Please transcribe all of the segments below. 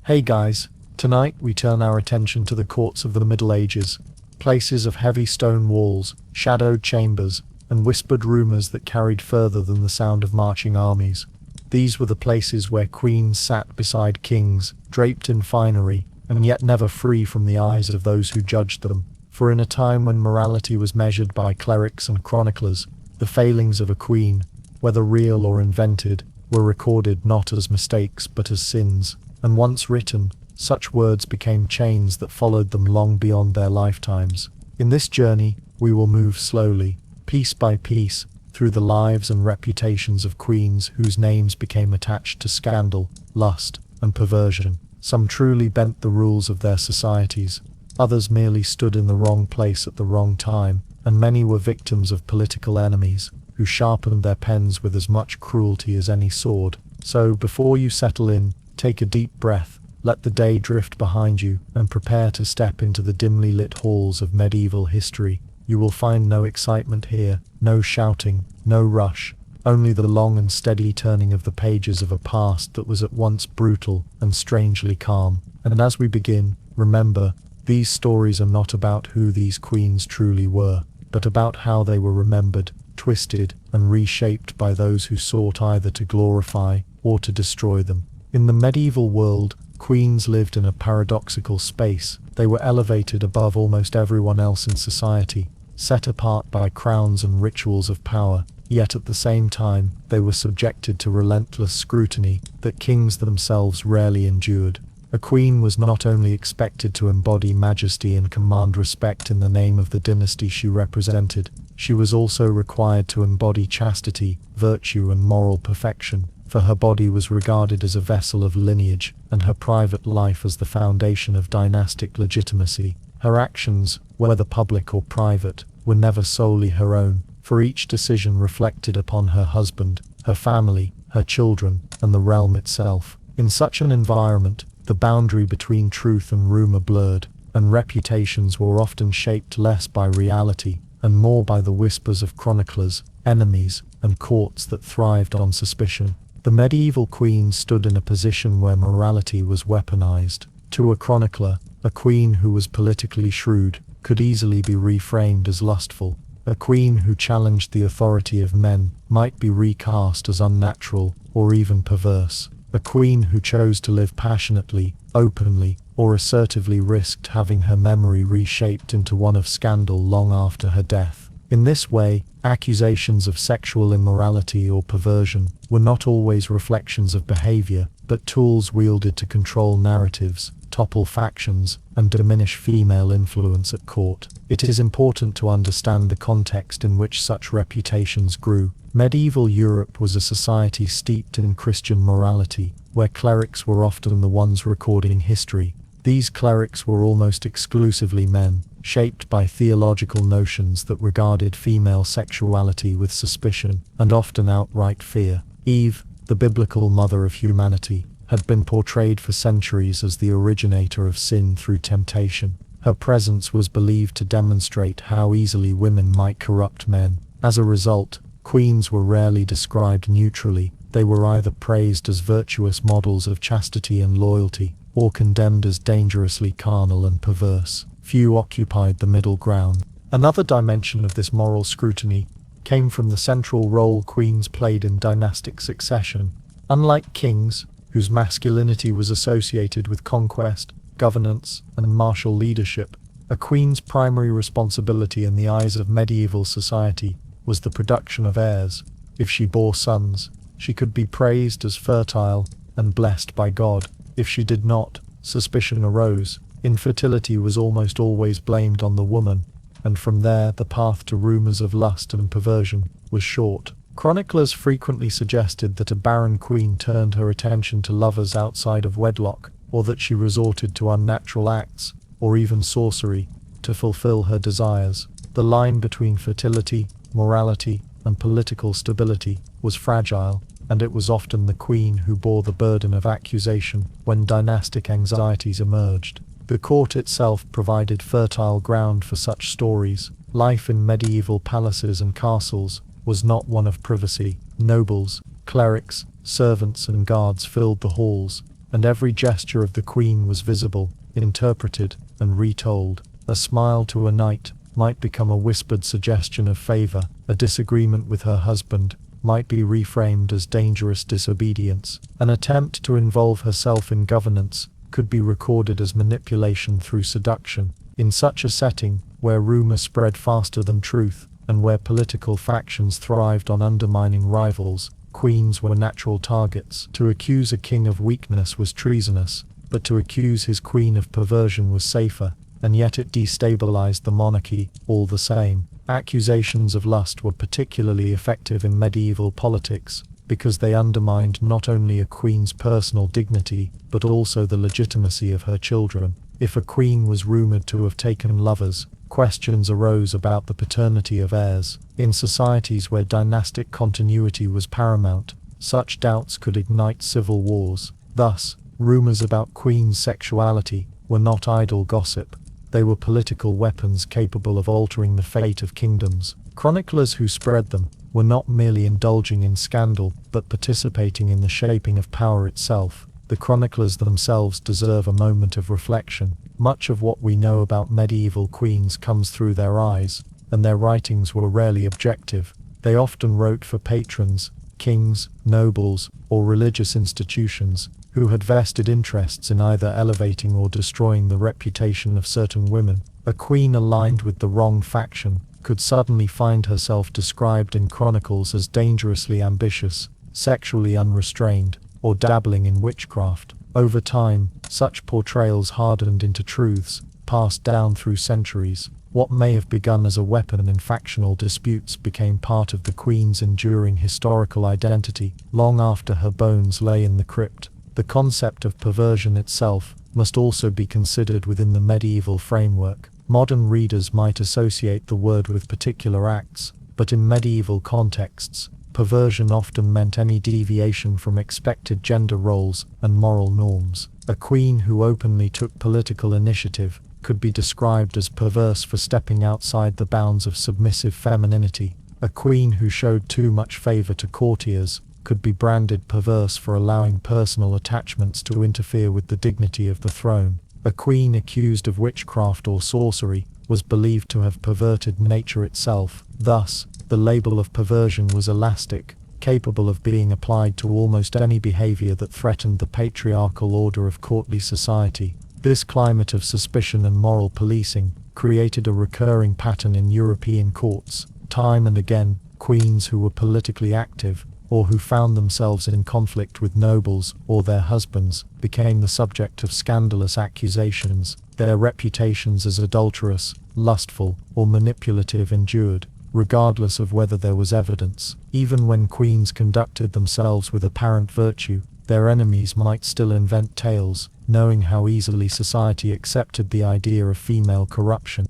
Hey guys, tonight we turn our attention to the courts of the Middle Ages, places of heavy stone walls, shadowed chambers, and whispered rumors that carried further than the sound of marching armies. These were the places where queens sat beside kings, draped in finery, and yet never free from the eyes of those who judged them. For in a time when morality was measured by clerics and chroniclers, the failings of a queen, whether real or invented, were recorded not as mistakes but as sins, and once written, such words became chains that followed them long beyond their lifetimes. In this journey, we will move slowly, piece by piece, through the lives and reputations of queens whose names became attached to scandal, lust, and perversion. Some truly bent the rules of their societies, others merely stood in the wrong place at the wrong time, and many were victims of political enemies, who sharpened their pens with as much cruelty as any sword. So, before you settle in, take a deep breath, let the day drift behind you, and prepare to step into the dimly lit halls of medieval history. You will find no excitement here, no shouting, no rush, only the long and steady turning of the pages of a past that was at once brutal and strangely calm. And as we begin, remember, these stories are not about who these queens truly were, but about how they were remembered, twisted, and reshaped by those who sought either to glorify or to destroy them. In the medieval world, queens lived in a paradoxical space. They were elevated above almost everyone else in society, set apart by crowns and rituals of power, yet at the same time, they were subjected to relentless scrutiny that kings themselves rarely endured. A queen was not only expected to embody majesty and command respect in the name of the dynasty she represented, she was also required to embody chastity, virtue, and moral perfection, for her body was regarded as a vessel of lineage, and her private life as the foundation of dynastic legitimacy. Her actions, whether public or private, were never solely her own, for each decision reflected upon her husband, her family, her children, and the realm itself. In such an environment, the boundary between truth and rumor blurred, and reputations were often shaped less by reality, and more by the whispers of chroniclers, enemies, and courts that thrived on suspicion. The medieval queen stood in a position where morality was weaponized. To a chronicler, a queen who was politically shrewd could easily be reframed as lustful. A queen who challenged the authority of men might be recast as unnatural or even perverse. A queen who chose to live passionately, openly, or assertively risked having her memory reshaped into one of scandal long after her death. In this way, accusations of sexual immorality or perversion were not always reflections of behavior, but tools wielded to control narratives, topple factions, and diminish female influence at court. It is important to understand the context in which such reputations grew. Medieval Europe was a society steeped in Christian morality, where clerics were often the ones recording history. These clerics were almost exclusively men, shaped by theological notions that regarded female sexuality with suspicion and often outright fear. Eve, the biblical mother of humanity, had been portrayed for centuries as the originator of sin through temptation. Her presence was believed to demonstrate how easily women might corrupt men. As a result, queens were rarely described neutrally. They were either praised as virtuous models of chastity and loyalty, or condemned as dangerously carnal and perverse. Few occupied the middle ground. Another dimension of this moral scrutiny came from the central role queens played in dynastic succession. Unlike kings, whose masculinity was associated with conquest, governance, and martial leadership, a queen's primary responsibility in the eyes of medieval society was the production of heirs. If she bore sons, she could be praised as fertile and blessed by God. If she did not, suspicion arose. Infertility was almost always blamed on the woman, and from there the path to rumors of lust and perversion was short. Chroniclers frequently suggested that a barren queen turned her attention to lovers outside of wedlock, or that she resorted to unnatural acts, or even sorcery, to fulfill her desires. The line between fertility, morality, and political stability was fragile, and it was often the queen who bore the burden of accusation when dynastic anxieties emerged. The court itself provided fertile ground for such stories. Life in medieval palaces and castles was not one of privacy. Nobles, clerics, servants, and guards filled the halls, and every gesture of the queen was visible, interpreted, and retold. A smile to a knight might become a whispered suggestion of favor. A disagreement with her husband might be reframed as dangerous disobedience. An attempt to involve herself in governance could be recorded as manipulation through seduction. In such a setting, where rumor spread faster than truth, and where political factions thrived on undermining rivals, queens were natural targets. To accuse a king of weakness was treasonous, but to accuse his queen of perversion was safer, and yet it destabilized the monarchy all the same. Accusations of lust were particularly effective in medieval politics, because they undermined not only a queen's personal dignity, but also the legitimacy of her children. If a queen was rumored to have taken lovers, questions arose about the paternity of heirs. In societies where dynastic continuity was paramount, such doubts could ignite civil wars. Thus, rumors about queens' sexuality were not idle gossip. They were political weapons capable of altering the fate of kingdoms. Chroniclers who spread them were not merely indulging in scandal, but participating in the shaping of power itself. The chroniclers themselves deserve a moment of reflection. Much of what we know about medieval queens comes through their eyes, and their writings were rarely objective. They often wrote for patrons, kings, nobles, or religious institutions, who had vested interests in either elevating or destroying the reputation of certain women. A queen aligned with the wrong faction could suddenly find herself described in chronicles as dangerously ambitious, sexually unrestrained, or dabbling in witchcraft. Over time, such portrayals hardened into truths, passed down through centuries. What may have begun as a weapon in factional disputes became part of the queen's enduring historical identity, long after her bones lay in the crypt. The concept of perversion itself must also be considered within the medieval framework. Modern readers might associate the word with particular acts, but in medieval contexts, perversion often meant any deviation from expected gender roles and moral norms. A queen who openly took political initiative could be described as perverse for stepping outside the bounds of submissive femininity. A queen who showed too much favor to courtiers could be branded perverse for allowing personal attachments to interfere with the dignity of the throne. A queen accused of witchcraft or sorcery was believed to have perverted nature itself. Thus, the label of perversion was elastic, capable of being applied to almost any behavior that threatened the patriarchal order of courtly society. This climate of suspicion and moral policing created a recurring pattern in European courts. Time and again, queens who were politically active, or who found themselves in conflict with nobles or their husbands, became the subject of scandalous accusations. Their reputations as adulterous, lustful, or manipulative endured, regardless of whether there was evidence. Even when queens conducted themselves with apparent virtue, their enemies might still invent tales, knowing how easily society accepted the idea of female corruption.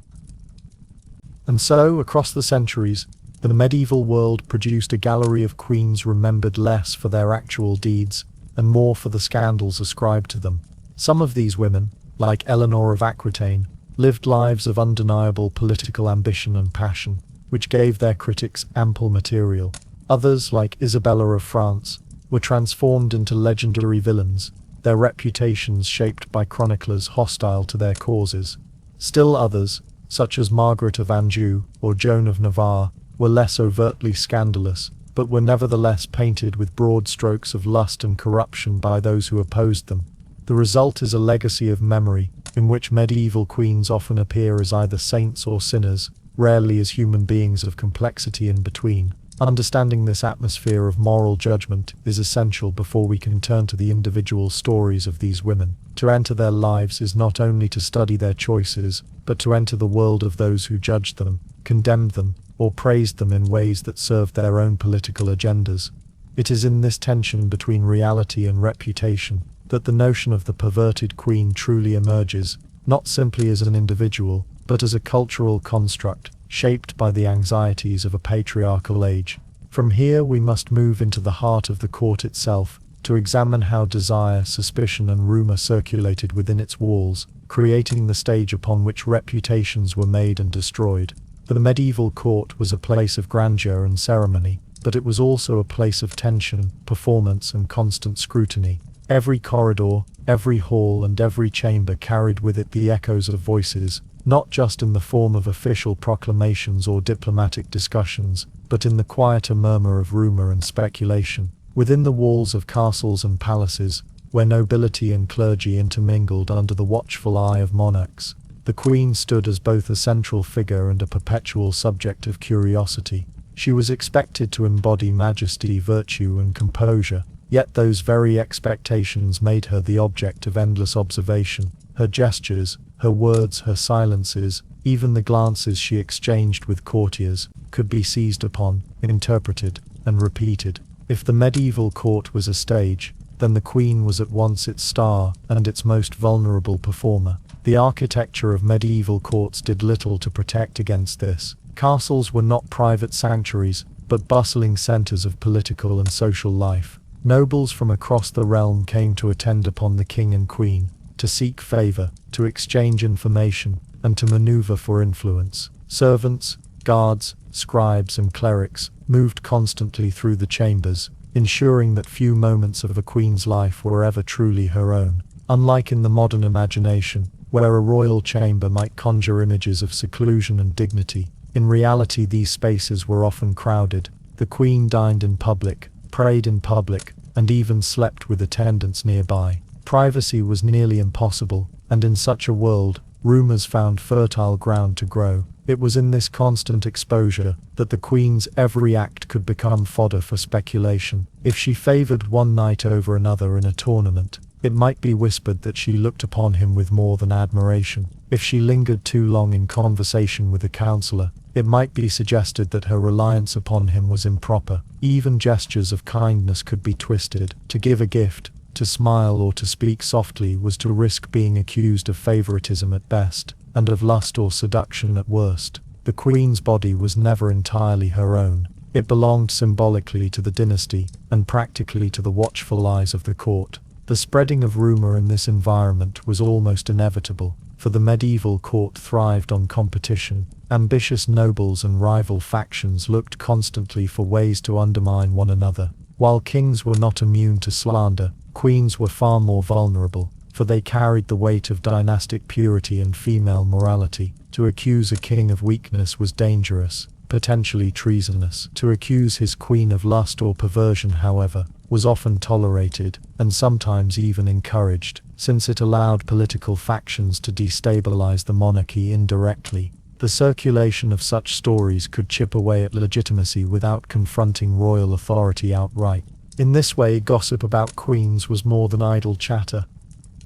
And so, across the centuries, the medieval world produced a gallery of queens remembered less for their actual deeds, and more for the scandals ascribed to them. Some of these women, like Eleanor of Aquitaine, lived lives of undeniable political ambition and passion, which gave their critics ample material. Others, like Isabella of France, were transformed into legendary villains, their reputations shaped by chroniclers hostile to their causes. Still others, such as Margaret of Anjou or Joan of Navarre, were less overtly scandalous, but were nevertheless painted with broad strokes of lust and corruption by those who opposed them. The result is a legacy of memory, in which medieval queens often appear as either saints or sinners, rarely as human beings of complexity in between. Understanding this atmosphere of moral judgment is essential before we can turn to the individual stories of these women. To enter their lives is not only to study their choices, but to enter the world of those who judged them, condemned them, or praised them in ways that served their own political agendas. It is in this tension between reality and reputation that the notion of the perverted queen truly emerges, not simply as an individual, but as a cultural construct, shaped by the anxieties of a patriarchal age. From here we must move into the heart of the court itself, to examine how desire, suspicion and rumor circulated within its walls, creating the stage upon which reputations were made and destroyed. The medieval court was a place of grandeur and ceremony, but it was also a place of tension, performance and constant scrutiny. Every corridor, every hall and every chamber carried with it the echoes of voices, not just in the form of official proclamations or diplomatic discussions, but in the quieter murmur of rumor and speculation. Within the walls of castles and palaces, where nobility and clergy intermingled under the watchful eye of monarchs, the Queen stood as both a central figure and a perpetual subject of curiosity. She was expected to embody majesty, virtue, and composure, yet those very expectations made her the object of endless observation. Her gestures, her words, her silences, even the glances she exchanged with courtiers, could be seized upon, interpreted, and repeated. If the medieval court was a stage, then the Queen was at once its star and its most vulnerable performer. The architecture of medieval courts did little to protect against this. Castles were not private sanctuaries, but bustling centers of political and social life. Nobles from across the realm came to attend upon the king and queen, to seek favor, to exchange information, and to maneuver for influence. Servants, guards, scribes, and clerics moved constantly through the chambers, ensuring that few moments of a queen's life were ever truly her own. Unlike in the modern imagination, where a royal chamber might conjure images of seclusion and dignity, in reality these spaces were often crowded. The Queen dined in public, prayed in public, and even slept with attendants nearby. Privacy was nearly impossible, and in such a world, rumors found fertile ground to grow. It was in this constant exposure that the Queen's every act could become fodder for speculation. If she favored one knight over another in a tournament, it might be whispered that she looked upon him with more than admiration. If she lingered too long in conversation with a counselor, it might be suggested that her reliance upon him was improper. Even gestures of kindness could be twisted. To give a gift, to smile, or to speak softly was to risk being accused of favoritism at best, and of lust or seduction at worst. The Queen's body was never entirely her own. It belonged symbolically to the dynasty, and practically to the watchful eyes of the court. The spreading of rumor in this environment was almost inevitable, for the medieval court thrived on competition. Ambitious nobles and rival factions looked constantly for ways to undermine one another. While kings were not immune to slander, queens were far more vulnerable, for they carried the weight of dynastic purity and female morality. To accuse a king of weakness was dangerous, potentially treasonous. To accuse his queen of lust or perversion, however, was often tolerated, and sometimes even encouraged, since it allowed political factions to destabilize the monarchy indirectly. The circulation of such stories could chip away at legitimacy without confronting royal authority outright. In this way, gossip about queens was more than idle chatter.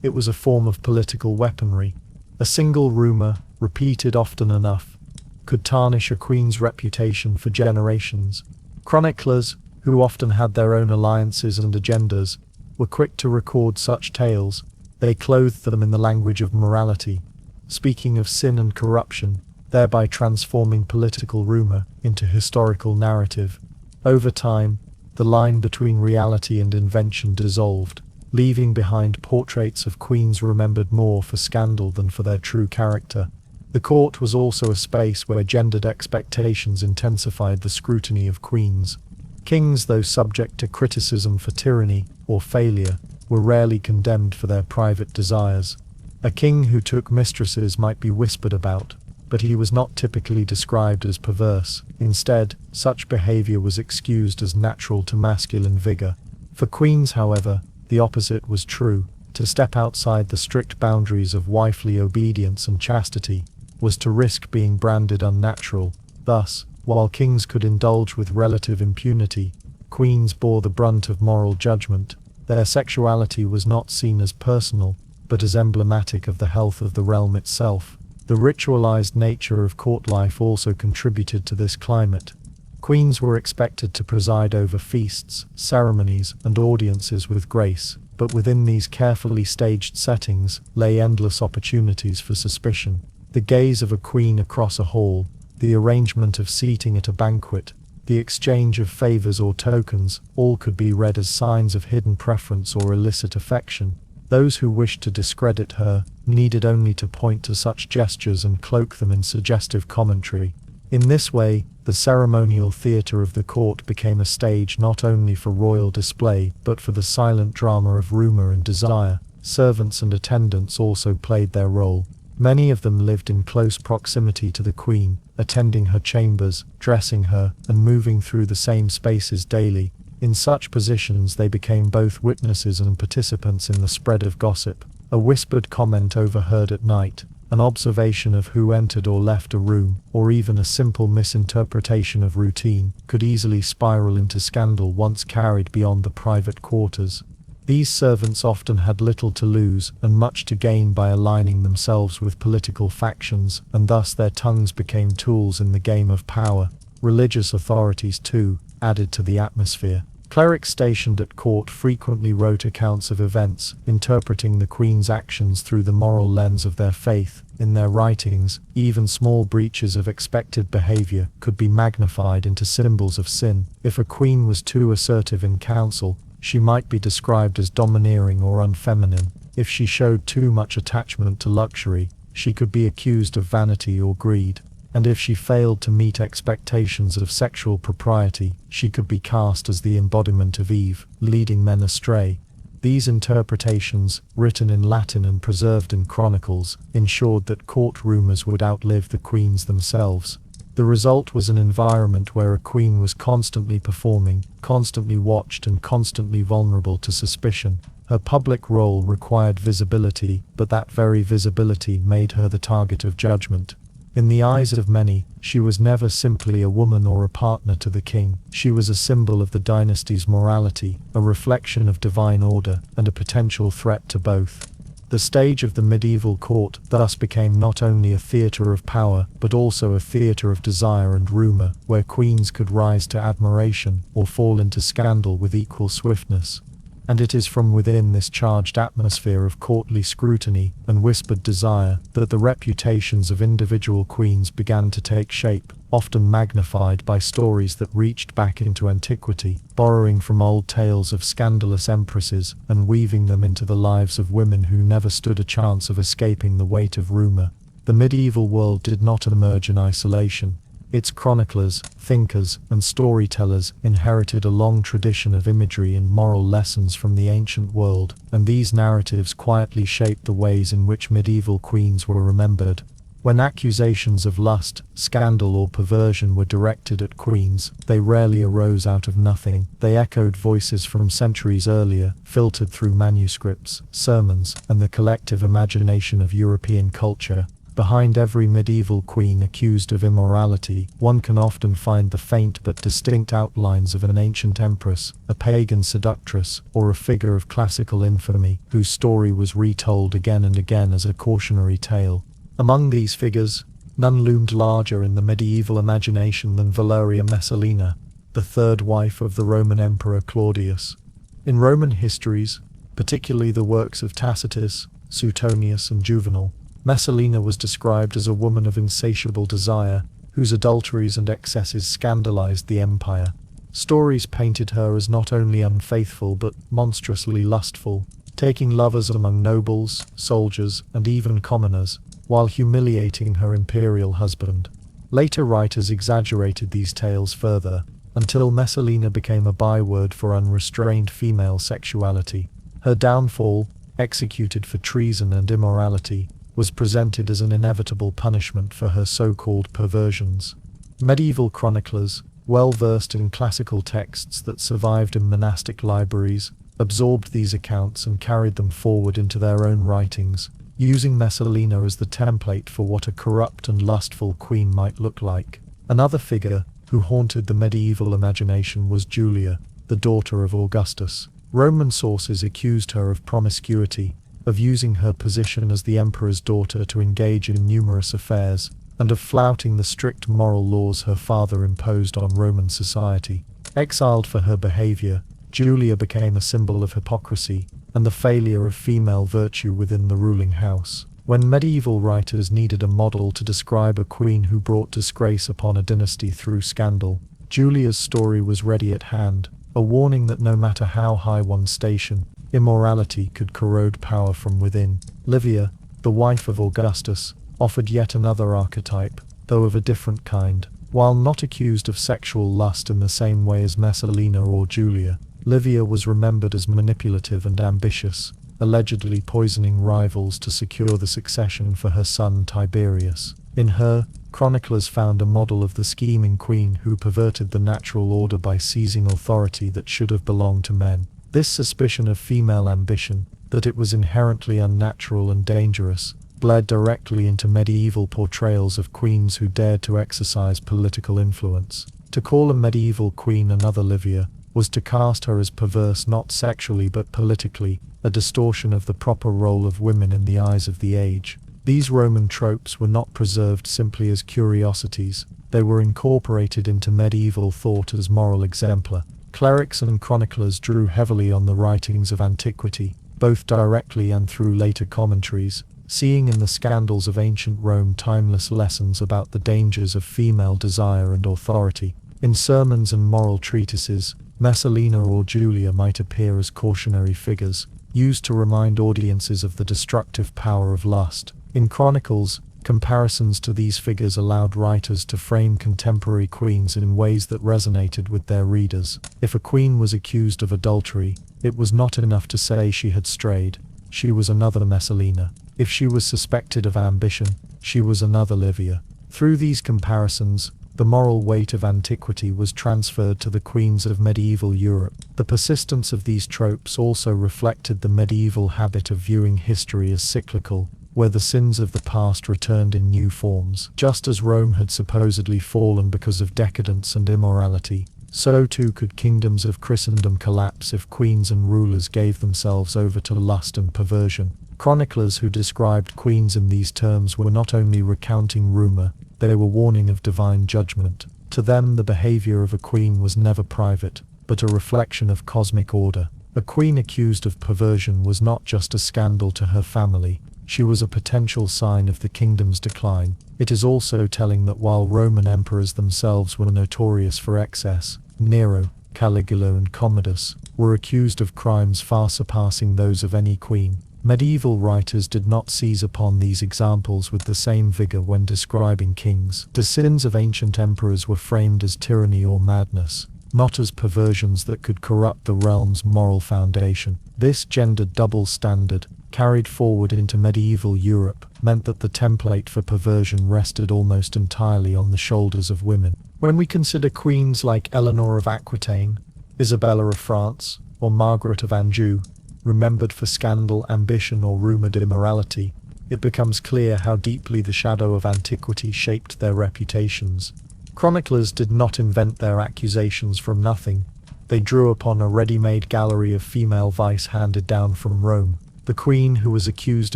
It was a form of political weaponry. A single rumor, repeated often enough, could tarnish a queen's reputation for generations. Chroniclers, who often had their own alliances and agendas, were quick to record such tales. They clothed them in the language of morality, speaking of sin and corruption, thereby transforming political rumor into historical narrative. Over time, the line between reality and invention dissolved, leaving behind portraits of queens remembered more for scandal than for their true character. The court was also a space where gendered expectations intensified the scrutiny of queens. Kings, though subject to criticism for tyranny or failure, were rarely condemned for their private desires. A king who took mistresses might be whispered about, but he was not typically described as perverse. Instead, such behavior was excused as natural to masculine vigor. For queens, however, the opposite was true. To step outside the strict boundaries of wifely obedience and chastity was to risk being branded unnatural. Thus, while kings could indulge with relative impunity, queens bore the brunt of moral judgment. Their sexuality was not seen as personal, but as emblematic of the health of the realm itself. The ritualized nature of court life also contributed to this climate. Queens were expected to preside over feasts, ceremonies, and audiences with grace, but within these carefully staged settings lay endless opportunities for suspicion. The gaze of a queen across a hall, the arrangement of seating at a banquet, the exchange of favors or tokens, all could be read as signs of hidden preference or illicit affection. Those who wished to discredit her needed only to point to such gestures and cloak them in suggestive commentary. In this way, the ceremonial theatre of the court became a stage not only for royal display but for the silent drama of rumour and desire. Servants and attendants also played their role. Many of them lived in close proximity to the queen, attending her chambers, dressing her, and moving through the same spaces daily. In such positions they became both witnesses and participants in the spread of gossip. A whispered comment overheard at night, an observation of who entered or left a room, or even a simple misinterpretation of routine, could easily spiral into scandal once carried beyond the private quarters. These servants often had little to lose and much to gain by aligning themselves with political factions, and thus their tongues became tools in the game of power. Religious authorities, too, added to the atmosphere. Clerics stationed at court frequently wrote accounts of events, interpreting the queen's actions through the moral lens of their faith. In their writings, even small breaches of expected behavior could be magnified into symbols of sin. If a queen was too assertive in council, she might be described as domineering or unfeminine. If she showed too much attachment to luxury, she could be accused of vanity or greed. And if she failed to meet expectations of sexual propriety, she could be cast as the embodiment of Eve, leading men astray. These interpretations, written in Latin and preserved in chronicles, ensured that court rumors would outlive the queens themselves. The result was an environment where a queen was constantly performing, constantly watched and constantly vulnerable to suspicion. Her public role required visibility, but that very visibility made her the target of judgment. In the eyes of many, she was never simply a woman or a partner to the king. She was a symbol of the dynasty's morality, a reflection of divine order, and a potential threat to both. The stage of the medieval court thus became not only a theatre of power, but also a theatre of desire and rumour, where queens could rise to admiration or fall into scandal with equal swiftness. And it is from within this charged atmosphere of courtly scrutiny and whispered desire that the reputations of individual queens began to take shape, often magnified by stories that reached back into antiquity, borrowing from old tales of scandalous empresses and weaving them into the lives of women who never stood a chance of escaping the weight of rumor. The medieval world did not emerge in isolation. Its chroniclers, thinkers, and storytellers inherited a long tradition of imagery and moral lessons from the ancient world, and these narratives quietly shaped the ways in which medieval queens were remembered. When accusations of lust, scandal, or perversion were directed at queens, they rarely arose out of nothing. They echoed voices from centuries earlier, filtered through manuscripts, sermons, and the collective imagination of European culture. Behind every medieval queen accused of immorality, one can often find the faint but distinct outlines of an ancient empress, a pagan seductress, or a figure of classical infamy, whose story was retold again and again as a cautionary tale. Among these figures, none loomed larger in the medieval imagination than Valeria Messalina, the third wife of the Roman Emperor Claudius. In Roman histories, particularly the works of Tacitus, Suetonius, and Juvenal, Messalina was described as a woman of insatiable desire, whose adulteries and excesses scandalized the empire. Stories painted her as not only unfaithful but monstrously lustful, taking lovers among nobles, soldiers, and even commoners, while humiliating her imperial husband. Later writers exaggerated these tales further, until Messalina became a byword for unrestrained female sexuality. Her downfall, executed for treason and immorality, was presented as an inevitable punishment for her so-called perversions. Medieval chroniclers, well versed in classical texts that survived in monastic libraries, absorbed these accounts and carried them forward into their own writings, using Messalina as the template for what a corrupt and lustful queen might look like. Another figure who haunted the medieval imagination was Julia, the daughter of Augustus. Roman sources accused her of promiscuity, of using her position as the emperor's daughter to engage in numerous affairs, and of flouting the strict moral laws her father imposed on Roman society. Exiled for her behavior, Julia became a symbol of hypocrisy and the failure of female virtue within the ruling house. When medieval writers needed a model to describe a queen who brought disgrace upon a dynasty through scandal, Julia's story was ready at hand, a warning that no matter how high one's station, immorality could corrode power from within. Livia, the wife of Augustus, offered yet another archetype, though of a different kind. While not accused of sexual lust in the same way as Messalina or Julia, Livia was remembered as manipulative and ambitious, allegedly poisoning rivals to secure the succession for her son Tiberius. In her, chroniclers found a model of the scheming queen who perverted the natural order by seizing authority that should have belonged to men. This suspicion of female ambition, that it was inherently unnatural and dangerous, bled directly into medieval portrayals of queens who dared to exercise political influence. To call a medieval queen another Livia was to cast her as perverse not sexually but politically, a distortion of the proper role of women in the eyes of the age. These Roman tropes were not preserved simply as curiosities, they were incorporated into medieval thought as moral exemplar. Clerics and chroniclers drew heavily on the writings of antiquity, both directly and through later commentaries, seeing in the scandals of ancient Rome timeless lessons about the dangers of female desire and authority. In sermons and moral treatises, Messalina or Julia might appear as cautionary figures, used to remind audiences of the destructive power of lust. In chronicles, comparisons to these figures allowed writers to frame contemporary queens in ways that resonated with their readers. If a queen was accused of adultery, it was not enough to say she had strayed, she was another Messalina. If she was suspected of ambition, she was another Livia. Through these comparisons, the moral weight of antiquity was transferred to the queens of medieval Europe. The persistence of these tropes also reflected the medieval habit of viewing history as cyclical, where the sins of the past returned in new forms. Just as Rome had supposedly fallen because of decadence and immorality, so too could kingdoms of Christendom collapse if queens and rulers gave themselves over to lust and perversion. Chroniclers who described queens in these terms were not only recounting rumor, they were warning of divine judgment. To them, the behavior of a queen was never private, but a reflection of cosmic order. A queen accused of perversion was not just a scandal to her family, she was a potential sign of the kingdom's decline. It is also telling that while Roman emperors themselves were notorious for excess, Nero, Caligula and Commodus were accused of crimes far surpassing those of any queen. Medieval writers did not seize upon these examples with the same vigor when describing kings. The sins of ancient emperors were framed as tyranny or madness, not as perversions that could corrupt the realm's moral foundation. This gendered double standard, carried forward into medieval Europe, meant that the template for perversion rested almost entirely on the shoulders of women. When we consider queens like Eleanor of Aquitaine, Isabella of France, or Margaret of Anjou, remembered for scandal, ambition, or rumored immorality, it becomes clear how deeply the shadow of antiquity shaped their reputations. Chroniclers did not invent their accusations from nothing. They drew upon a ready-made gallery of female vice handed down from Rome. The queen who was accused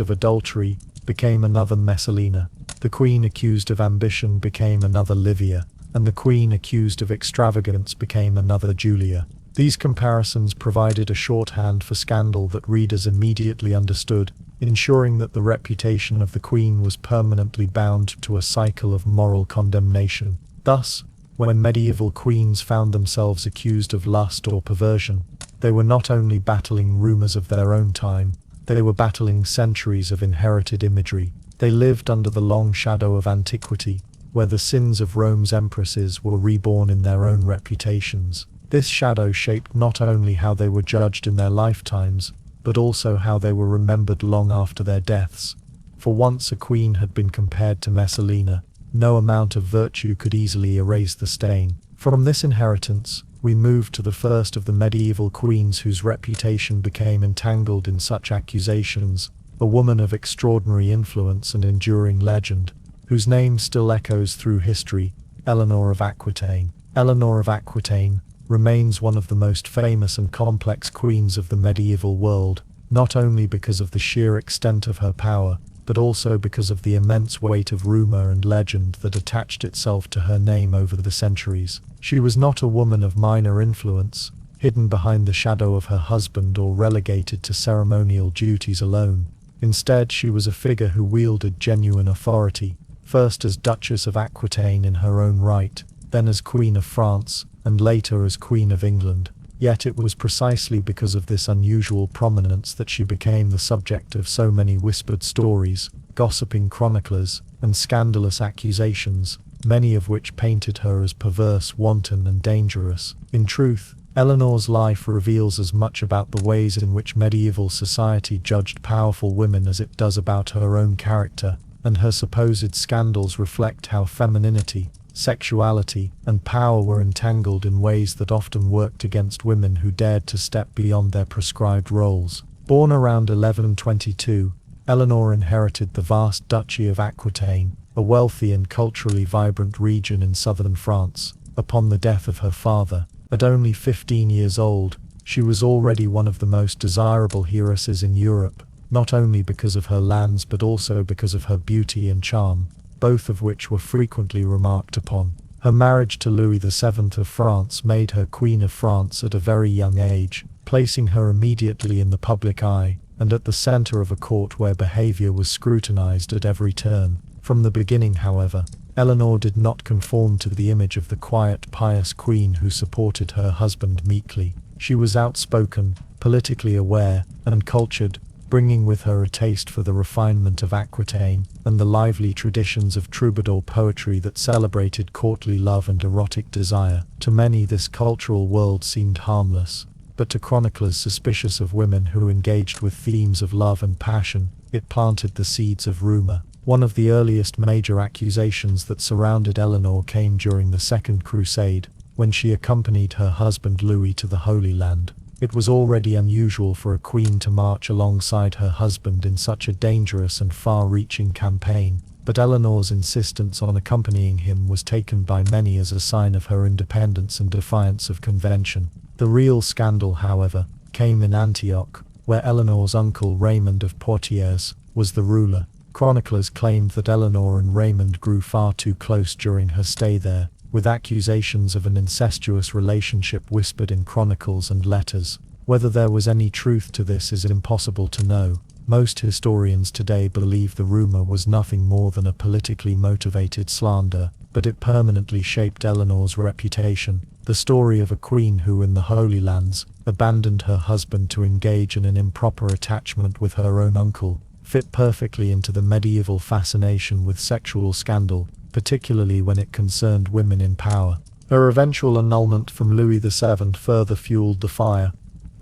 of adultery became another Messalina. The queen accused of ambition became another Livia, and the queen accused of extravagance became another Julia. These comparisons provided a shorthand for scandal that readers immediately understood, ensuring that the reputation of the queen was permanently bound to a cycle of moral condemnation. Thus, when medieval queens found themselves accused of lust or perversion, they were not only battling rumors of their own time, they were battling centuries of inherited imagery. They lived under the long shadow of antiquity, where the sins of Rome's empresses were reborn in their own reputations. This shadow shaped not only how they were judged in their lifetimes, but also how they were remembered long after their deaths. For once a queen had been compared to Messalina, no amount of virtue could easily erase the stain. From this inheritance, we move to the first of the medieval queens whose reputation became entangled in such accusations, a woman of extraordinary influence and enduring legend, whose name still echoes through history, Eleanor of Aquitaine. Eleanor of Aquitaine remains one of the most famous and complex queens of the medieval world, not only because of the sheer extent of her power, but also because of the immense weight of rumor and legend that attached itself to her name over the centuries. She was not a woman of minor influence, hidden behind the shadow of her husband or relegated to ceremonial duties alone. Instead, she was a figure who wielded genuine authority, first as Duchess of Aquitaine in her own right, then as Queen of France, and later as Queen of England. Yet it was precisely because of this unusual prominence that she became the subject of so many whispered stories, gossiping chroniclers and scandalous accusations, many of which painted her as perverse, wanton, and dangerous. In truth, Eleanor's life reveals as much about the ways in which medieval society judged powerful women as it does about her own character, and her supposed scandals reflect how femininity, sexuality, and power were entangled in ways that often worked against women who dared to step beyond their prescribed roles. Born around 1122, Eleanor inherited the vast Duchy of Aquitaine, a wealthy and culturally vibrant region in southern France, upon the death of her father. At only 15 years old, she was already one of the most desirable heiresses in Europe, not only because of her lands but also because of her beauty and charm, both of which were frequently remarked upon. Her marriage to Louis VII of France made her Queen of France at a very young age, placing her immediately in the public eye, and at the center of a court where behavior was scrutinized at every turn. From the beginning, however, Eleanor did not conform to the image of the quiet, pious queen who supported her husband meekly. She was outspoken, politically aware, and cultured, bringing with her a taste for the refinement of Aquitaine and the lively traditions of troubadour poetry that celebrated courtly love and erotic desire. To many, this cultural world seemed harmless, but to chroniclers suspicious of women who engaged with themes of love and passion, it planted the seeds of rumor. One of the earliest major accusations that surrounded Eleanor came during the Second Crusade, when she accompanied her husband Louis to the Holy Land. It was already unusual for a queen to march alongside her husband in such a dangerous and far-reaching campaign, but Eleanor's insistence on accompanying him was taken by many as a sign of her independence and defiance of convention. The real scandal, however, came in Antioch, where Eleanor's uncle Raymond of Poitiers was the ruler. Chroniclers claimed that Eleanor and Raymond grew far too close during her stay there, with accusations of an incestuous relationship whispered in chronicles and letters. Whether there was any truth to this is impossible to know. Most historians today believe the rumor was nothing more than a politically motivated slander, but it permanently shaped Eleanor's reputation. The story of a queen who, in the Holy Lands, abandoned her husband to engage in an improper attachment with her own uncle, fit perfectly into the medieval fascination with sexual scandal, particularly when it concerned women in power. Her eventual annulment from Louis VII further fueled the fire.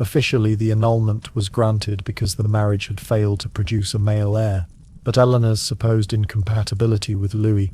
Officially, the annulment was granted because the marriage had failed to produce a male heir, but Eleanor's supposed incompatibility with Louis,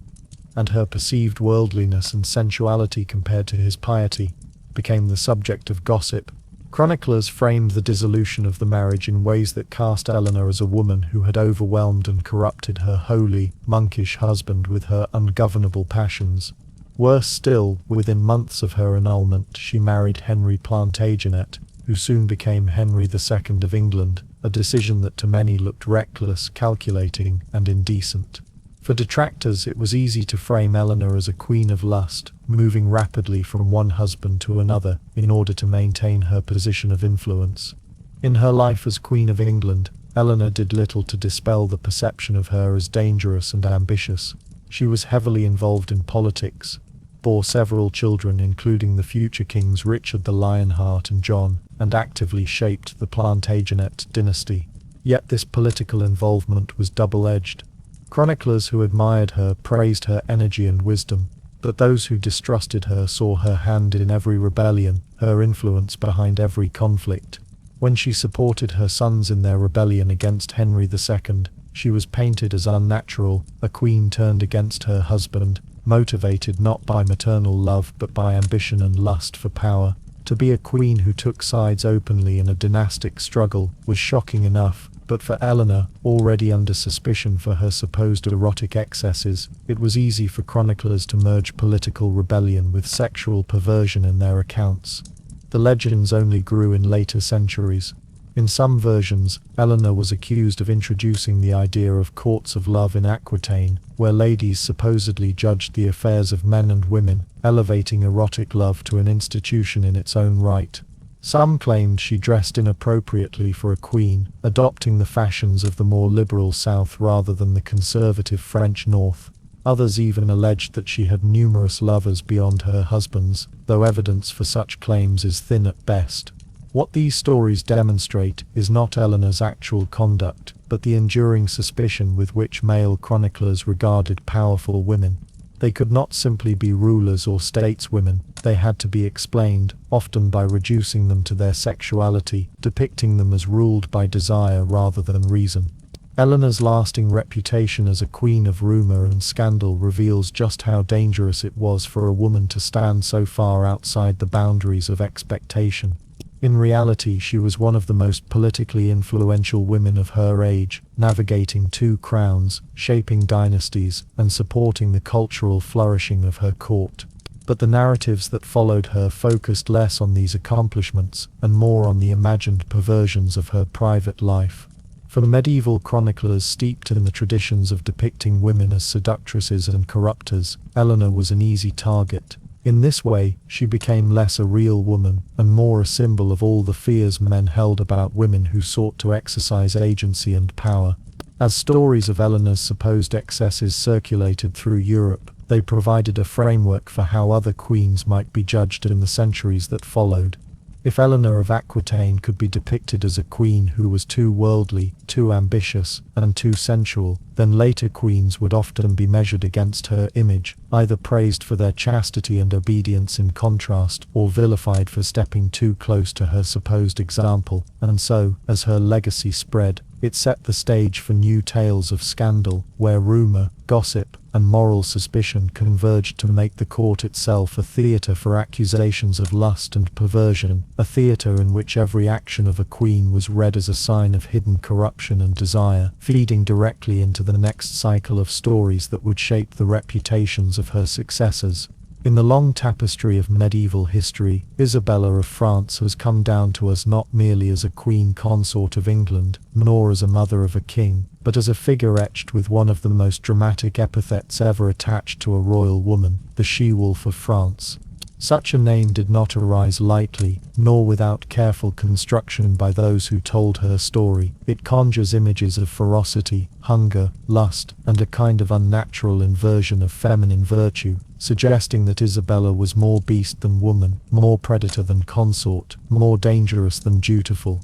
and her perceived worldliness and sensuality compared to his piety, became the subject of gossip. Chroniclers framed the dissolution of the marriage in ways that cast Eleanor as a woman who had overwhelmed and corrupted her holy, monkish husband with her ungovernable passions. Worse still, within months of her annulment, she married Henry Plantagenet, who soon became Henry II of England, a decision that to many looked reckless, calculating, and indecent. For detractors, it was easy to frame Eleanor as a queen of lust, moving rapidly from one husband to another in order to maintain her position of influence. In her life as Queen of England, Eleanor did little to dispel the perception of her as dangerous and ambitious. She was heavily involved in politics, bore several children including the future kings Richard the Lionheart and John, and actively shaped the Plantagenet dynasty. Yet this political involvement was double-edged. Chroniclers who admired her praised her energy and wisdom, but those who distrusted her saw her hand in every rebellion, her influence behind every conflict. When she supported her sons in their rebellion against Henry II, she was painted as unnatural, a queen turned against her husband, motivated not by maternal love but by ambition and lust for power. To be a queen who took sides openly in a dynastic struggle was shocking enough, but for Eleanor, already under suspicion for her supposed erotic excesses, it was easy for chroniclers to merge political rebellion with sexual perversion in their accounts. The legends only grew in later centuries. In some versions, Eleanor was accused of introducing the idea of courts of love in Aquitaine, where ladies supposedly judged the affairs of men and women, elevating erotic love to an institution in its own right. Some claimed she dressed inappropriately for a queen, adopting the fashions of the more liberal South rather than the conservative French North. Others even alleged that she had numerous lovers beyond her husbands, though evidence for such claims is thin at best. What these stories demonstrate is not Eleanor's actual conduct, but the enduring suspicion with which male chroniclers regarded powerful women. They could not simply be rulers or stateswomen, they had to be explained, often by reducing them to their sexuality, depicting them as ruled by desire rather than reason. Eleanor's lasting reputation as a queen of rumour and scandal reveals just how dangerous it was for a woman to stand so far outside the boundaries of expectation. In reality, she was one of the most politically influential women of her age, navigating two crowns, shaping dynasties, and supporting the cultural flourishing of her court. But the narratives that followed her focused less on these accomplishments, and more on the imagined perversions of her private life. For medieval chroniclers steeped in the traditions of depicting women as seductresses and corrupters, Eleanor was an easy target. In this way, she became less a real woman, and more a symbol of all the fears men held about women who sought to exercise agency and power. As stories of Eleanor's supposed excesses circulated through Europe, they provided a framework for how other queens might be judged in the centuries that followed. If Eleanor of Aquitaine could be depicted as a queen who was too worldly, too ambitious, and too sensual, then later queens would often be measured against her image, either praised for their chastity and obedience in contrast, or vilified for stepping too close to her supposed example. And so, as her legacy spread, it set the stage for new tales of scandal, where rumour, gossip, and moral suspicion converged to make the court itself a theatre for accusations of lust and perversion, a theatre in which every action of a queen was read as a sign of hidden corruption and desire, feeding directly into the next cycle of stories that would shape the reputations of her successors. In the long tapestry of medieval history, Isabella of France has come down to us not merely as a queen consort of England, nor as a mother of a king, but as a figure etched with one of the most dramatic epithets ever attached to a royal woman, the she-wolf of France. Such a name did not arise lightly, nor without careful construction by those who told her story. It conjures images of ferocity, hunger, lust, and a kind of unnatural inversion of feminine virtue, suggesting that Isabella was more beast than woman, more predator than consort, more dangerous than dutiful.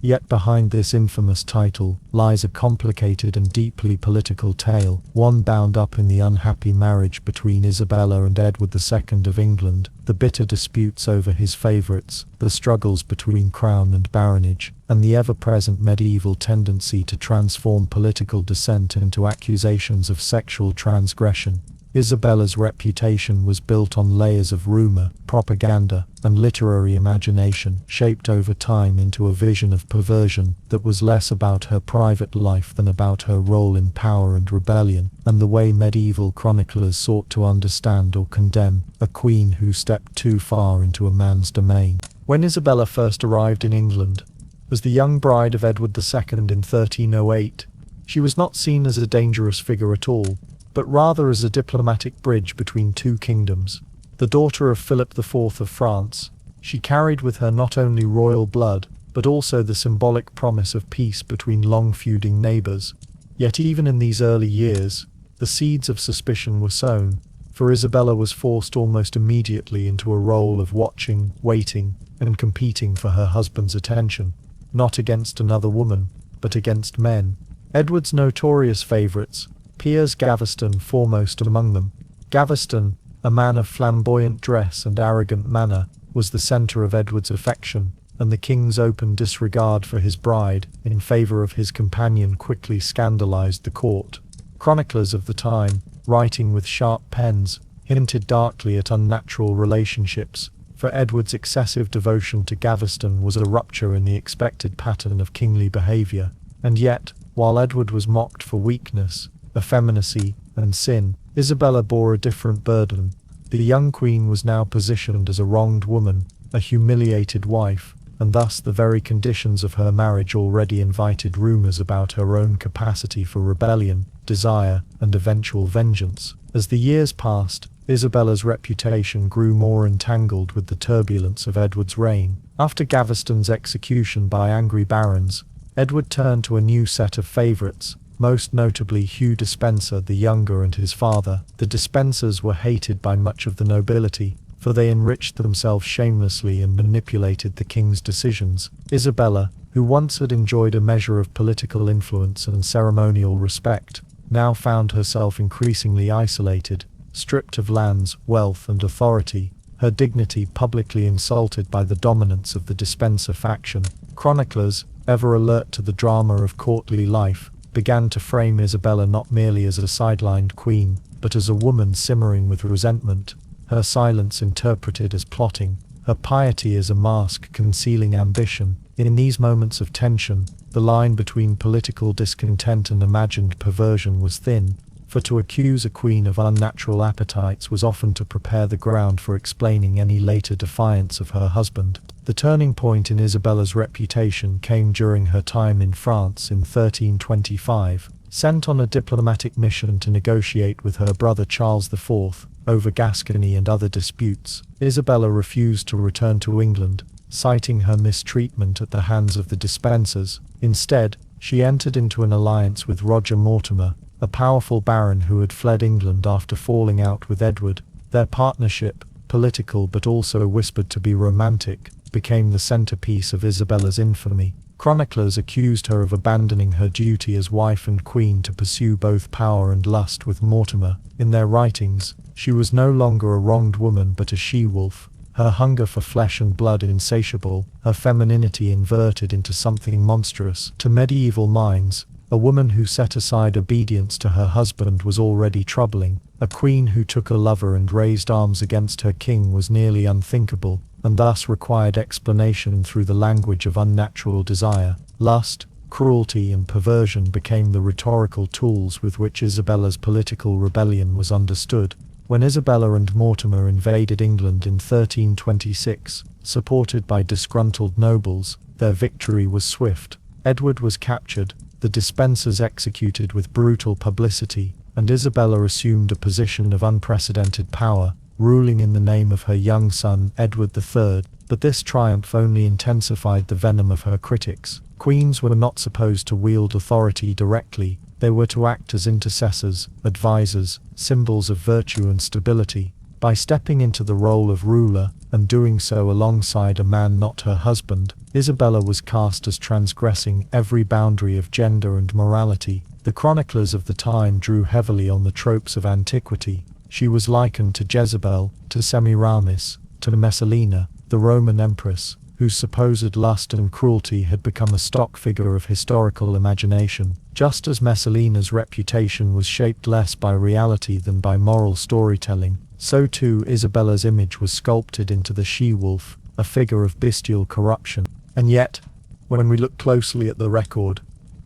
Yet behind this infamous title lies a complicated and deeply political tale, one bound up in the unhappy marriage between Isabella and Edward II of England, the bitter disputes over his favourites, the struggles between crown and baronage, and the ever-present medieval tendency to transform political dissent into accusations of sexual transgression. Isabella's reputation was built on layers of rumour, propaganda, and literary imagination, shaped over time into a vision of perversion that was less about her private life than about her role in power and rebellion, and the way medieval chroniclers sought to understand or condemn a queen who stepped too far into a man's domain. When Isabella first arrived in England, as the young bride of Edward II in 1308, she was not seen as a dangerous figure at all, but rather as a diplomatic bridge between two kingdoms. The daughter of Philip IV of France, she carried with her not only royal blood, but also the symbolic promise of peace between long feuding neighbours. Yet even in these early years, the seeds of suspicion were sown, for Isabella was forced almost immediately into a role of watching, waiting, and competing for her husband's attention, not against another woman, but against men. Edward's notorious favourites, Piers Gaveston foremost among them. Gaveston, a man of flamboyant dress and arrogant manner, was the centre of Edward's affection, and the king's open disregard for his bride, in favour of his companion, quickly scandalised the court. Chroniclers of the time, writing with sharp pens, hinted darkly at unnatural relationships, for Edward's excessive devotion to Gaveston was a rupture in the expected pattern of kingly behaviour. And yet, while Edward was mocked for weakness, effeminacy, and sin, Isabella bore a different burden. The young queen was now positioned as a wronged woman, a humiliated wife, and thus the very conditions of her marriage already invited rumours about her own capacity for rebellion, desire, and eventual vengeance. As the years passed, Isabella's reputation grew more entangled with the turbulence of Edward's reign. After Gaveston's execution by angry barons, Edward turned to a new set of favourites, most notably Hugh Despenser the Younger and his father. The Despensers were hated by much of the nobility, for they enriched themselves shamelessly and manipulated the king's decisions. Isabella, who once had enjoyed a measure of political influence and ceremonial respect, now found herself increasingly isolated, stripped of lands, wealth, and authority, her dignity publicly insulted by the dominance of the Despencer faction. Chroniclers, ever alert to the drama of courtly life, began to frame Isabella not merely as a sidelined queen, but as a woman simmering with resentment, her silence interpreted as plotting, her piety as a mask concealing ambition. In these moments of tension, the line between political discontent and imagined perversion was thin, for to accuse a queen of unnatural appetites was often to prepare the ground for explaining any later defiance of her husband. The turning point in Isabella's reputation came during her time in France in 1325. Sent on a diplomatic mission to negotiate with her brother Charles IV over Gascony and other disputes, Isabella refused to return to England, citing her mistreatment at the hands of the Despensers. Instead, she entered into an alliance with Roger Mortimer, a powerful baron who had fled England after falling out with Edward. Their partnership, political but also whispered to be romantic, became the centerpiece of Isabella's infamy. Chroniclers accused her of abandoning her duty as wife and queen to pursue both power and lust with Mortimer. In their writings, she was no longer a wronged woman but a she-wolf, her hunger for flesh and blood insatiable, her femininity inverted into something monstrous. To medieval minds, a woman who set aside obedience to her husband was already troubling. A queen who took a lover and raised arms against her king was nearly unthinkable, and thus required explanation through the language of unnatural desire. Lust, cruelty, and perversion became the rhetorical tools with which Isabella's political rebellion was understood. When Isabella and Mortimer invaded England in 1326, supported by disgruntled nobles, their victory was swift. Edward was captured, the Despensers executed with brutal publicity, and Isabella assumed a position of unprecedented power, ruling in the name of her young son Edward III. But this triumph only intensified the venom of her critics. Queens were not supposed to wield authority directly, they were to act as intercessors, advisors, symbols of virtue and stability. By stepping into the role of ruler, and doing so alongside a man not her husband, Isabella was cast as transgressing every boundary of gender and morality. The chroniclers of the time drew heavily on the tropes of antiquity. She was likened to Jezebel, to Semiramis, to Messalina, the Roman empress, whose supposed lust and cruelty had become a stock figure of historical imagination. Just as Messalina's reputation was shaped less by reality than by moral storytelling, so too Isabella's image was sculpted into the she-wolf, a figure of bestial corruption. And yet, when we look closely at the record,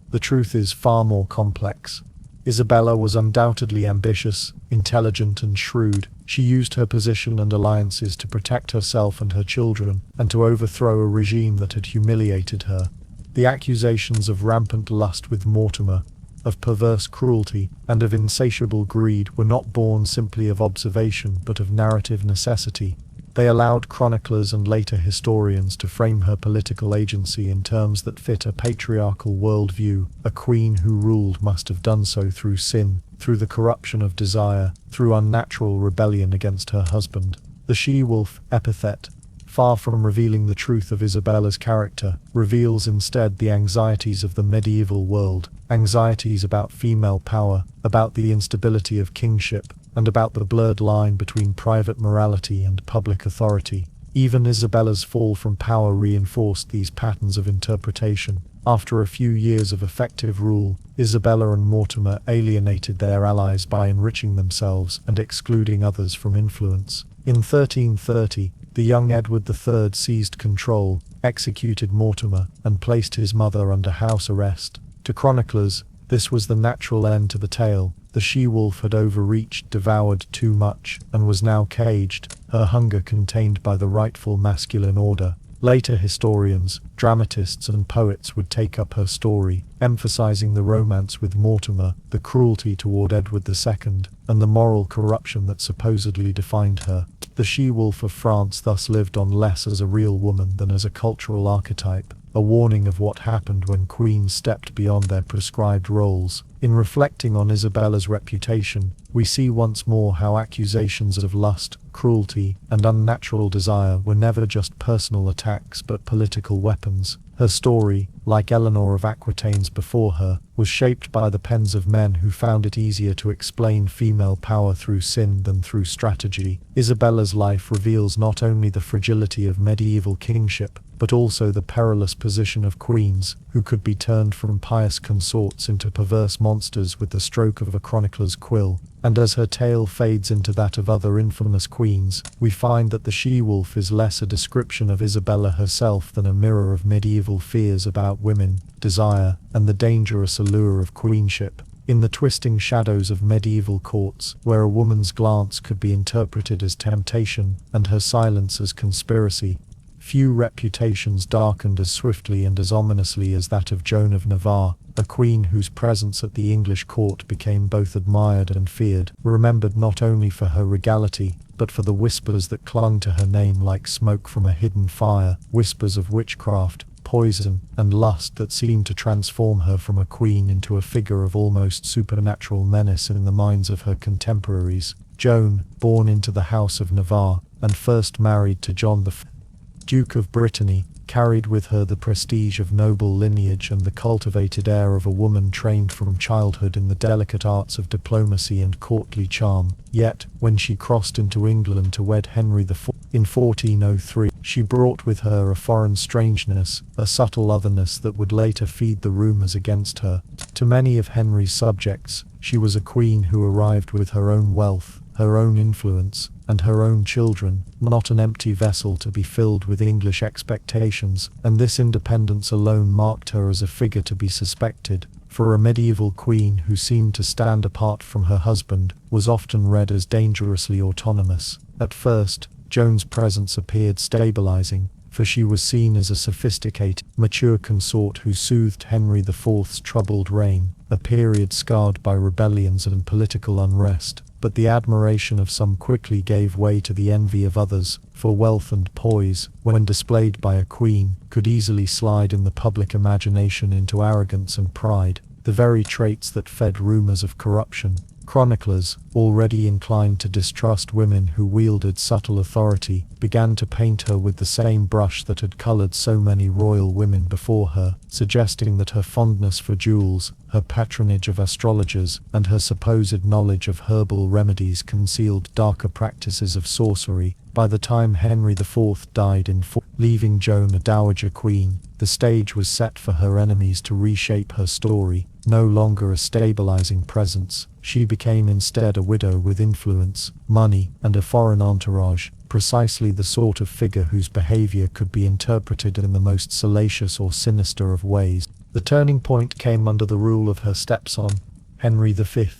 the truth is far more complex. Isabella was undoubtedly ambitious, intelligent, and shrewd. She used her position and alliances to protect herself and her children, and to overthrow a regime that had humiliated her. The accusations of rampant lust with Mortimer, of perverse cruelty, and of insatiable greed were not born simply of observation but of narrative necessity. They allowed chroniclers and later historians to frame her political agency in terms that fit a patriarchal worldview. A queen who ruled must have done so through sin, through the corruption of desire, through unnatural rebellion against her husband. The she-wolf epithet, far from revealing the truth of Isabella's character, reveals instead the anxieties of the medieval world, anxieties about female power, about the instability of kingship, and about the blurred line between private morality and public authority. Even Isabella's fall from power reinforced these patterns of interpretation. After a few years of effective rule, Isabella and Mortimer alienated their allies by enriching themselves and excluding others from influence. In 1330, the young Edward III seized control, executed Mortimer, and placed his mother under house arrest. To chroniclers, this was the natural end to the tale. The she-wolf had overreached, devoured too much, and was now caged, her hunger contained by the rightful masculine order. Later historians, dramatists, and poets would take up her story, emphasizing the romance with Mortimer, the cruelty toward Edward II, and the moral corruption that supposedly defined her. The she-wolf of France thus lived on less as a real woman than as a cultural archetype, a warning of what happened when queens stepped beyond their prescribed roles. In reflecting on Isabella's reputation, we see once more how accusations of lust, cruelty, and unnatural desire were never just personal attacks but political weapons. Her story, like Eleanor of Aquitaine's before her, was shaped by the pens of men who found it easier to explain female power through sin than through strategy. Isabella's life reveals not only the fragility of medieval kingship, but also the perilous position of queens, who could be turned from pious consorts into perverse monsters with the stroke of a chronicler's quill. And as her tale fades into that of other infamous queens, we find that the she-wolf is less a description of Isabella herself than a mirror of medieval fears about women, desire, and the dangerous allure of queenship. In the twisting shadows of medieval courts, where a woman's glance could be interpreted as temptation, and her silence as conspiracy, few reputations darkened as swiftly and as ominously as that of Joan of Navarre, a queen whose presence at the English court became both admired and feared, remembered not only for her regality, but for the whispers that clung to her name like smoke from a hidden fire, whispers of witchcraft, poison, and lust that seemed to transform her from a queen into a figure of almost supernatural menace in the minds of her contemporaries. Joan, born into the House of Navarre, and first married to John the Duke of Brittany, carried with her the prestige of noble lineage and the cultivated air of a woman trained from childhood in the delicate arts of diplomacy and courtly charm. Yet, when she crossed into England to wed Henry IV in 1403, she brought with her a foreign strangeness, a subtle otherness that would later feed the rumours against her. To many of Henry's subjects, she was a queen who arrived with her own wealth, her own influence, and her own children, not an empty vessel to be filled with English expectations, and this independence alone marked her as a figure to be suspected, for a medieval queen who seemed to stand apart from her husband was often read as dangerously autonomous. At first, Joan's presence appeared stabilizing, for she was seen as a sophisticated, mature consort who soothed Henry IV's troubled reign, a period scarred by rebellions and political unrest. But the admiration of some quickly gave way to the envy of others, for wealth and poise, when displayed by a queen, could easily slide in the public imagination into arrogance and pride, the very traits that fed rumors of corruption. Chroniclers, already inclined to distrust women who wielded subtle authority, began to paint her with the same brush that had colored so many royal women before her, suggesting that her fondness for jewels, her patronage of astrologers, and her supposed knowledge of herbal remedies concealed darker practices of sorcery. By the time Henry IV died leaving Joan a dowager queen, the stage was set for her enemies to reshape her story. No longer a stabilizing presence, she became instead a widow with influence, money, and a foreign entourage, precisely the sort of figure whose behavior could be interpreted in the most salacious or sinister of ways. The turning point came under the rule of her stepson, Henry V,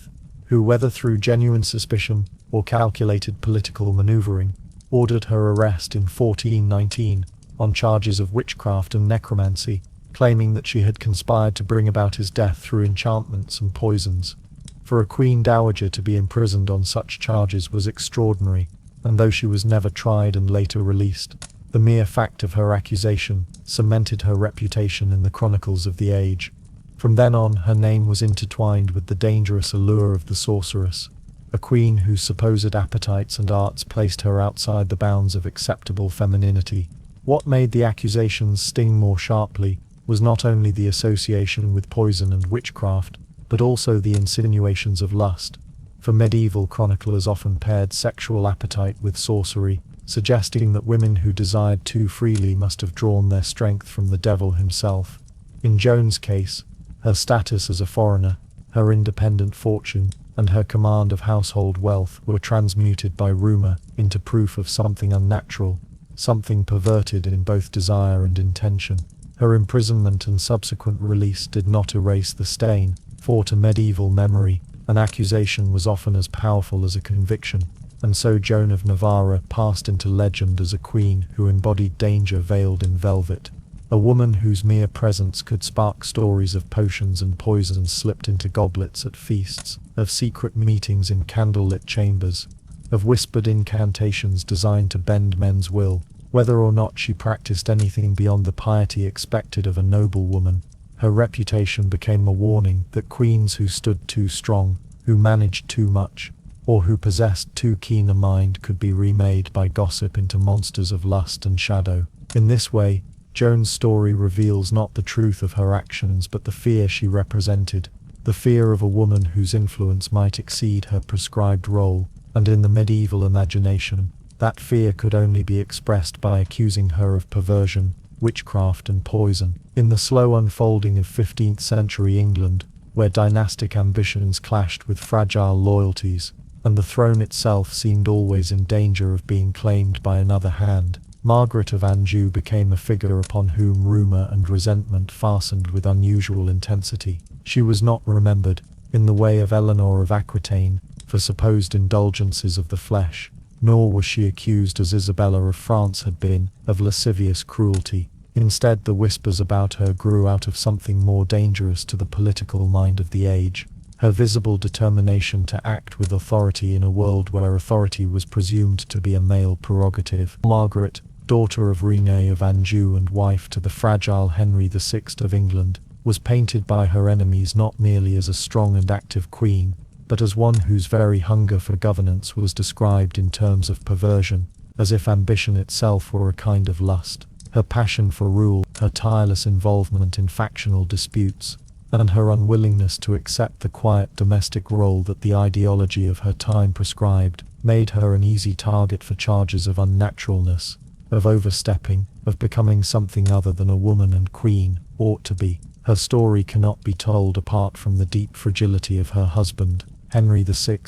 who, whether through genuine suspicion or calculated political maneuvering, ordered her arrest in 1419 on charges of witchcraft and necromancy, claiming that she had conspired to bring about his death through enchantments and poisons. For a queen dowager to be imprisoned on such charges was extraordinary, and though she was never tried and later released, the mere fact of her accusation cemented her reputation in the chronicles of the age. From then on, her name was intertwined with the dangerous allure of the sorceress, a queen whose supposed appetites and arts placed her outside the bounds of acceptable femininity. What made the accusations sting more sharply was not only the association with poison and witchcraft, but also the insinuations of lust, for medieval chroniclers often paired sexual appetite with sorcery, suggesting that women who desired too freely must have drawn their strength from the devil himself. In Joan's case, her status as a foreigner, her independent fortune, and her command of household wealth were transmuted by rumor into proof of something unnatural, something perverted in both desire and intention. Her imprisonment and subsequent release did not erase the stain, for to medieval memory, an accusation was often as powerful as a conviction, and so Joan of Navarre passed into legend as a queen who embodied danger veiled in velvet, a woman whose mere presence could spark stories of potions and poisons slipped into goblets at feasts, of secret meetings in candlelit chambers, of whispered incantations designed to bend men's will. Whether or not she practiced anything beyond the piety expected of a noble woman, Her reputation became a warning that queens who stood too strong, who managed too much, or who possessed too keen a mind could be remade by gossip into monsters of lust and shadow. In this way, Joan's story reveals not the truth of her actions but the fear she represented, the fear of a woman whose influence might exceed her prescribed role, and in the medieval imagination, that fear could only be expressed by accusing her of perversion, witchcraft and poison. In the slow unfolding of 15th century England, where dynastic ambitions clashed with fragile loyalties, and the throne itself seemed always in danger of being claimed by another hand, Margaret of Anjou became a figure upon whom rumour and resentment fastened with unusual intensity. She was not remembered, in the way of Eleanor of Aquitaine, for supposed indulgences of the flesh, nor was she accused, as Isabella of France had been, of lascivious cruelty. Instead, the whispers about her grew out of something more dangerous to the political mind of the age: her visible determination to act with authority in a world where authority was presumed to be a male prerogative. Margaret, daughter of René of Anjou and wife to the fragile Henry VI of England, was painted by her enemies not merely as a strong and active queen, but as one whose very hunger for governance was described in terms of perversion, as if ambition itself were a kind of lust. Her passion for rule, her tireless involvement in factional disputes, and her unwillingness to accept the quiet domestic role that the ideology of her time prescribed, made her an easy target for charges of unnaturalness, of overstepping, of becoming something other than a woman and queen ought to be. Her story cannot be told apart from the deep fragility of her husband. Henry VI,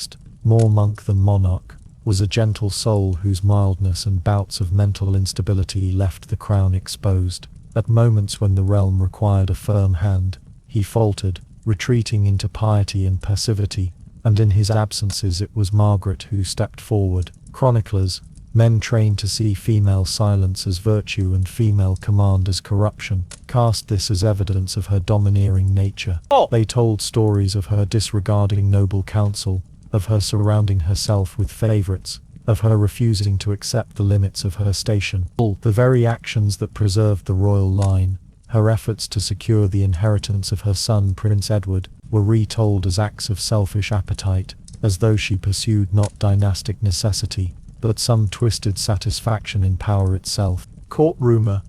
more monk than monarch, was a gentle soul whose mildness and bouts of mental instability left the crown exposed. At moments when the realm required a firm hand, he faltered, retreating into piety and passivity, and in his absences it was Margaret who stepped forward. Chroniclers, men trained to see female silence as virtue and female command as corruption, cast this as evidence of her domineering nature. They told stories of her disregarding noble counsel, of her surrounding herself with favourites, of her refusing to accept the limits of her station. The very actions that preserved the royal line, her efforts to secure the inheritance of her son Prince Edward, were retold as acts of selfish appetite, as though she pursued not dynastic necessity, but some twisted satisfaction in power itself. Court rumour,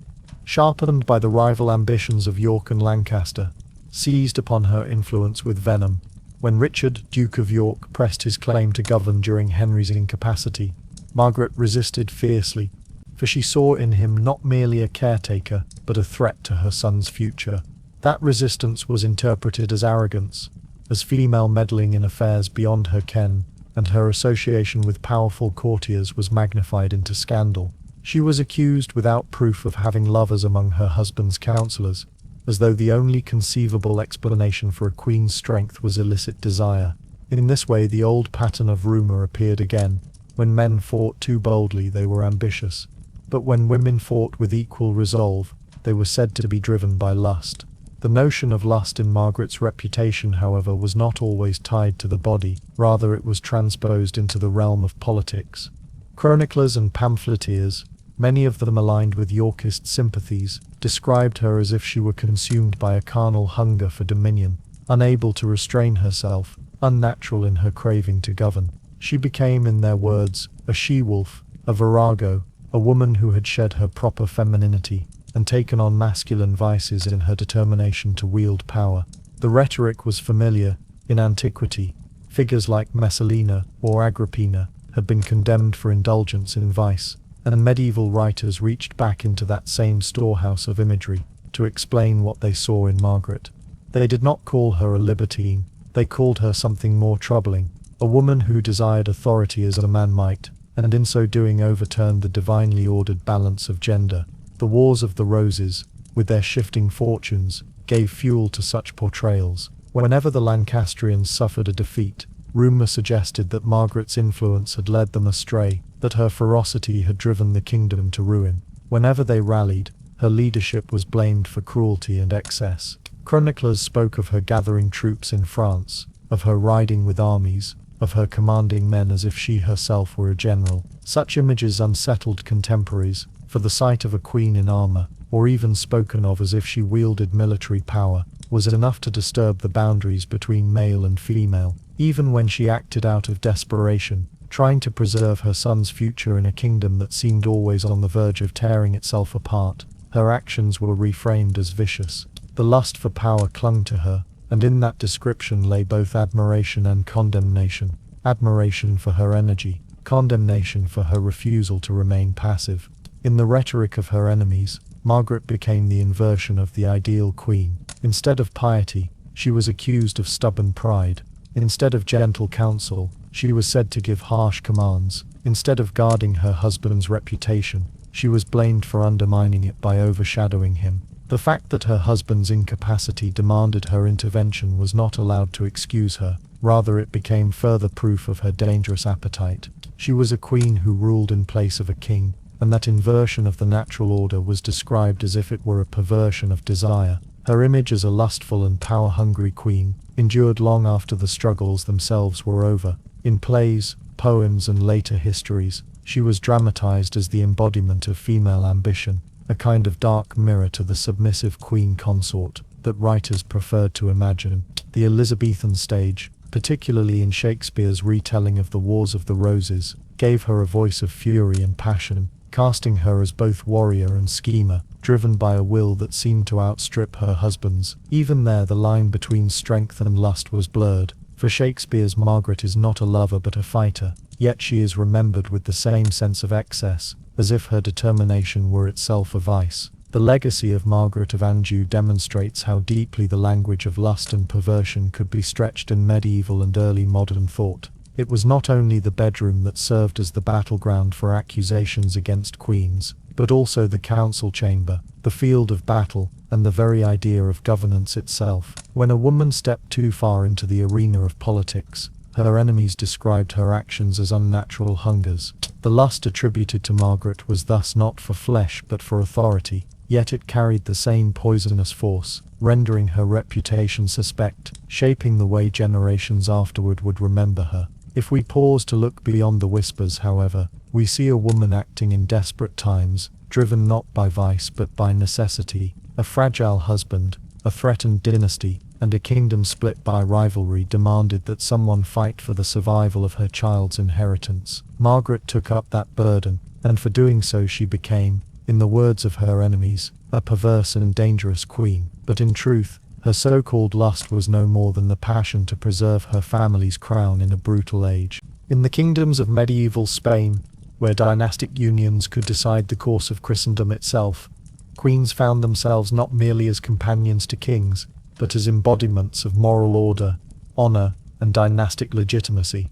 sharpened by the rival ambitions of York and Lancaster, seized upon her influence with venom. When Richard, Duke of York, pressed his claim to govern during Henry's incapacity, Margaret resisted fiercely, for she saw in him not merely a caretaker, but a threat to her son's future. That resistance was interpreted as arrogance, as female meddling in affairs beyond her ken, and her association with powerful courtiers was magnified into scandal. She was accused without proof of having lovers among her husband's counsellors, as though the only conceivable explanation for a queen's strength was illicit desire. In this way the old pattern of rumour appeared again. When men fought too boldly they were ambitious, but when women fought with equal resolve, they were said to be driven by lust. The notion of lust in Margaret's reputation, however, was not always tied to the body, rather it was transposed into the realm of politics. Chroniclers and pamphleteers, many of them aligned with Yorkist sympathies, described her as if she were consumed by a carnal hunger for dominion, unable to restrain herself, unnatural in her craving to govern. She became, in their words, a she-wolf, a virago, a woman who had shed her proper femininity, and taken on masculine vices in her determination to wield power. The rhetoric was familiar. In antiquity, figures like Messalina or Agrippina had been condemned for indulgence in vice, and medieval writers reached back into that same storehouse of imagery to explain what they saw in Margaret. They did not call her a libertine, they called her something more troubling, a woman who desired authority as a man might, and in so doing overturned the divinely ordered balance of gender. The Wars of the Roses, with their shifting fortunes, gave fuel to such portrayals. Whenever the Lancastrians suffered a defeat, rumour suggested that Margaret's influence had led them astray, that her ferocity had driven the kingdom to ruin. Whenever they rallied, her leadership was blamed for cruelty and excess. Chroniclers spoke of her gathering troops in France, of her riding with armies, of her commanding men as if she herself were a general. Such images unsettled contemporaries, for the sight of a queen in armor, or even spoken of as if she wielded military power, was enough to disturb the boundaries between male and female. Even when she acted out of desperation, trying to preserve her son's future in a kingdom that seemed always on the verge of tearing itself apart, her actions were reframed as vicious. The lust for power clung to her, and in that description lay both admiration and condemnation. Admiration for her energy, condemnation for her refusal to remain passive. In the rhetoric of her enemies, Margaret became the inversion of the ideal queen. Instead of piety, she was accused of stubborn pride. Instead of gentle counsel, she was said to give harsh commands. Instead of guarding her husband's reputation, she was blamed for undermining it by overshadowing him. The fact that her husband's incapacity demanded her intervention was not allowed to excuse her. Rather, it became further proof of her dangerous appetite. She was a queen who ruled in place of a king, and that inversion of the natural order was described as if it were a perversion of desire. Her image as a lustful and power-hungry queen endured long after the struggles themselves were over. In plays, poems, and later histories, she was dramatized as the embodiment of female ambition, a kind of dark mirror to the submissive queen consort that writers preferred to imagine. The Elizabethan stage, particularly in Shakespeare's retelling of the Wars of the Roses, gave her a voice of fury and passion, casting her as both warrior and schemer, driven by a will that seemed to outstrip her husband's. Even there, the line between strength and lust was blurred. For Shakespeare's Margaret is not a lover but a fighter, yet she is remembered with the same sense of excess, as if her determination were itself a vice. The legacy of Margaret of Anjou demonstrates how deeply the language of lust and perversion could be stretched in medieval and early modern thought. It was not only the bedroom that served as the battleground for accusations against queens, but also the council chamber, the field of battle, and the very idea of governance itself. When a woman stepped too far into the arena of politics, her enemies described her actions as unnatural hungers. The lust attributed to Margaret was thus not for flesh but for authority, yet it carried the same poisonous force, rendering her reputation suspect, shaping the way generations afterward would remember her. If we pause to look beyond the whispers, however, we see a woman acting in desperate times, driven not by vice but by necessity. A fragile husband, a threatened dynasty, and a kingdom split by rivalry demanded that someone fight for the survival of her child's inheritance. Margaret took up that burden, and for doing so she became, in the words of her enemies, a perverse and dangerous queen. But in truth, her so-called lust was no more than the passion to preserve her family's crown in a brutal age. In the kingdoms of medieval Spain, where dynastic unions could decide the course of Christendom itself, queens found themselves not merely as companions to kings, but as embodiments of moral order, honor, and dynastic legitimacy.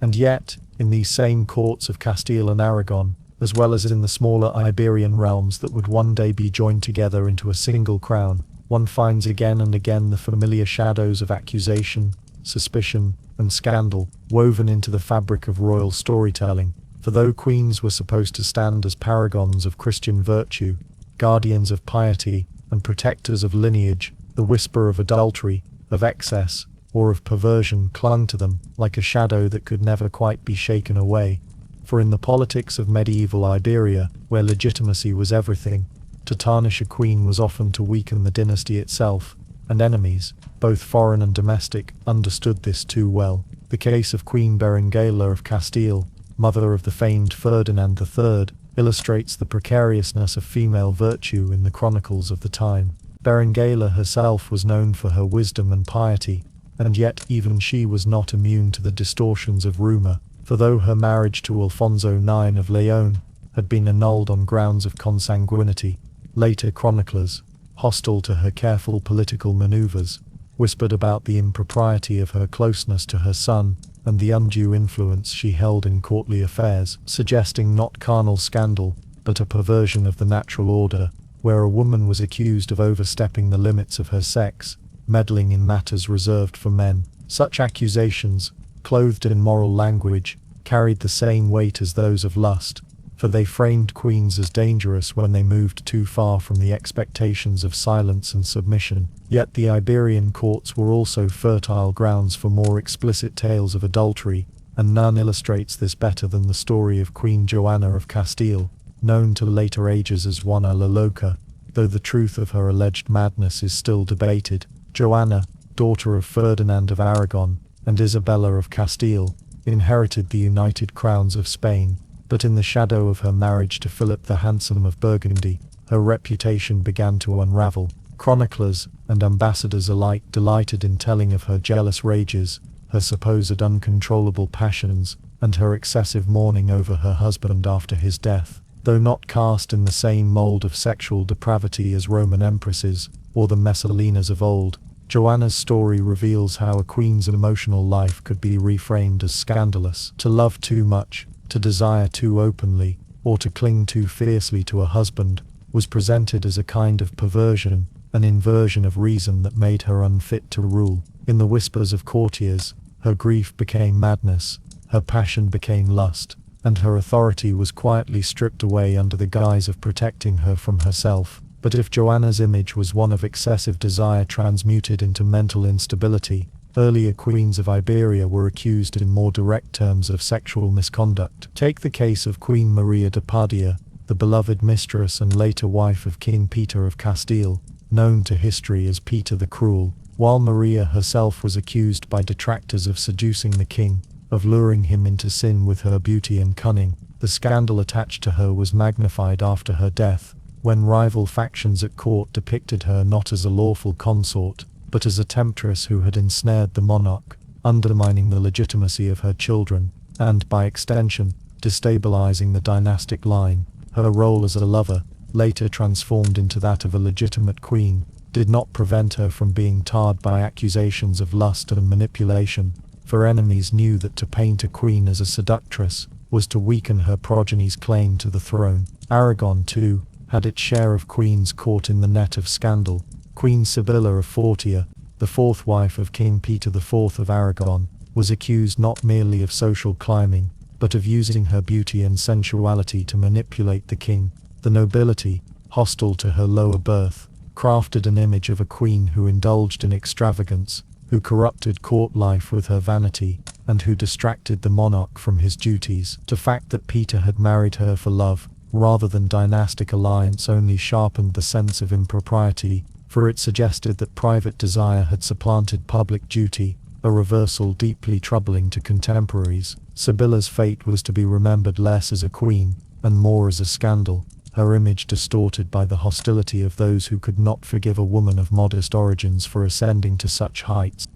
And yet, in these same courts of Castile and Aragon, as well as in the smaller Iberian realms that would one day be joined together into a single crown, one finds again and again the familiar shadows of accusation, suspicion, and scandal woven into the fabric of royal storytelling. For though queens were supposed to stand as paragons of Christian virtue, guardians of piety, and protectors of lineage, the whisper of adultery, of excess, or of perversion clung to them like a shadow that could never quite be shaken away. For in the politics of medieval Iberia, where legitimacy was everything, to tarnish a queen was often to weaken the dynasty itself, and enemies, both foreign and domestic, understood this too well. The case of Queen Berengaria of Castile, mother of the famed Ferdinand III, illustrates the precariousness of female virtue in the chronicles of the time. Berengaria herself was known for her wisdom and piety, and yet even she was not immune to the distortions of rumor, for though her marriage to Alfonso IX of Leon had been annulled on grounds of consanguinity, later chroniclers, hostile to her careful political maneuvers, whispered about the impropriety of her closeness to her son and the undue influence she held in courtly affairs, suggesting not carnal scandal, but a perversion of the natural order, where a woman was accused of overstepping the limits of her sex, meddling in matters reserved for men. Such accusations, clothed in moral language, carried the same weight as those of lust, for they framed queens as dangerous when they moved too far from the expectations of silence and submission. Yet the Iberian courts were also fertile grounds for more explicit tales of adultery, and none illustrates this better than the story of Queen Joanna of Castile. known to later ages as Juana la Loca, though the truth of her alleged madness is still debated. Joanna, daughter of Ferdinand of Aragon and Isabella of Castile, inherited the united crowns of Spain, but in the shadow of her marriage to Philip the Handsome of Burgundy, her reputation began to unravel. Chroniclers and ambassadors alike delighted in telling of her jealous rages, her supposed uncontrollable passions, and her excessive mourning over her husband after his death. Though not cast in the same mold of sexual depravity as Roman empresses or the Messalinas of old, Joanna's story reveals how a queen's emotional life could be reframed as scandalous. To love too much, to desire too openly, or to cling too fiercely to a husband, was presented as a kind of perversion, an inversion of reason that made her unfit to rule. In the whispers of courtiers, her grief became madness, her passion became lust, and her authority was quietly stripped away under the guise of protecting her from herself. But if Joanna's image was one of excessive desire transmuted into mental instability, earlier queens of Iberia were accused in more direct terms of sexual misconduct. Take the case of Queen Maria de Padilla, the beloved mistress and later wife of King Peter of Castile, known to history as Peter the Cruel. While Maria herself was accused by detractors of seducing the king, of luring him into sin with her beauty and cunning, the scandal attached to her was magnified after her death, when rival factions at court depicted her not as a lawful consort, but as a temptress who had ensnared the monarch, undermining the legitimacy of her children, and, by extension, destabilizing the dynastic line. Her role as a lover, later transformed into that of a legitimate queen, did not prevent her from being tarred by accusations of lust and manipulation, for enemies knew that to paint a queen as a seductress was to weaken her progeny's claim to the throne. Aragon, too, had its share of queens caught in the net of scandal. Queen Isabella of France, the fourth wife of King Peter IV of Aragon, was accused not merely of social climbing, but of using her beauty and sensuality to manipulate the king. The nobility, hostile to her lower birth, crafted an image of a queen who indulged in extravagance, who corrupted court life with her vanity, and who distracted the monarch from his duties. The fact that Peter had married her for love, rather than dynastic alliance, only sharpened the sense of impropriety, for it suggested that private desire had supplanted public duty, a reversal deeply troubling to contemporaries. Sibylla's fate was to be remembered less as a queen, and more as a scandal, her image distorted by the hostility of those who could not forgive a woman of modest origins for ascending to such heights.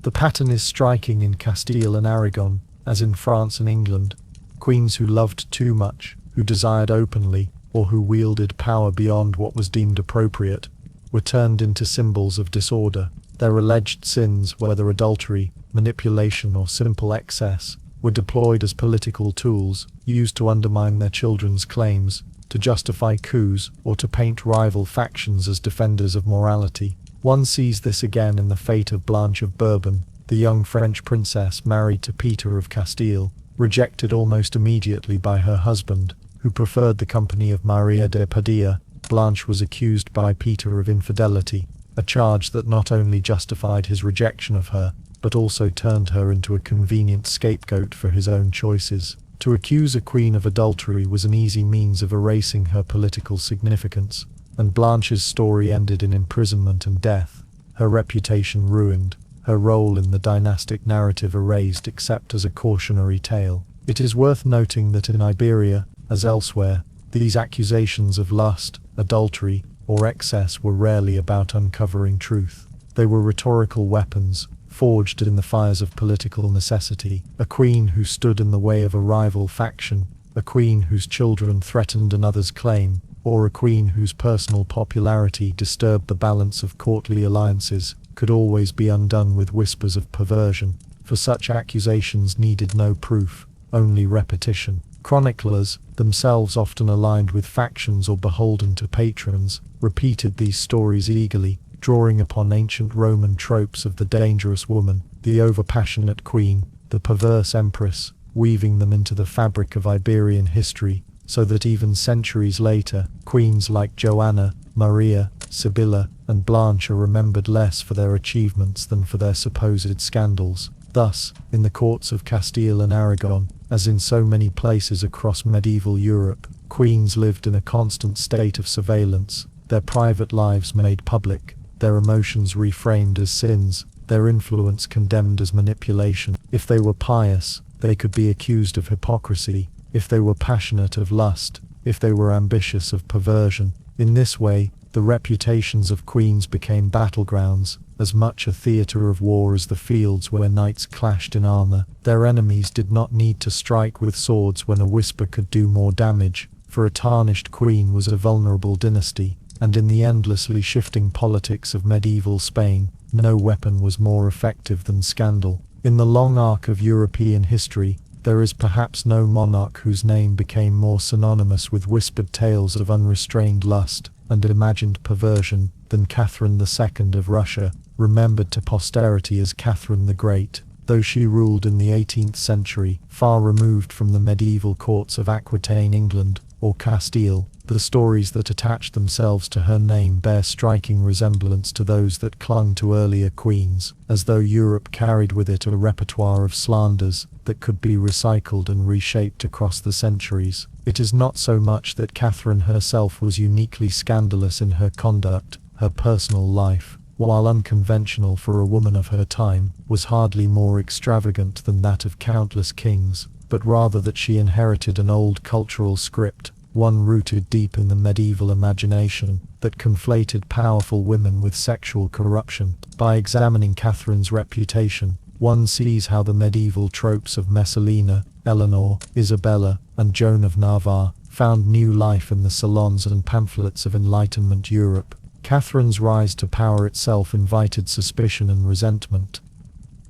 The pattern is striking in Castile and Aragon, as in France and England. Queens who loved too much, who desired openly, or who wielded power beyond what was deemed appropriate, were turned into symbols of disorder. Their alleged sins, whether adultery, manipulation, or simple excess, were deployed as political tools, used to undermine their children's claims, to justify coups, or to paint rival factions as defenders of morality. One sees this again in the fate of Blanche of Bourbon, the young French princess married to Peter of Castile, rejected almost immediately by her husband, who preferred the company of Maria de Padilla. Blanche was accused by Peter of infidelity, a charge that not only justified his rejection of her, but also turned her into a convenient scapegoat for his own choices. To accuse a queen of adultery was an easy means of erasing her political significance, and Blanche's story ended in imprisonment and death, her reputation ruined, her role in the dynastic narrative erased except as a cautionary tale. It is worth noting that in Iberia, as elsewhere, these accusations of lust, adultery, or excess were rarely about uncovering truth. They were rhetorical weapons, forged in the fires of political necessity. A queen who stood in the way of a rival faction, a queen whose children threatened another's claim, or a queen whose personal popularity disturbed the balance of courtly alliances, could always be undone with whispers of perversion, for such accusations needed no proof, only repetition. Chroniclers, themselves often aligned with factions or beholden to patrons, repeated these stories eagerly, drawing upon ancient Roman tropes of the dangerous woman, the overpassionate queen, the perverse empress, weaving them into the fabric of Iberian history, so that even centuries later, queens like Joanna, Maria, Sibylla, and Blanche are remembered less for their achievements than for their supposed scandals. Thus, in the courts of Castile and Aragon, As in so many places across medieval Europe, queens lived in a constant state of surveillance, their private lives made public, their emotions reframed as sins, their influence condemned as manipulation. If they were pious, they could be accused of hypocrisy. If they were passionate, of lust. If they were ambitious, of perversion. In this way, the reputations of queens became battlegrounds, as much a theatre of war as the fields where knights clashed in armor. Their enemies did not need to strike with swords when a whisper could do more damage, for a tarnished queen was a vulnerable dynasty, and in the endlessly shifting politics of medieval Spain, no weapon was more effective than scandal. In the long arc of European history, there is perhaps no monarch whose name became more synonymous with whispered tales of unrestrained lust and imagined perversion than Catherine II of Russia, remembered to posterity as Catherine the Great. Though she ruled in the 18th century, far removed from the medieval courts of Aquitaine, England, or Castile, the stories that attach themselves to her name bear striking resemblance to those that clung to earlier queens, as though Europe carried with it a repertoire of slanders that could be recycled and reshaped across the centuries. It is not so much that Catherine herself was uniquely scandalous in her conduct. Her personal life, while unconventional for a woman of her time, was hardly more extravagant than that of countless kings, but rather that she inherited an old cultural script, one rooted deep in the medieval imagination, that conflated powerful women with sexual corruption. By examining Catherine's reputation, one sees how the medieval tropes of Messalina, Eleanor, Isabella, and Joan of Navarre found new life in the salons and pamphlets of Enlightenment Europe. Catherine's rise to power itself invited suspicion and resentment.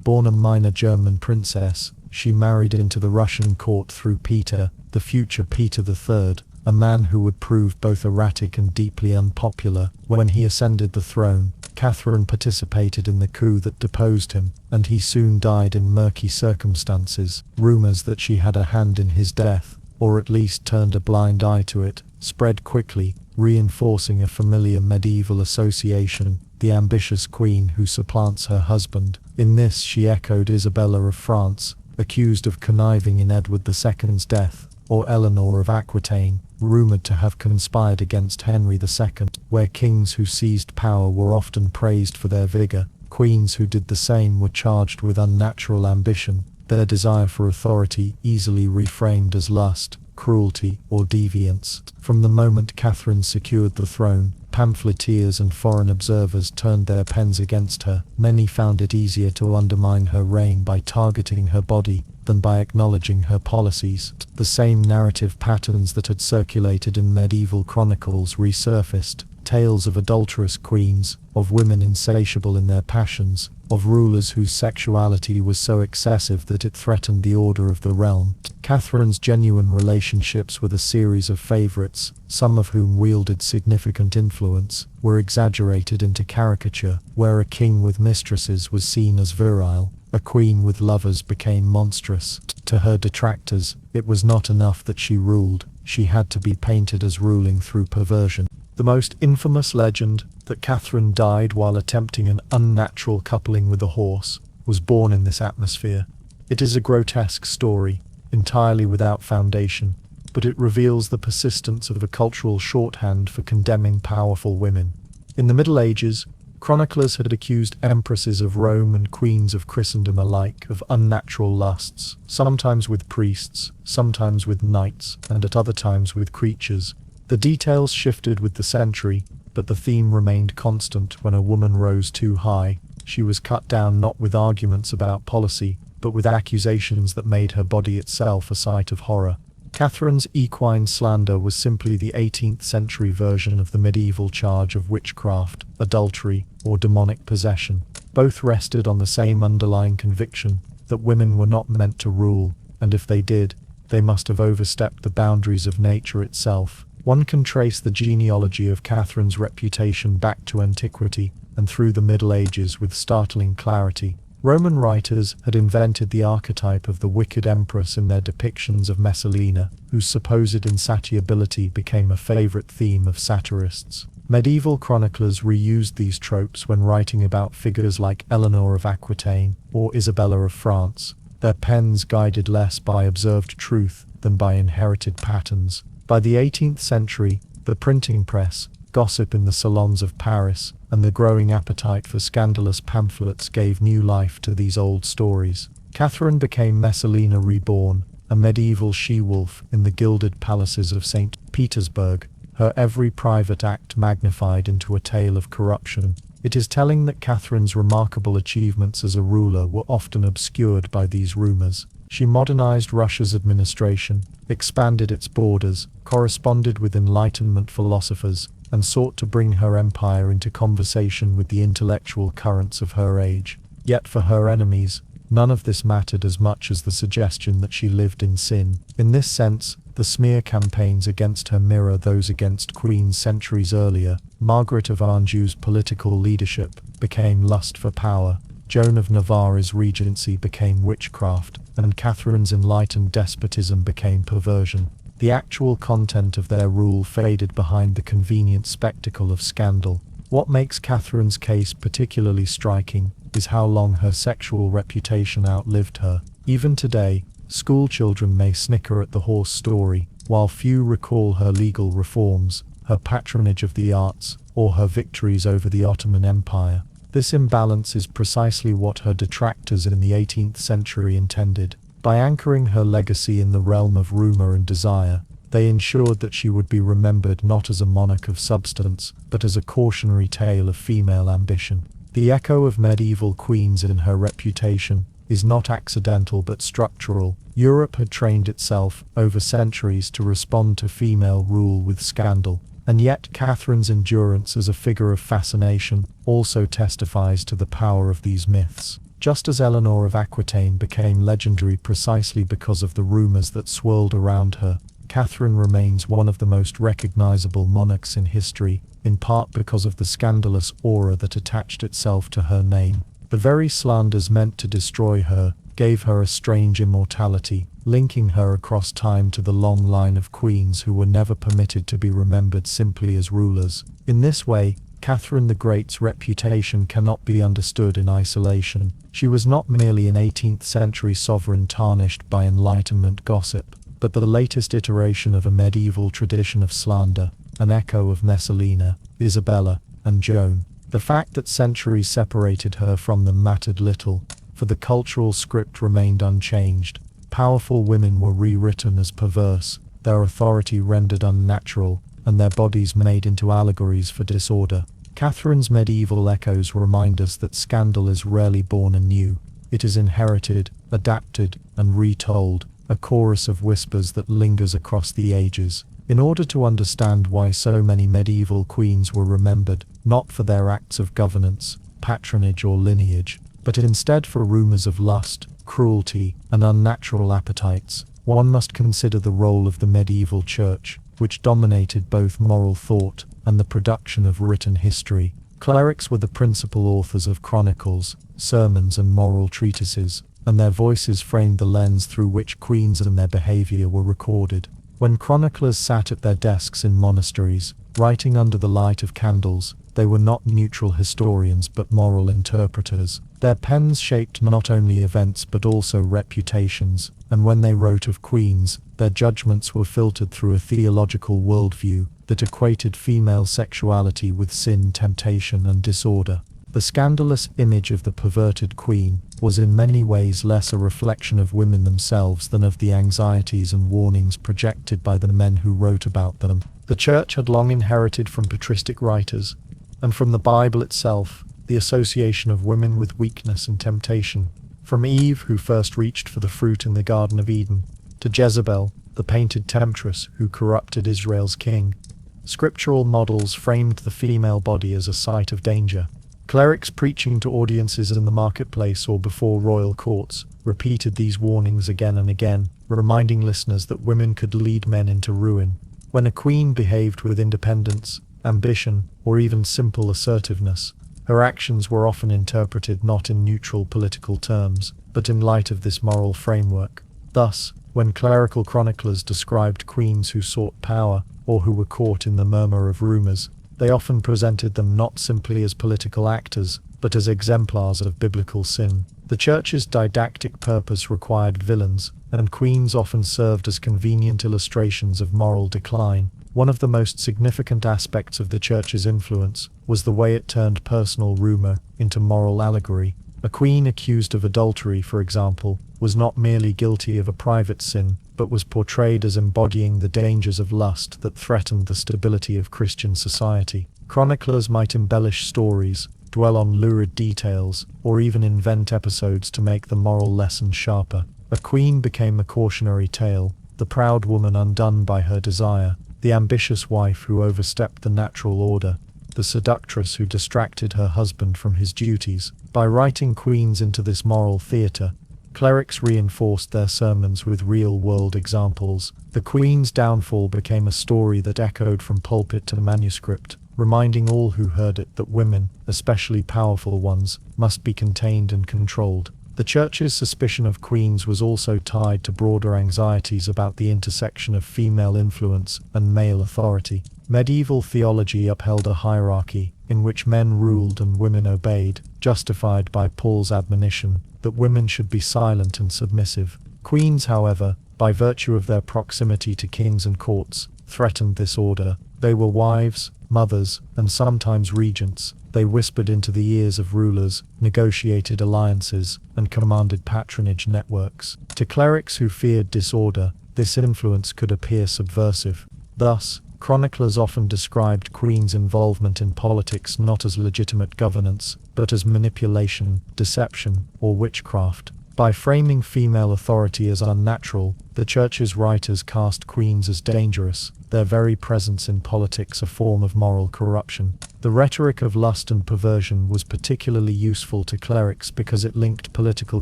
Born a minor German princess, she married into the Russian court through Peter, the future Peter III, a man who would prove both erratic and deeply unpopular. When he ascended the throne, Catherine participated in the coup that deposed him, and he soon died in murky circumstances. Rumors that she had a hand in his death, or at least turned a blind eye to it, spread quickly, reinforcing a familiar medieval association, the ambitious queen who supplants her husband. In this she echoed Isabella of France, accused of conniving in Edward II's death, or Eleanor of Aquitaine, rumoured to have conspired against Henry II. Where kings who seized power were often praised for their vigour, queens who did the same were charged with unnatural ambition, their desire for authority easily reframed as lust, cruelty, or deviance. From the moment Catherine secured the throne, pamphleteers and foreign observers turned their pens against her. Many found it easier to undermine her reign by targeting her body than by acknowledging her policies. The same narrative patterns that had circulated in medieval chronicles resurfaced: tales of adulterous queens, of women insatiable in their passions, of rulers whose sexuality was so excessive that it threatened the order of the realm. Catherine's genuine relationships with a series of favourites, some of whom wielded significant influence, were exaggerated into caricature. Where a king with mistresses was seen as virile, a queen with lovers became monstrous. To her detractors, it was not enough that she ruled, she had to be painted as ruling through perversion. The most infamous legend, that Catherine died while attempting an unnatural coupling with a horse, was born in this atmosphere. It is a grotesque story, entirely without foundation, but it reveals the persistence of a cultural shorthand for condemning powerful women. In the Middle Ages, chroniclers had accused empresses of Rome and queens of Christendom alike of unnatural lusts, sometimes with priests, sometimes with knights, and at other times with creatures. The details shifted with the century, but the theme remained constant. When a woman rose too high, she was cut down not with arguments about policy, but with accusations that made her body itself a sight of horror. Catherine's equine slander was simply the 18th century version of the medieval charge of witchcraft, adultery, or demonic possession. Both rested on the same underlying conviction, that women were not meant to rule, and if they did, they must have overstepped the boundaries of nature itself. One can trace the genealogy of Catherine's reputation back to antiquity and through the Middle Ages with startling clarity. Roman writers had invented the archetype of the wicked empress in their depictions of Messalina, whose supposed insatiability became a favorite theme of satirists. Medieval chroniclers reused these tropes when writing about figures like Eleanor of Aquitaine or Isabella of France. their pens guided less by observed truth than by inherited patterns. By the 18th century, the printing press, gossip in the salons of Paris, and the growing appetite for scandalous pamphlets gave new life to these old stories. Catherine became Messalina reborn, a medieval she-wolf in the gilded palaces of St. Petersburg, her every private act magnified into a tale of corruption. It is telling that Catherine's remarkable achievements as a ruler were often obscured by these rumors. She modernized Russia's administration, expanded its borders, corresponded with Enlightenment philosophers, and sought to bring her empire into conversation with the intellectual currents of her age. Yet for her enemies, none of this mattered as much as the suggestion that she lived in sin. In this sense, the smear campaigns against her mirror those against queens centuries earlier. Margaret of Anjou's political leadership became lust for power, Joan of Navarre's regency became witchcraft, and Catherine's enlightened despotism became perversion. The actual content of their rule faded behind the convenient spectacle of scandal. What makes Catherine's case particularly striking is how long her sexual reputation outlived her. Even today, schoolchildren may snicker at the horse story, while few recall her legal reforms, her patronage of the arts, or her victories over the Ottoman Empire. This imbalance is precisely what her detractors in the 18th century intended. By anchoring her legacy in the realm of rumor and desire, they ensured that she would be remembered not as a monarch of substance, but as a cautionary tale of female ambition. The echo of medieval queens in her reputation is not accidental but structural. Europe had trained itself, over centuries, to respond to female rule with scandal, and yet Catherine's endurance as a figure of fascination also testifies to the power of these myths. Just as Eleanor of Aquitaine became legendary precisely because of the rumors that swirled around her, Catherine remains one of the most recognizable monarchs in history, in part because of the scandalous aura that attached itself to her name. The very slanders meant to destroy her gave her a strange immortality, linking her across time to the long line of queens who were never permitted to be remembered simply as rulers. In this way, Catherine the Great's reputation cannot be understood in isolation. She was not merely an 18th century sovereign tarnished by Enlightenment gossip, but the latest iteration of a medieval tradition of slander, an echo of Messalina, Isabella, and Joan. The fact that centuries separated her from them mattered little, for the cultural script remained unchanged. Powerful women were rewritten as perverse, their authority rendered unnatural, and their bodies made into allegories for disorder. Catherine's medieval echoes remind us that scandal is rarely born anew. It is inherited, adapted, and retold, a chorus of whispers that lingers across the ages. In order to understand why so many medieval queens were remembered, not for their acts of governance, patronage, or lineage, but instead for rumors of lust, cruelty, and unnatural appetites, one must consider the role of the medieval church, which dominated both moral thought and the production of written history. Clerics were the principal authors of chronicles, sermons, and moral treatises, and their voices framed the lens through which queens and their behavior were recorded. When chroniclers sat at their desks in monasteries, writing under the light of candles, they were not neutral historians but moral interpreters. Their pens shaped not only events but also reputations, and when they wrote of queens, their judgments were filtered through a theological worldview that equated female sexuality with sin, temptation, and disorder. The scandalous image of the perverted queen was in many ways less a reflection of women themselves than of the anxieties and warnings projected by the men who wrote about them. The church had long inherited from patristic writers, and from the Bible itself, the association of women with weakness and temptation. From Eve, who first reached for the fruit in the Garden of Eden, to Jezebel, the painted temptress who corrupted Israel's king, scriptural models framed the female body as a site of danger. Clerics preaching to audiences in the marketplace or before royal courts repeated these warnings again and again, reminding listeners that women could lead men into ruin. When a queen behaved with independence, ambition, or even simple assertiveness, her actions were often interpreted not in neutral political terms, but in light of this moral framework. Thus, when clerical chroniclers described queens who sought power, or who were caught in the murmur of rumors, they often presented them not simply as political actors, but as exemplars of biblical sin. The church's didactic purpose required villains, and queens often served as convenient illustrations of moral decline. One of the most significant aspects of the church's influence was the way it turned personal rumor into moral allegory. A queen accused of adultery, for example, was not merely guilty of a private sin, but was portrayed as embodying the dangers of lust that threatened the stability of Christian society. Chroniclers might embellish stories, dwell on lurid details, or even invent episodes to make the moral lesson sharper. A queen became a cautionary tale, the proud woman undone by her desire, the ambitious wife who overstepped the natural order, the seductress who distracted her husband from his duties. By writing queens into this moral theatre, clerics reinforced their sermons with real-world examples. The queen's downfall became a story that echoed from pulpit to manuscript, reminding all who heard it that women, especially powerful ones, must be contained and controlled. The church's suspicion of queens was also tied to broader anxieties about the intersection of female influence and male authority. Medieval theology upheld a hierarchy, in which men ruled and women obeyed, justified by Paul's admonition that women should be silent and submissive. Queens, however, by virtue of their proximity to kings and courts, threatened this order. They were wives, mothers, and sometimes regents. They whispered into the ears of rulers, negotiated alliances, and commanded patronage networks. To clerics who feared disorder, this influence could appear subversive. Thus, chroniclers often described queens' involvement in politics not as legitimate governance, but as manipulation, deception, or witchcraft. By framing female authority as unnatural, the church's writers cast queens as dangerous, their very presence in politics a form of moral corruption. The rhetoric of lust and perversion was particularly useful to clerics because it linked political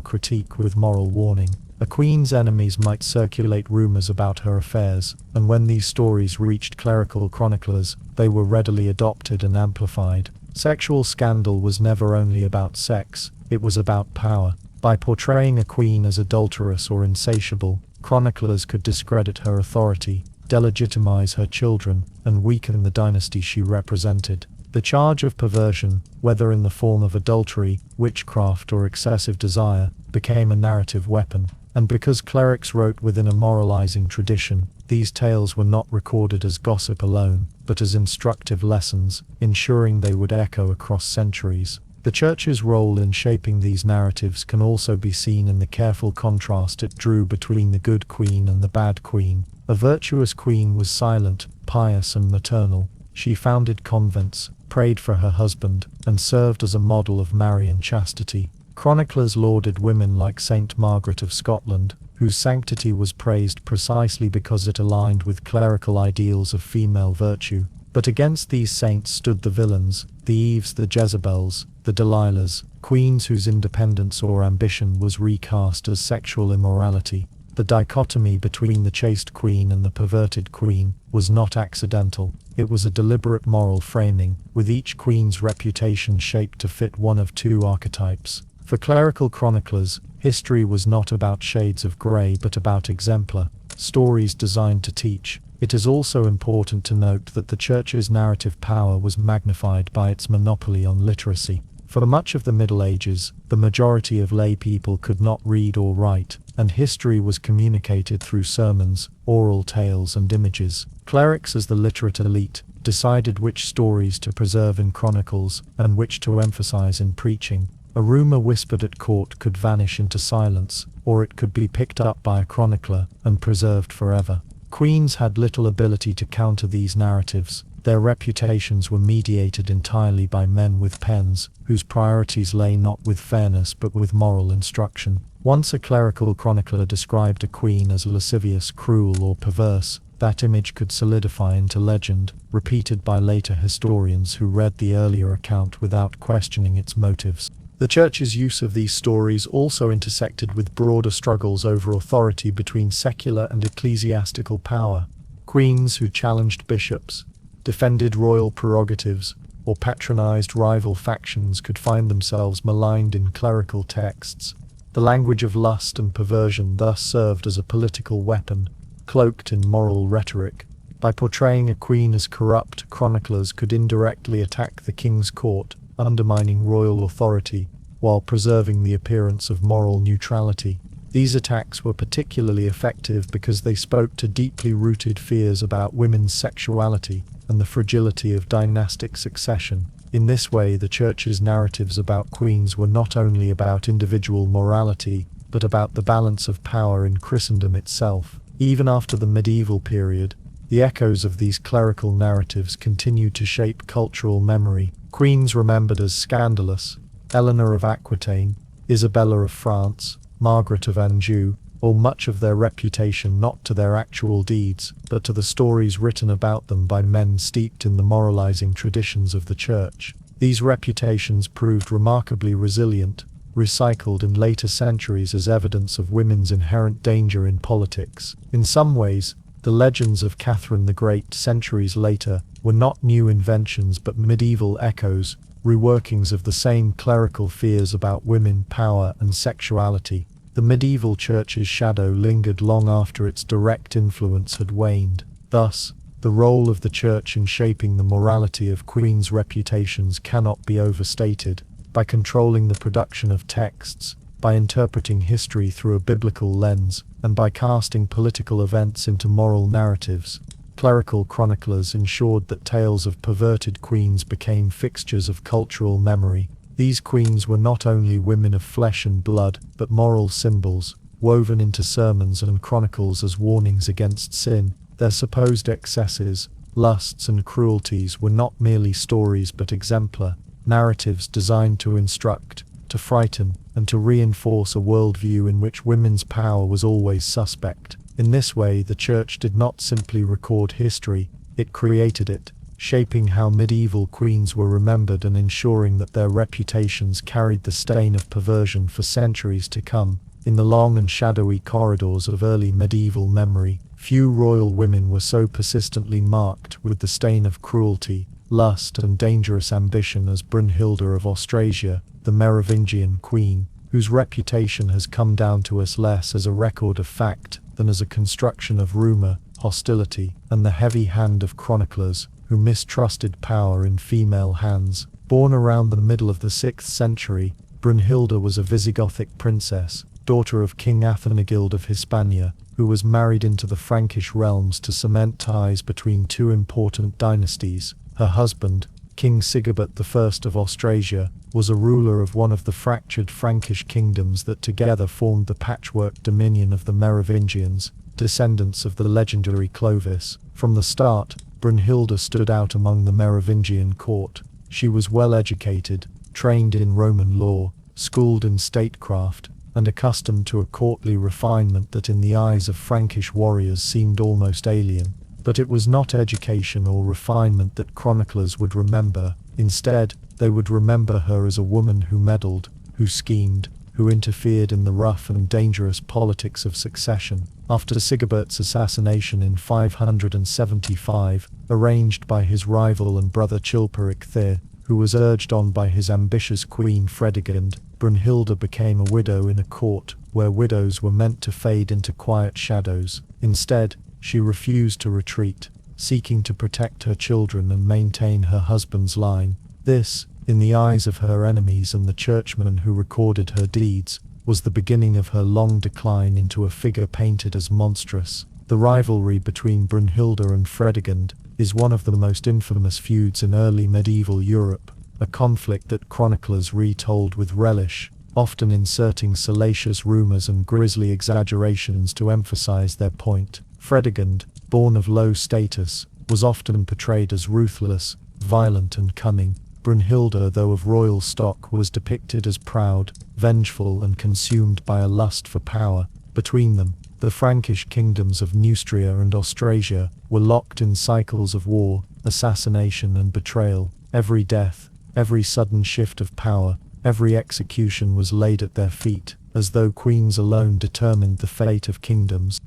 critique with moral warning. A queen's enemies might circulate rumors about her affairs, and when these stories reached clerical chroniclers, they were readily adopted and amplified. Sexual scandal was never only about sex, it was about power. By portraying a queen as adulterous or insatiable, chroniclers could discredit her authority, delegitimize her children, and weaken the dynasty she represented. The charge of perversion, whether in the form of adultery, witchcraft, or excessive desire, became a narrative weapon. And because clerics wrote within a moralizing tradition, these tales were not recorded as gossip alone, but as instructive lessons, ensuring they would echo across centuries. The church's role in shaping these narratives can also be seen in the careful contrast it drew between the good queen and the bad queen. A virtuous queen was silent, pious, and maternal. She founded convents, prayed for her husband, and served as a model of Marian chastity. Chroniclers lauded women like Saint Margaret of Scotland, whose sanctity was praised precisely because it aligned with clerical ideals of female virtue. But against these saints stood the villains, the Eves, the Jezebels, the Delilahs, queens whose independence or ambition was recast as sexual immorality. The dichotomy between the chaste queen and the perverted queen was not accidental. It was a deliberate moral framing, with each queen's reputation shaped to fit one of two archetypes. For clerical chroniclers, history was not about shades of grey but about exemplar stories designed to teach. It is also important to note that the church's narrative power was magnified by its monopoly on literacy. For much of the Middle Ages, the majority of lay people could not read or write, and history was communicated through sermons, oral tales, and images. Clerics, as the literate elite, decided which stories to preserve in chronicles and which to emphasize in preaching. A rumor whispered at court could vanish into silence, or it could be picked up by a chronicler and preserved forever. Queens had little ability to counter these narratives. Their reputations were mediated entirely by men with pens, whose priorities lay not with fairness but with moral instruction. Once a clerical chronicler described a queen as lascivious, cruel, or perverse, that image could solidify into legend, repeated by later historians who read the earlier account without questioning its motives. The church's use of these stories also intersected with broader struggles over authority between secular and ecclesiastical power. Queens who challenged bishops, defended royal prerogatives, or patronized rival factions could find themselves maligned in clerical texts. The language of lust and perversion thus served as a political weapon, cloaked in moral rhetoric. By portraying a queen as corrupt, chroniclers could indirectly attack the king's court, undermining royal authority, while preserving the appearance of moral neutrality. These attacks were particularly effective because they spoke to deeply rooted fears about women's sexuality and the fragility of dynastic succession. In this way, the Church's narratives about queens were not only about individual morality, but about the balance of power in Christendom itself. Even after the medieval period, the echoes of these clerical narratives continued to shape cultural memory. Queens remembered as Scandalous, Eleanor of Aquitaine, Isabella of France, Margaret of Anjou, owe much of their reputation not to their actual deeds, but to the stories written about them by men steeped in the moralizing traditions of the Church. These reputations proved remarkably resilient, recycled in later centuries as evidence of women's inherent danger in politics. In some ways, the legends of Catherine the Great centuries later were not new inventions but medieval echoes, reworkings of the same clerical fears about women, power, and sexuality. The medieval Church's shadow lingered long after its direct influence had waned. Thus, the role of the Church in shaping the morality of queens' reputations cannot be overstated. By controlling the production of texts, by interpreting history through a biblical lens, and by casting political events into moral narratives, clerical chroniclers ensured that tales of perverted queens became fixtures of cultural memory. These queens were not only women of flesh and blood, but moral symbols, woven into sermons and chronicles as warnings against sin. Their supposed excesses, lusts and cruelties were not merely stories but exemplar narratives designed to instruct, to frighten, and to reinforce a worldview in which women's power was always suspect. In this way, the Church did not simply record history, it created it, shaping how medieval queens were remembered and ensuring that their reputations carried the stain of perversion for centuries to come. In the long and shadowy corridors of early medieval memory, few royal women were so persistently marked with the stain of cruelty, lust, and dangerous ambition as Brunhilde of Austrasia, the Merovingian queen, whose reputation has come down to us less as a record of fact than as a construction of rumor, hostility, and the heavy hand of chroniclers who mistrusted power in female hands. Born around the middle of the 6th century, Brunhilde was a Visigothic princess, daughter of King Athanagild of Hispania, who was married into the Frankish realms to cement ties between two important dynasties. Her husband, King Sigebert I of Austrasia, was a ruler of one of the fractured Frankish kingdoms that together formed the patchwork dominion of the Merovingians, descendants of the legendary Clovis. From the start, Brunhilde stood out among the Merovingian court. She was well educated, trained in Roman law, schooled in statecraft, and accustomed to a courtly refinement that in the eyes of Frankish warriors seemed almost alien. But it was not education or refinement that chroniclers would remember. Instead, they would remember her as a woman who meddled, who schemed, who interfered in the rough and dangerous politics of succession. After Sigebert's assassination in 575, arranged by his rival and brother Chilperic Thyr, who was urged on by his ambitious queen Fredegund, Brunhilde became a widow in a court where widows were meant to fade into quiet shadows. Instead, she refused to retreat, seeking to protect her children and maintain her husband's line. This, in the eyes of her enemies and the churchmen who recorded her deeds, was the beginning of her long decline into a figure painted as monstrous. The rivalry between Brunhilde and Fredegund is one of the most infamous feuds in early medieval Europe, a conflict that chroniclers retold with relish, often inserting salacious rumors and grisly exaggerations to emphasize their point. Fredegund, born of low status, was often portrayed as ruthless, violent, and cunning. Brunhilde, though of royal stock, was depicted as proud, vengeful, and consumed by a lust for power. Between them, the Frankish kingdoms of Neustria and Austrasia were locked in cycles of war, assassination, and betrayal. Every death, every sudden shift of power, every execution was laid at their feet, as though queens alone determined the fate of kingdoms.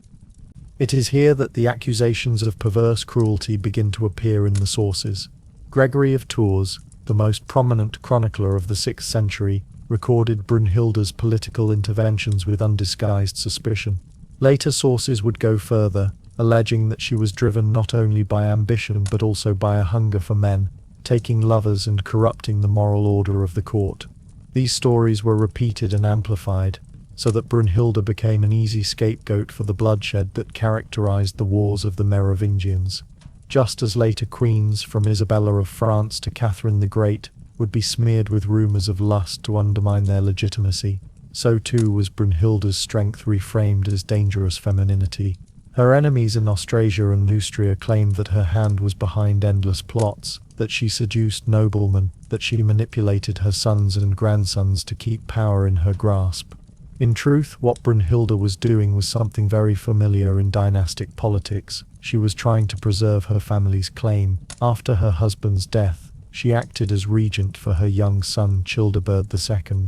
It is here that the accusations of perverse cruelty begin to appear in the sources. Gregory of Tours, the most prominent chronicler of the 6th century, recorded Brunhilde's political interventions with undisguised suspicion. Later sources would go further, alleging that she was driven not only by ambition but also by a hunger for men, taking lovers and corrupting the moral order of the court. These stories were repeated and amplified, so that Brunhilde became an easy scapegoat for the bloodshed that characterized the wars of the Merovingians. Just as later queens, from Isabella of France to Catherine the Great, would be smeared with rumors of lust to undermine their legitimacy, so too was Brunhilde's strength reframed as dangerous femininity. Her enemies in Austrasia and Neustria claimed that her hand was behind endless plots, that she seduced noblemen, that she manipulated her sons and grandsons to keep power in her grasp. In truth, what Brunhilde was doing was something very familiar in dynastic politics. She was trying to preserve her family's claim. After her husband's death, she acted as regent for her young son Childebert II.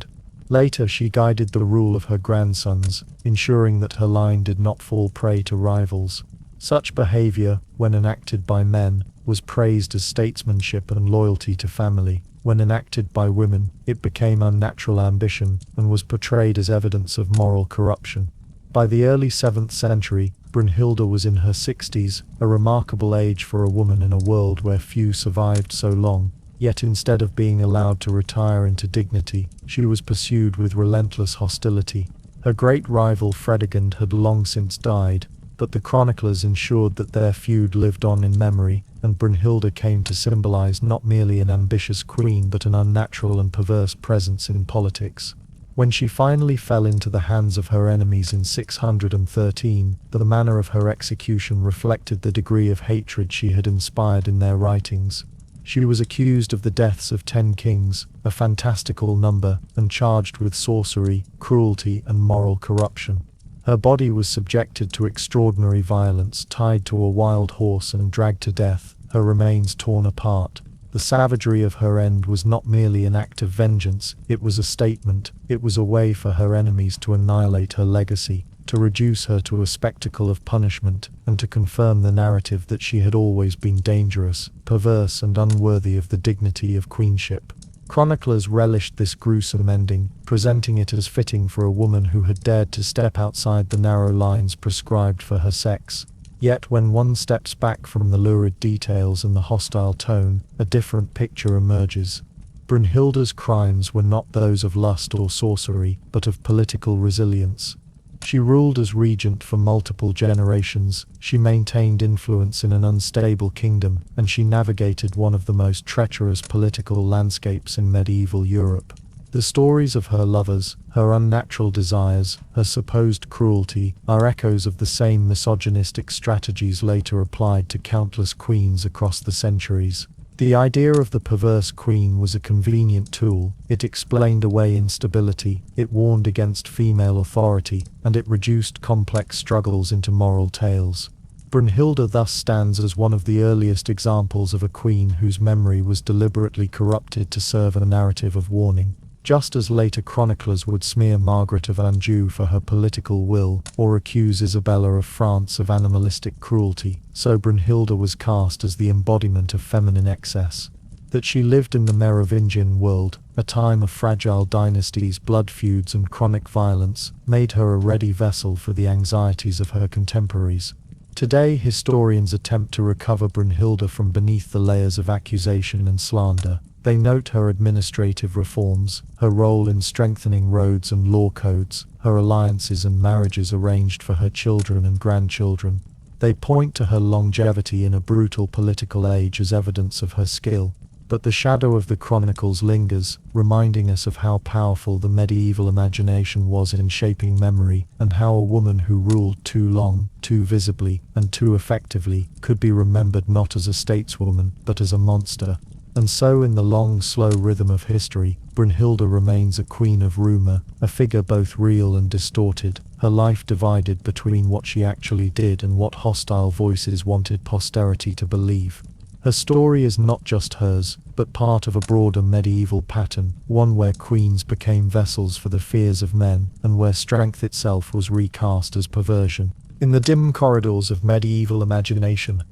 Later, she guided the rule of her grandsons, ensuring that her line did not fall prey to rivals. Such behavior, when enacted by men, was praised as statesmanship and loyalty to family. When enacted by women, it became unnatural ambition and was portrayed as evidence of moral corruption. By the early 7th century, Brunhilde was in her 60s, a remarkable age for a woman in a world where few survived so long. Yet instead of being allowed to retire into dignity, she was pursued with relentless hostility. Her great rival Fredegund had long since died, but the chroniclers ensured that their feud lived on in memory, and Brunhilde came to symbolize not merely an ambitious queen but an unnatural and perverse presence in politics. When she finally fell into the hands of her enemies in 613, the manner of her execution reflected the degree of hatred she had inspired in their writings. She was accused of the deaths of 10 kings, a fantastical number, and charged with sorcery, cruelty, and moral corruption. Her body was subjected to extraordinary violence, tied to a wild horse and dragged to death, her remains torn apart. The savagery of her end was not merely an act of vengeance, it was a statement. It was a way for her enemies to annihilate her legacy, to reduce her to a spectacle of punishment, and to confirm the narrative that she had always been dangerous, perverse, and unworthy of the dignity of queenship. Chroniclers relished this gruesome ending, presenting it as fitting for a woman who had dared to step outside the narrow lines prescribed for her sex. Yet when one steps back from the lurid details and the hostile tone, a different picture emerges. Brunhilde's crimes were not those of lust or sorcery, but of political resilience. She ruled as regent for multiple generations, she maintained influence in an unstable kingdom, and she navigated one of the most treacherous political landscapes in medieval Europe. The stories of her lovers, her unnatural desires, her supposed cruelty, are echoes of the same misogynistic strategies later applied to countless queens across the centuries. The idea of the perverse queen was a convenient tool. It explained away instability, it warned against female authority, and it reduced complex struggles into moral tales. Brunhilde thus stands as one of the earliest examples of a queen whose memory was deliberately corrupted to serve a narrative of warning. Just as later chroniclers would smear Margaret of Anjou for her political will, or accuse Isabella of France of animalistic cruelty, so Brunhilde was cast as the embodiment of feminine excess. That she lived in the Merovingian world, a time of fragile dynasties, blood feuds, and chronic violence, made her a ready vessel for the anxieties of her contemporaries. Today, historians attempt to recover Brunhilde from beneath the layers of accusation and slander. They note her administrative reforms, her role in strengthening roads and law codes, her alliances and marriages arranged for her children and grandchildren. They point to her longevity in a brutal political age as evidence of her skill. But the shadow of the chronicles lingers, reminding us of how powerful the medieval imagination was in shaping memory, and how a woman who ruled too long, too visibly, and too effectively could be remembered not as a stateswoman, but as a monster. And so in the long, slow rhythm of history, Brunhilde remains a queen of rumor, a figure both real and distorted, her life divided between what she actually did and what hostile voices wanted posterity to believe. Her story is not just hers, but part of a broader medieval pattern, one where queens became vessels for the fears of men, and where strength itself was recast as perversion. In the dim corridors of medieval imagination,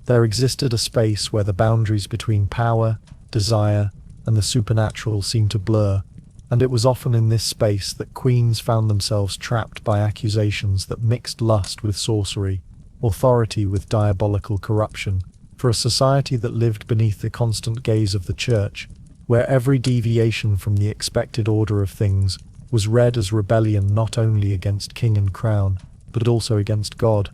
there existed a space where the boundaries between power, desire, and the supernatural seemed to blur, and it was often in this space that queens found themselves trapped by accusations that mixed lust with sorcery, authority with diabolical corruption. For a society that lived beneath the constant gaze of the church, where every deviation from the expected order of things was read as rebellion not only against king and crown, but also against God.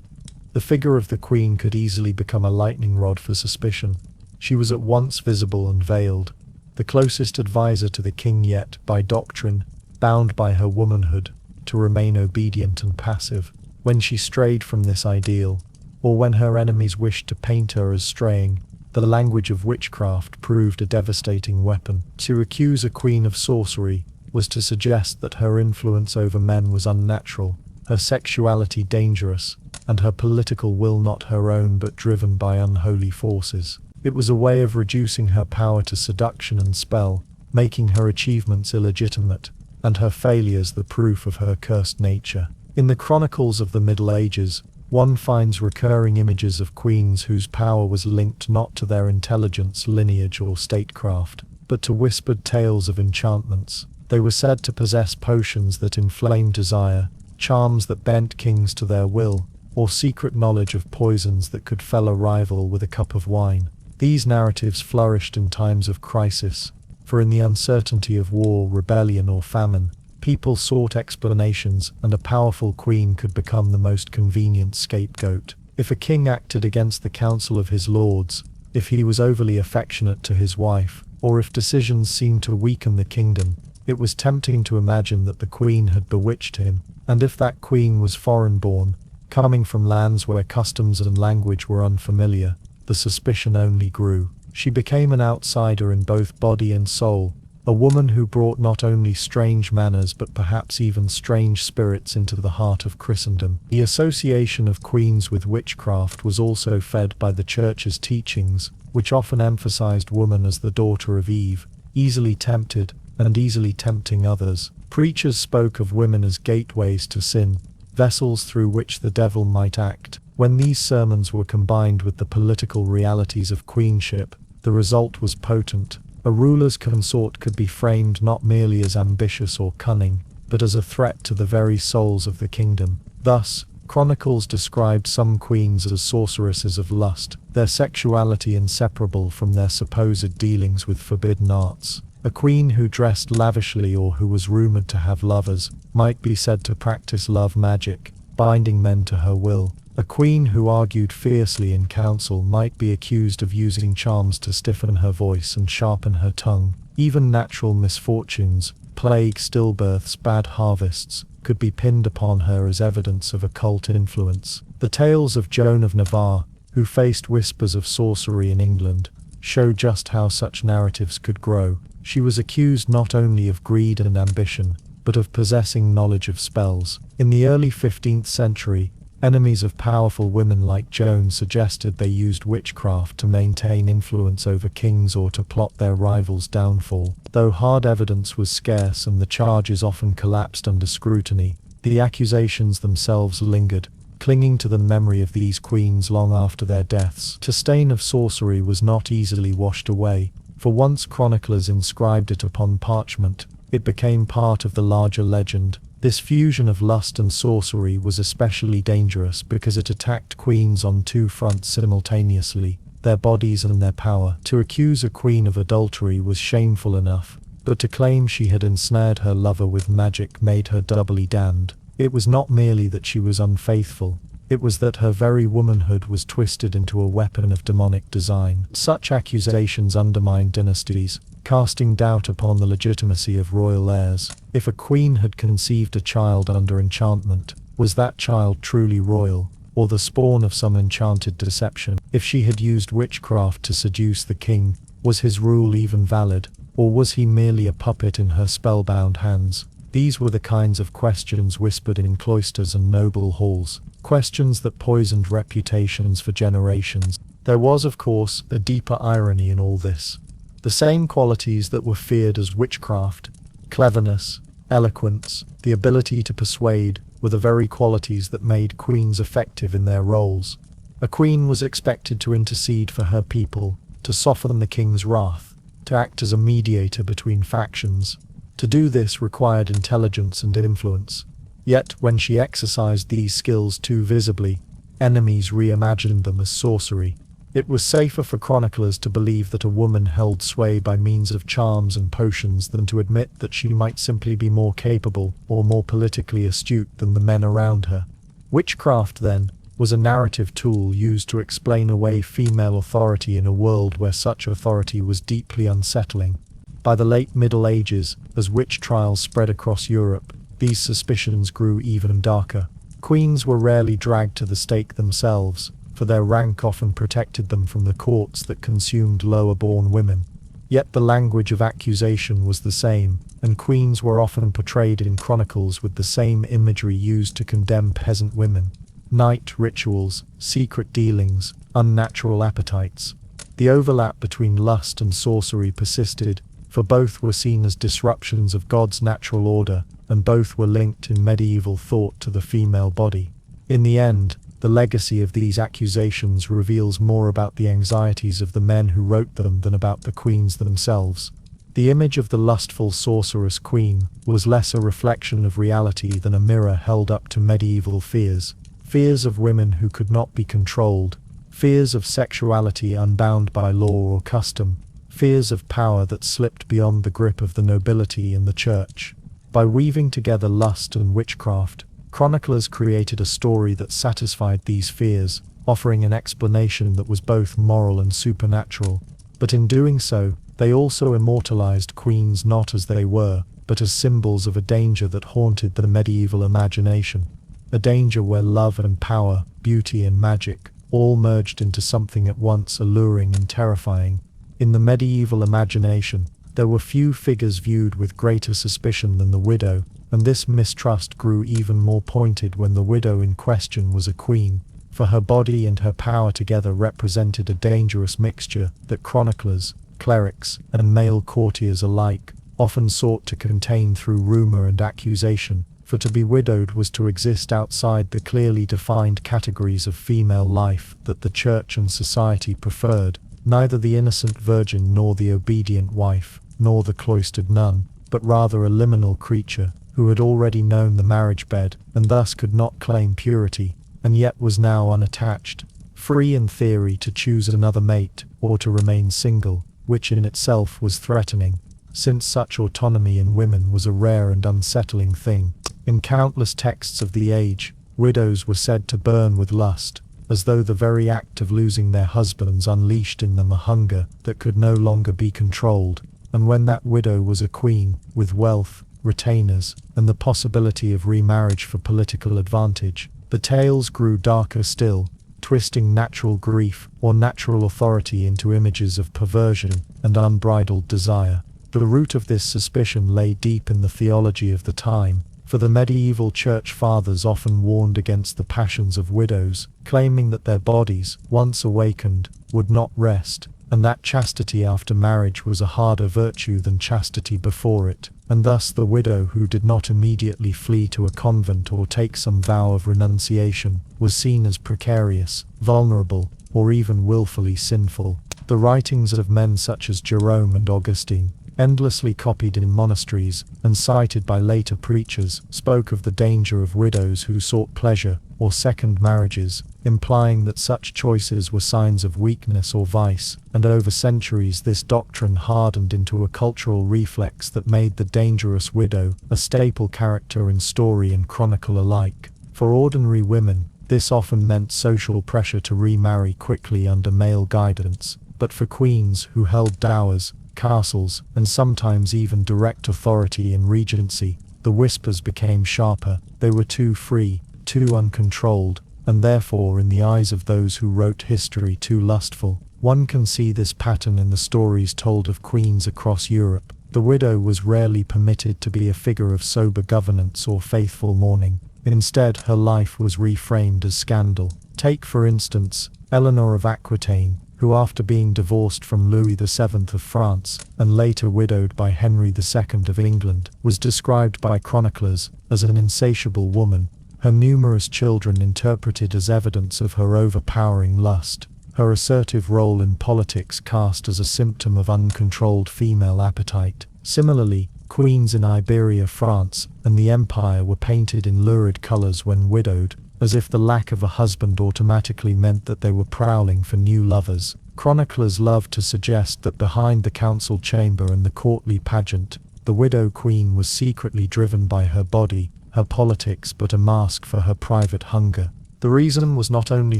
The figure of the queen could easily become a lightning rod for suspicion. She was at once visible and veiled, the closest advisor to the king yet, by doctrine, bound by her womanhood, to remain obedient and passive. When she strayed from this ideal, or when her enemies wished to paint her as straying, the language of witchcraft proved a devastating weapon. To accuse a queen of sorcery was to suggest that her influence over men was unnatural, her sexuality dangerous, and her political will not her own but driven by unholy forces. It was a way of reducing her power to seduction and spell, making her achievements illegitimate, and her failures the proof of her cursed nature. In the chronicles of the Middle Ages, one finds recurring images of queens whose power was linked not to their intelligence, lineage, or statecraft, but to whispered tales of enchantments. They were said to possess potions that inflamed desire, charms that bent kings to their will, or secret knowledge of poisons that could fell a rival with a cup of wine. These narratives flourished in times of crisis, for in the uncertainty of war, rebellion, or famine, people sought explanations, and a powerful queen could become the most convenient scapegoat. If a king acted against the counsel of his lords, if he was overly affectionate to his wife, or if decisions seemed to weaken the kingdom, it was tempting to imagine that the queen had bewitched him, and if that queen was foreign-born, coming from lands where customs and language were unfamiliar, the suspicion only grew. She became an outsider in both body and soul, a woman who brought not only strange manners but perhaps even strange spirits into the heart of Christendom. The association of queens with witchcraft was also fed by the Church's teachings, which often emphasized woman as the daughter of Eve, easily tempted, and easily tempting others. Preachers spoke of women as gateways to sin, vessels through which the devil might act. When these sermons were combined with the political realities of queenship, the result was potent. A ruler's consort could be framed not merely as ambitious or cunning, but as a threat to the very souls of the kingdom. Thus, chronicles described some queens as sorceresses of lust, their sexuality inseparable from their supposed dealings with forbidden arts. A queen who dressed lavishly or who was rumored to have lovers might be said to practice love magic, binding men to her will. A queen who argued fiercely in council might be accused of using charms to stiffen her voice and sharpen her tongue. Even natural misfortunes, plague, stillbirths, bad harvests, could be pinned upon her as evidence of occult influence. The tales of Joan of Navarre, who faced whispers of sorcery in England, show just how such narratives could grow. She was accused not only of greed and ambition, but of possessing knowledge of spells. In the early 15th century, enemies of powerful women like Joan suggested they used witchcraft to maintain influence over kings or to plot their rivals' downfall. Though hard evidence was scarce and the charges often collapsed under scrutiny, the accusations themselves lingered, clinging to the memory of these queens long after their deaths. The stain of sorcery was not easily washed away, for once chroniclers inscribed it upon parchment, it became part of the larger legend. This fusion of lust and sorcery was especially dangerous because it attacked queens on two fronts simultaneously, their bodies and their power. To accuse a queen of adultery was shameful enough, but to claim she had ensnared her lover with magic made her doubly damned. It was not merely that she was unfaithful, it was that her very womanhood was twisted into a weapon of demonic design. Such accusations undermined dynasties, casting doubt upon the legitimacy of royal heirs. If a queen had conceived a child under enchantment, was that child truly royal, or the spawn of some enchanted deception? If she had used witchcraft to seduce the king, was his rule even valid, or was he merely a puppet in her spellbound hands? These were the kinds of questions whispered in cloisters and noble halls, questions that poisoned reputations for generations. There was, of course, a deeper irony in all this. The same qualities that were feared as witchcraft, cleverness, eloquence, the ability to persuade, were the very qualities that made queens effective in their roles. A queen was expected to intercede for her people, to soften the king's wrath, to act as a mediator between factions. To do this required intelligence and influence. Yet, when she exercised these skills too visibly, enemies reimagined them as sorcery. It was safer for chroniclers to believe that a woman held sway by means of charms and potions than to admit that she might simply be more capable or more politically astute than the men around her. Witchcraft, then, was a narrative tool used to explain away female authority in a world where such authority was deeply unsettling. By the late Middle Ages, as witch trials spread across Europe, these suspicions grew even darker. Queens were rarely dragged to the stake themselves, for their rank often protected them from the courts that consumed lower-born women. Yet the language of accusation was the same, and queens were often portrayed in chronicles with the same imagery used to condemn peasant women: night rituals, secret dealings, unnatural appetites. The overlap between lust and sorcery persisted, for both were seen as disruptions of God's natural order, and both were linked in medieval thought to the female body. In the end, the legacy of these accusations reveals more about the anxieties of the men who wrote them than about the queens themselves. The image of the lustful sorceress queen was less a reflection of reality than a mirror held up to medieval fears. Fears of women who could not be controlled, fears of sexuality unbound by law or custom, fears of power that slipped beyond the grip of the nobility and the church. By weaving together lust and witchcraft, chroniclers created a story that satisfied these fears, offering an explanation that was both moral and supernatural. But in doing so, they also immortalized queens not as they were, but as symbols of a danger that haunted the medieval imagination. A danger where love and power, beauty and magic, all merged into something at once alluring and terrifying. In the medieval imagination, there were few figures viewed with greater suspicion than the widow, and this mistrust grew even more pointed when the widow in question was a queen, for her body and her power together represented a dangerous mixture that chroniclers, clerics, and male courtiers alike often sought to contain through rumor and accusation, for to be widowed was to exist outside the clearly defined categories of female life that the church and society preferred. Neither the innocent virgin nor the obedient wife, nor the cloistered nun, but rather a liminal creature, who had already known the marriage bed, and thus could not claim purity, and yet was now unattached, free in theory to choose another mate, or to remain single, which in itself was threatening, since such autonomy in women was a rare and unsettling thing. In countless texts of the age, widows were said to burn with lust, as though the very act of losing their husbands unleashed in them a hunger that could no longer be controlled, and when that widow was a queen, with wealth, retainers, and the possibility of remarriage for political advantage, the tales grew darker still, twisting natural grief or natural authority into images of perversion and unbridled desire. The root of this suspicion lay deep in the theology of the time, for the medieval church fathers often warned against the passions of widows, claiming that their bodies, once awakened, would not rest, and that chastity after marriage was a harder virtue than chastity before it, and thus the widow who did not immediately flee to a convent or take some vow of renunciation was seen as precarious, vulnerable, or even willfully sinful. The writings of men such as Jerome and Augustine, endlessly copied in monasteries and cited by later preachers, spoke of the danger of widows who sought pleasure or second marriages, implying that such choices were signs of weakness or vice, and over centuries this doctrine hardened into a cultural reflex that made the dangerous widow a staple character in story and chronicle alike. For ordinary women, this often meant social pressure to remarry quickly under male guidance, but for queens who held dowers, castles, and sometimes even direct authority in regency, the whispers became sharper. They were too free, too uncontrolled, and therefore in the eyes of those who wrote history too lustful. One can see this pattern in the stories told of queens across Europe. The widow was rarely permitted to be a figure of sober governance or faithful mourning. Instead, her life was reframed as scandal. Take, for instance, Eleanor of Aquitaine, who after being divorced from Louis VII of France, and later widowed by Henry II of England, was described by chroniclers as an insatiable woman, her numerous children interpreted as evidence of her overpowering lust, her assertive role in politics cast as a symptom of uncontrolled female appetite. Similarly, queens in Iberia, France, and the Empire were painted in lurid colors when widowed, as if the lack of a husband automatically meant that they were prowling for new lovers. Chroniclers loved to suggest that behind the council chamber and the courtly pageant, the widow queen was secretly driven by her body, her politics, but a mask for her private hunger. The reason was not only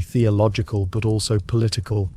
theological but also political,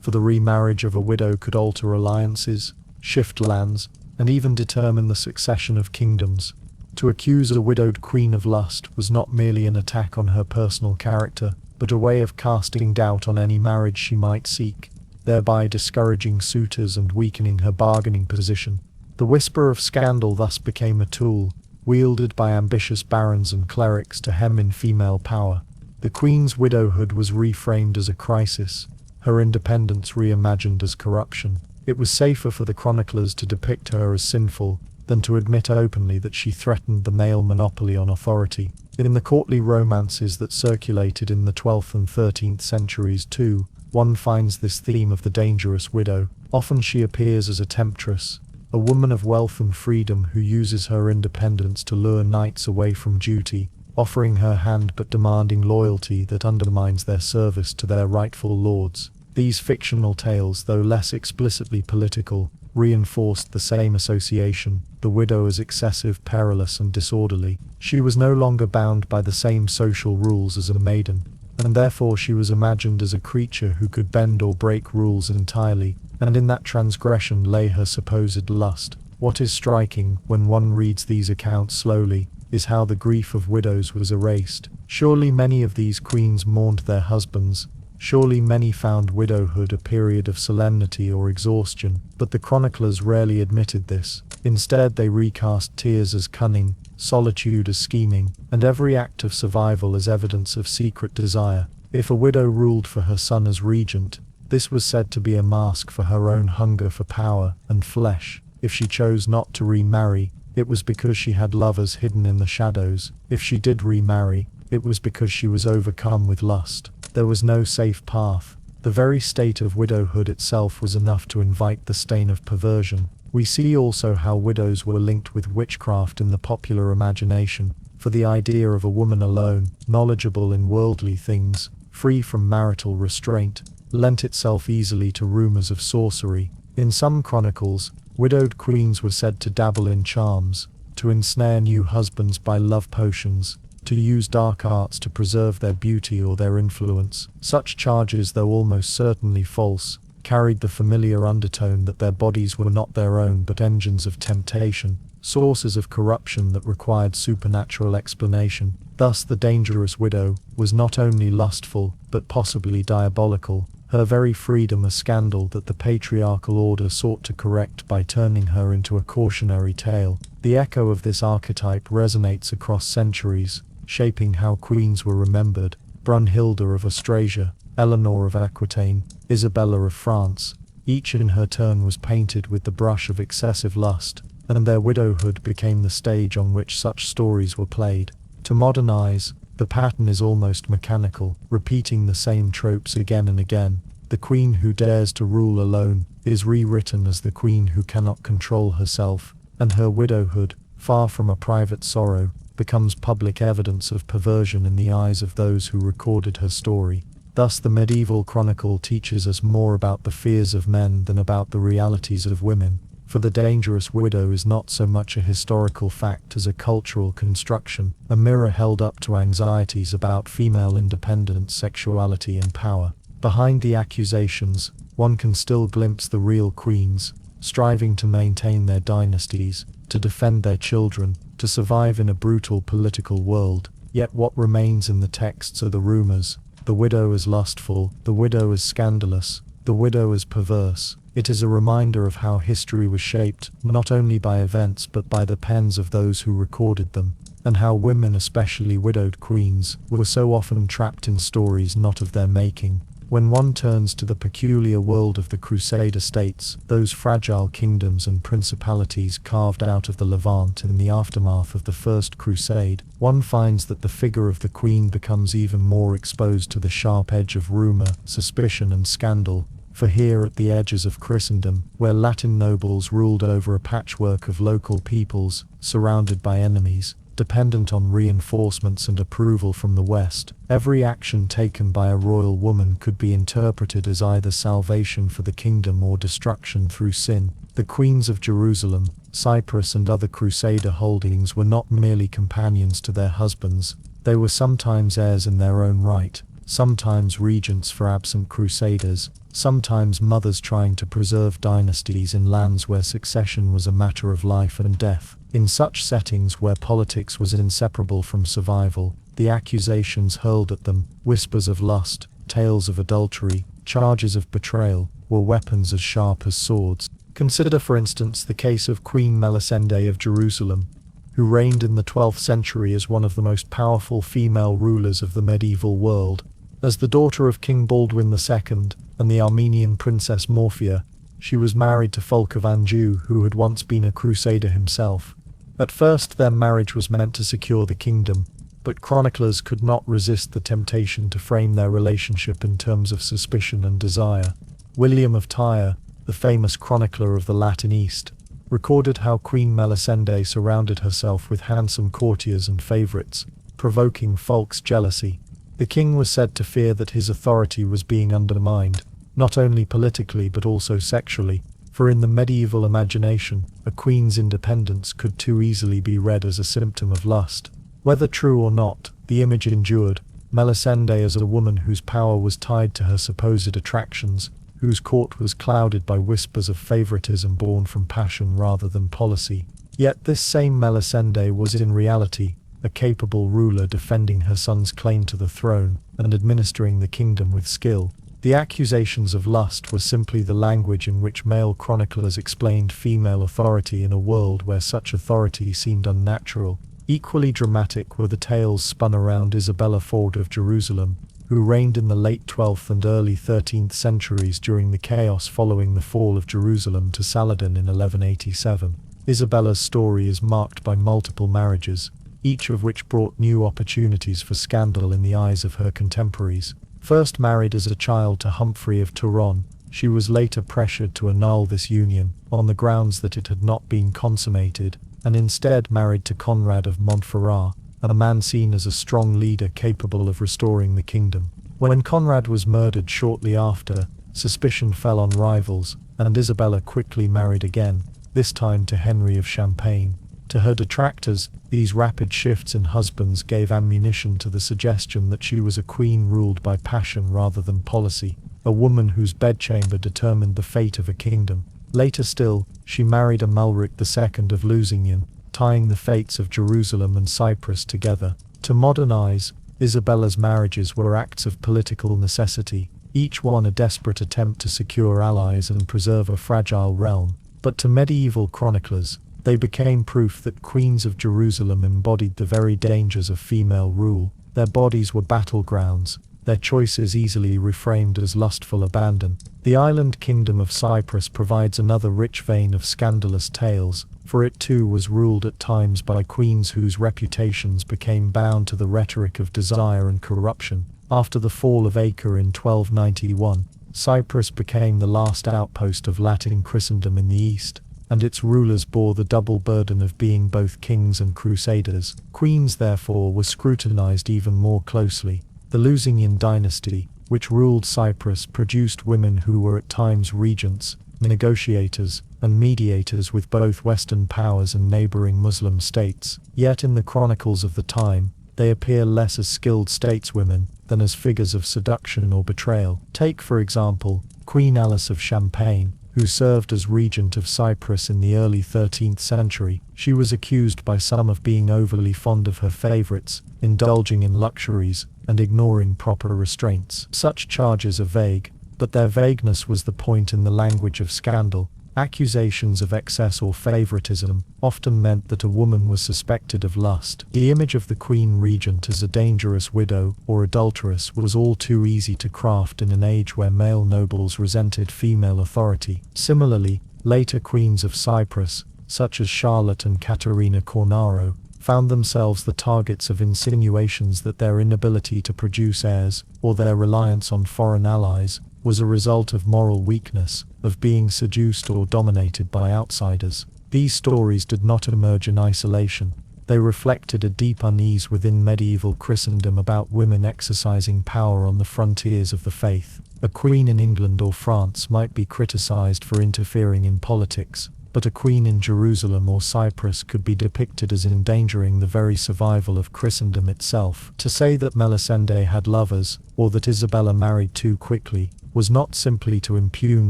for the remarriage of a widow could alter alliances, shift lands, and even determine the succession of kingdoms. To accuse a widowed queen of lust was not merely an attack on her personal character, but a way of casting doubt on any marriage she might seek, thereby discouraging suitors and weakening her bargaining position. The whisper of scandal thus became a tool, wielded by ambitious barons and clerics to hem in female power. The queen's widowhood was reframed as a crisis, her independence reimagined as corruption. It was safer for the chroniclers to depict her as sinful than to admit openly that she threatened the male monopoly on authority. In the courtly romances that circulated in the 12th and 13th centuries too, one finds this theme of the dangerous widow. Often she appears as a temptress, a woman of wealth and freedom who uses her independence to lure knights away from duty, offering her hand but demanding loyalty that undermines their service to their rightful lords. These fictional tales, though less explicitly political, reinforced the same association: the widow as excessive, perilous, and disorderly. She was no longer bound by the same social rules as a maiden, and therefore she was imagined as a creature who could bend or break rules entirely, and in that transgression lay her supposed lust. What is striking, when one reads these accounts slowly, is how the grief of widows was erased. Surely many of these queens mourned their husbands. Surely many found widowhood a period of solemnity or exhaustion, but the chroniclers rarely admitted this. Instead, they recast tears as cunning, solitude as scheming, and every act of survival as evidence of secret desire. If a widow ruled for her son as regent, this was said to be a mask for her own hunger for power and flesh. If she chose not to remarry, it was because she had lovers hidden in the shadows. If she did remarry, it was because she was overcome with lust. There was no safe path. The very state of widowhood itself was enough to invite the stain of perversion. We see also how widows were linked with witchcraft in the popular imagination, for the idea of a woman alone, knowledgeable in worldly things, free from marital restraint, lent itself easily to rumors of sorcery. In some chronicles, widowed queens were said to dabble in charms, to ensnare new husbands by love potions, to use dark arts to preserve their beauty or their influence. Such charges, though almost certainly false, carried the familiar undertone that their bodies were not their own but engines of temptation, sources of corruption that required supernatural explanation. Thus the dangerous widow was not only lustful, but possibly diabolical, her very freedom a scandal that the patriarchal order sought to correct by turning her into a cautionary tale. The echo of this archetype resonates across centuries, shaping how queens were remembered. Brunhilde of Austrasia, Eleanor of Aquitaine, Isabella of France, each in her turn was painted with the brush of excessive lust, and their widowhood became the stage on which such stories were played. To modern eyes, the pattern is almost mechanical, repeating the same tropes again and again. The queen who dares to rule alone is rewritten as the queen who cannot control herself, and her widowhood, far from a private sorrow, becomes public evidence of perversion in the eyes of those who recorded her story. Thus the medieval chronicle teaches us more about the fears of men than about the realities of women, for the dangerous widow is not so much a historical fact as a cultural construction, a mirror held up to anxieties about female independence, sexuality, and power. Behind the accusations, one can still glimpse the real queens, striving to maintain their dynasties, to defend their children, to survive in a brutal political world. Yet what remains in the texts are the rumors. The widow is lustful, the widow is scandalous, the widow is perverse. It is a reminder of how history was shaped, not only by events but by the pens of those who recorded them, and how women, especially widowed queens, were so often trapped in stories not of their making. When one turns to the peculiar world of the crusader states, those fragile kingdoms and principalities carved out of the Levant in the aftermath of the First Crusade, one finds that the figure of the queen becomes even more exposed to the sharp edge of rumor, suspicion, and scandal. For here at the edges of Christendom, where Latin nobles ruled over a patchwork of local peoples, surrounded by enemies, dependent on reinforcements and approval from the West. Every action taken by a royal woman could be interpreted as either salvation for the kingdom or destruction through sin. The queens of Jerusalem, Cyprus and other crusader holdings were not merely companions to their husbands, they were sometimes heirs in their own right, sometimes regents for absent crusaders, sometimes mothers trying to preserve dynasties in lands where succession was a matter of life and death. In such settings where politics was inseparable from survival, the accusations hurled at them, whispers of lust, tales of adultery, charges of betrayal, were weapons as sharp as swords. Consider for instance the case of Queen Melisende of Jerusalem, who reigned in the 12th century as one of the most powerful female rulers of the medieval world. As the daughter of King Baldwin II and the Armenian princess Morphia, she was married to Fulk of Anjou, who had once been a crusader himself. At first their marriage was meant to secure the kingdom, but chroniclers could not resist the temptation to frame their relationship in terms of suspicion and desire. William of Tyre, the famous chronicler of the Latin East, recorded how Queen Melisende surrounded herself with handsome courtiers and favourites, provoking Fulk's jealousy. The king was said to fear that his authority was being undermined, not only politically but also sexually, for in the medieval imagination, a queen's independence could too easily be read as a symptom of lust. Whether true or not, the image endured, Melisende as a woman whose power was tied to her supposed attractions, whose court was clouded by whispers of favoritism born from passion rather than policy. Yet this same Melisende was in reality a capable ruler defending her son's claim to the throne and administering the kingdom with skill. The accusations of lust were simply the language in which male chroniclers explained female authority in a world where such authority seemed unnatural. Equally dramatic were the tales spun around Isabella of Jerusalem, who reigned in the late 12th and early 13th centuries during the chaos following the fall of Jerusalem to Saladin in 1187. Isabella's story is marked by multiple marriages, each of which brought new opportunities for scandal in the eyes of her contemporaries. First married as a child to Humphrey of Turon, she was later pressured to annul this union, on the grounds that it had not been consummated, and instead married to Conrad of Montferrat, a man seen as a strong leader capable of restoring the kingdom. When Conrad was murdered shortly after, suspicion fell on rivals, and Isabella quickly married again, this time to Henry of Champagne. To her detractors, these rapid shifts in husbands gave ammunition to the suggestion that she was a queen ruled by passion rather than policy, a woman whose bedchamber determined the fate of a kingdom. Later still, she married Amalric II of Lusignan, tying the fates of Jerusalem and Cyprus together. To modern eyes, Isabella's marriages were acts of political necessity, each one a desperate attempt to secure allies and preserve a fragile realm. But to medieval chroniclers, they became proof that queens of Jerusalem embodied the very dangers of female rule. Their bodies were battlegrounds, their choices easily reframed as lustful abandon. The island kingdom of Cyprus provides another rich vein of scandalous tales, for it too was ruled at times by queens whose reputations became bound to the rhetoric of desire and corruption. After the fall of Acre in 1291, Cyprus became the last outpost of Latin Christendom in the east, and its rulers bore the double burden of being both kings and crusaders. Queens therefore were scrutinized even more closely. The Lusignan dynasty, which ruled Cyprus, produced women who were at times regents, negotiators, and mediators with both Western powers and neighboring Muslim states. Yet in the chronicles of the time, they appear less as skilled stateswomen than as figures of seduction or betrayal. Take, for example, Queen Alice of Champagne, who served as regent of Cyprus in the early 13th century. She was accused by some of being overly fond of her favorites, indulging in luxuries, and ignoring proper restraints. Such charges are vague, but their vagueness was the point in the language of scandal. Accusations of excess or favoritism often meant that a woman was suspected of lust. The image of the queen regent as a dangerous widow or adulteress was all too easy to craft in an age where male nobles resented female authority. Similarly, later queens of Cyprus, such as Charlotte and Caterina Cornaro, found themselves the targets of insinuations that their inability to produce heirs, or their reliance on foreign allies, was a result of moral weakness, of being seduced or dominated by outsiders. These stories did not emerge in isolation. They reflected a deep unease within medieval Christendom about women exercising power on the frontiers of the faith. A queen in England or France might be criticized for interfering in politics, but a queen in Jerusalem or Cyprus could be depicted as endangering the very survival of Christendom itself. To say that Melisende had lovers, or that Isabella married too quickly, was not simply to impugn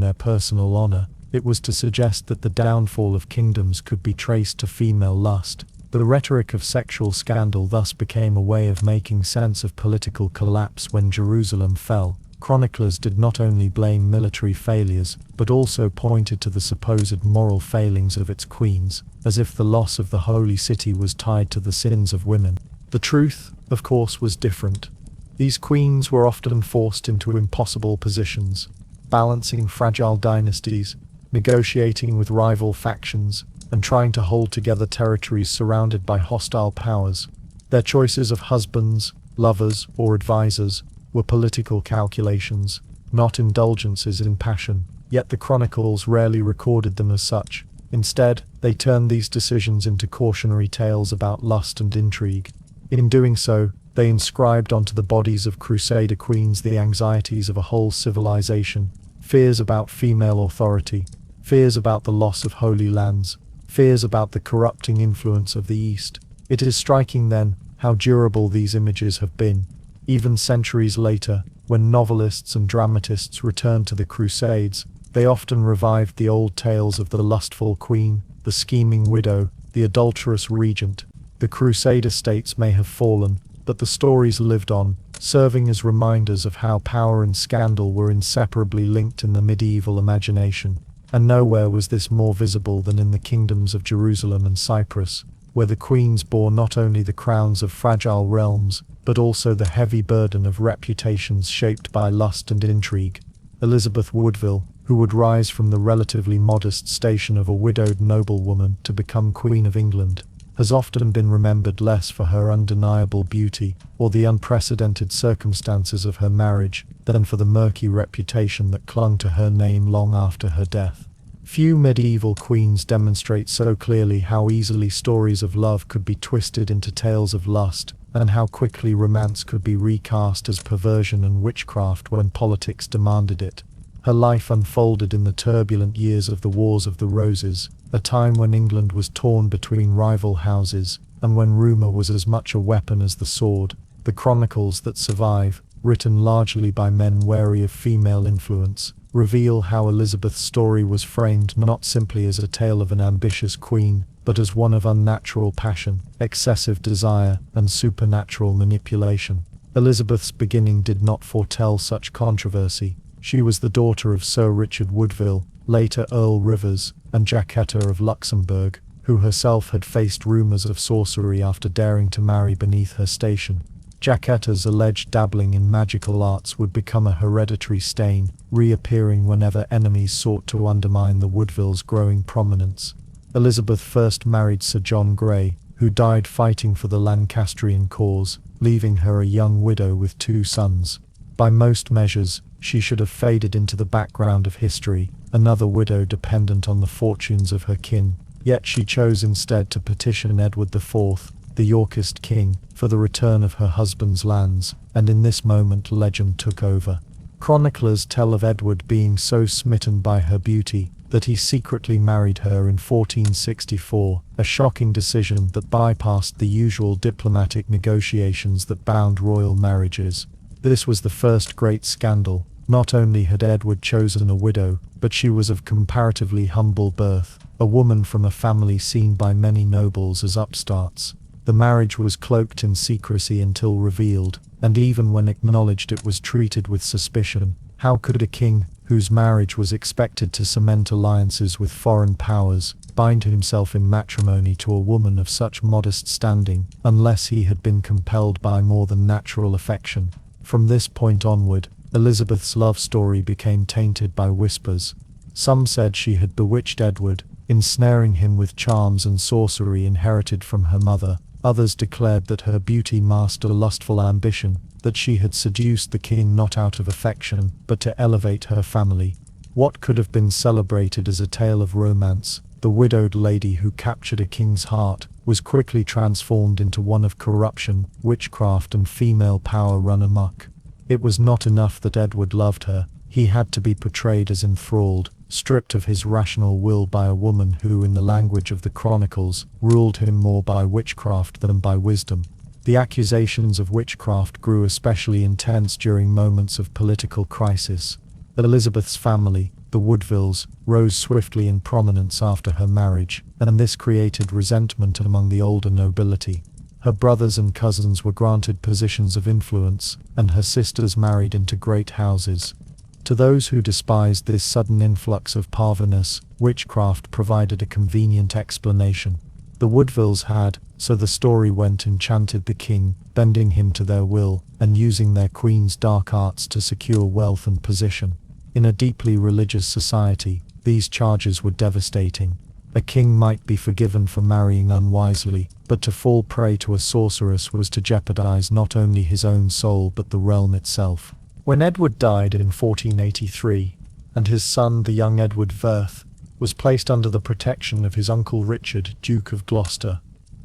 their personal honor, it was to suggest that the downfall of kingdoms could be traced to female lust. The rhetoric of sexual scandal thus became a way of making sense of political collapse when Jerusalem fell. Chroniclers did not only blame military failures, but also pointed to the supposed moral failings of its queens, as if the loss of the holy city was tied to the sins of women. The truth, of course, was different. These queens were often forced into impossible positions, balancing fragile dynasties, negotiating with rival factions, and trying to hold together territories surrounded by hostile powers. Their choices of husbands, lovers, or advisors were political calculations, not indulgences in passion, yet the chronicles rarely recorded them as such. Instead, they turned these decisions into cautionary tales about lust and intrigue. In doing so, they inscribed onto the bodies of crusader queens the anxieties of a whole civilization, fears about female authority, fears about the loss of holy lands, fears about the corrupting influence of the East. It is striking then, how durable these images have been. Even centuries later, when novelists and dramatists returned to the Crusades, they often revived the old tales of the lustful queen, the scheming widow, the adulterous regent. The Crusader states may have fallen, but the stories lived on, serving as reminders of how power and scandal were inseparably linked in the medieval imagination. And nowhere was this more visible than in the kingdoms of Jerusalem and Cyprus, where the queens bore not only the crowns of fragile realms, but also the heavy burden of reputations shaped by lust and intrigue. Elizabeth Woodville, who would rise from the relatively modest station of a widowed noblewoman to become Queen of England, has often been remembered less for her undeniable beauty, or the unprecedented circumstances of her marriage, than for the murky reputation that clung to her name long after her death. Few medieval queens demonstrate so clearly how easily stories of love could be twisted into tales of lust, and how quickly romance could be recast as perversion and witchcraft when politics demanded it. Her life unfolded in the turbulent years of the Wars of the Roses, a time when England was torn between rival houses, and when rumour was as much a weapon as the sword. The chronicles that survive, written largely by men wary of female influence, reveal how Elizabeth's story was framed not simply as a tale of an ambitious queen, but as one of unnatural passion, excessive desire, and supernatural manipulation. Elizabeth's beginning did not foretell such controversy. She was the daughter of Sir Richard Woodville, later Earl Rivers, and Jacquetta of Luxembourg, who herself had faced rumours of sorcery after daring to marry beneath her station. Jacquetta's alleged dabbling in magical arts would become a hereditary stain, reappearing whenever enemies sought to undermine the Woodvilles' growing prominence. Elizabeth first married Sir John Grey, who died fighting for the Lancastrian cause, leaving her a young widow with 2 sons. By most measures, she should have faded into the background of history, another widow dependent on the fortunes of her kin, yet she chose instead to petition Edward IV, the Yorkist king, for the return of her husband's lands, and in this moment legend took over. Chroniclers tell of Edward being so smitten by her beauty that he secretly married her in 1464, a shocking decision that bypassed the usual diplomatic negotiations that bound royal marriages. This was the first great scandal. Not only had Edward chosen a widow, but she was of comparatively humble birth, a woman from a family seen by many nobles as upstarts. The marriage was cloaked in secrecy until revealed, and even when acknowledged it was treated with suspicion. How could a king, whose marriage was expected to cement alliances with foreign powers, bind himself in matrimony to a woman of such modest standing, unless he had been compelled by more than natural affection? From this point onward, Elizabeth's love story became tainted by whispers. Some said she had bewitched Edward, ensnaring him with charms and sorcery inherited from her mother. Others declared that her beauty masked a lustful ambition, that she had seduced the king not out of affection, but to elevate her family. What could have been celebrated as a tale of romance, the widowed lady who captured a king's heart, was quickly transformed into one of corruption, witchcraft and female power run amok. It was not enough that Edward loved her, he had to be portrayed as enthralled, stripped of his rational will by a woman who, in the language of the chronicles, ruled him more by witchcraft than by wisdom. The accusations of witchcraft grew especially intense during moments of political crisis. Elizabeth's family, the Woodvilles, rose swiftly in prominence after her marriage, and this created resentment among the older nobility. Her brothers and cousins were granted positions of influence, and her sisters married into great houses. To those who despised this sudden influx of parvenus, witchcraft provided a convenient explanation. The Woodvilles had, so the story went, enchanted the king, bending him to their will, and using their queen's dark arts to secure wealth and position. In a deeply religious society, these charges were devastating. A king might be forgiven for marrying unwisely, but to fall prey to a sorceress was to jeopardize not only his own soul but the realm itself. When Edward died in 1483, and his son, the young Edward Worth, was placed under the protection of his uncle Richard, Duke of Gloucester,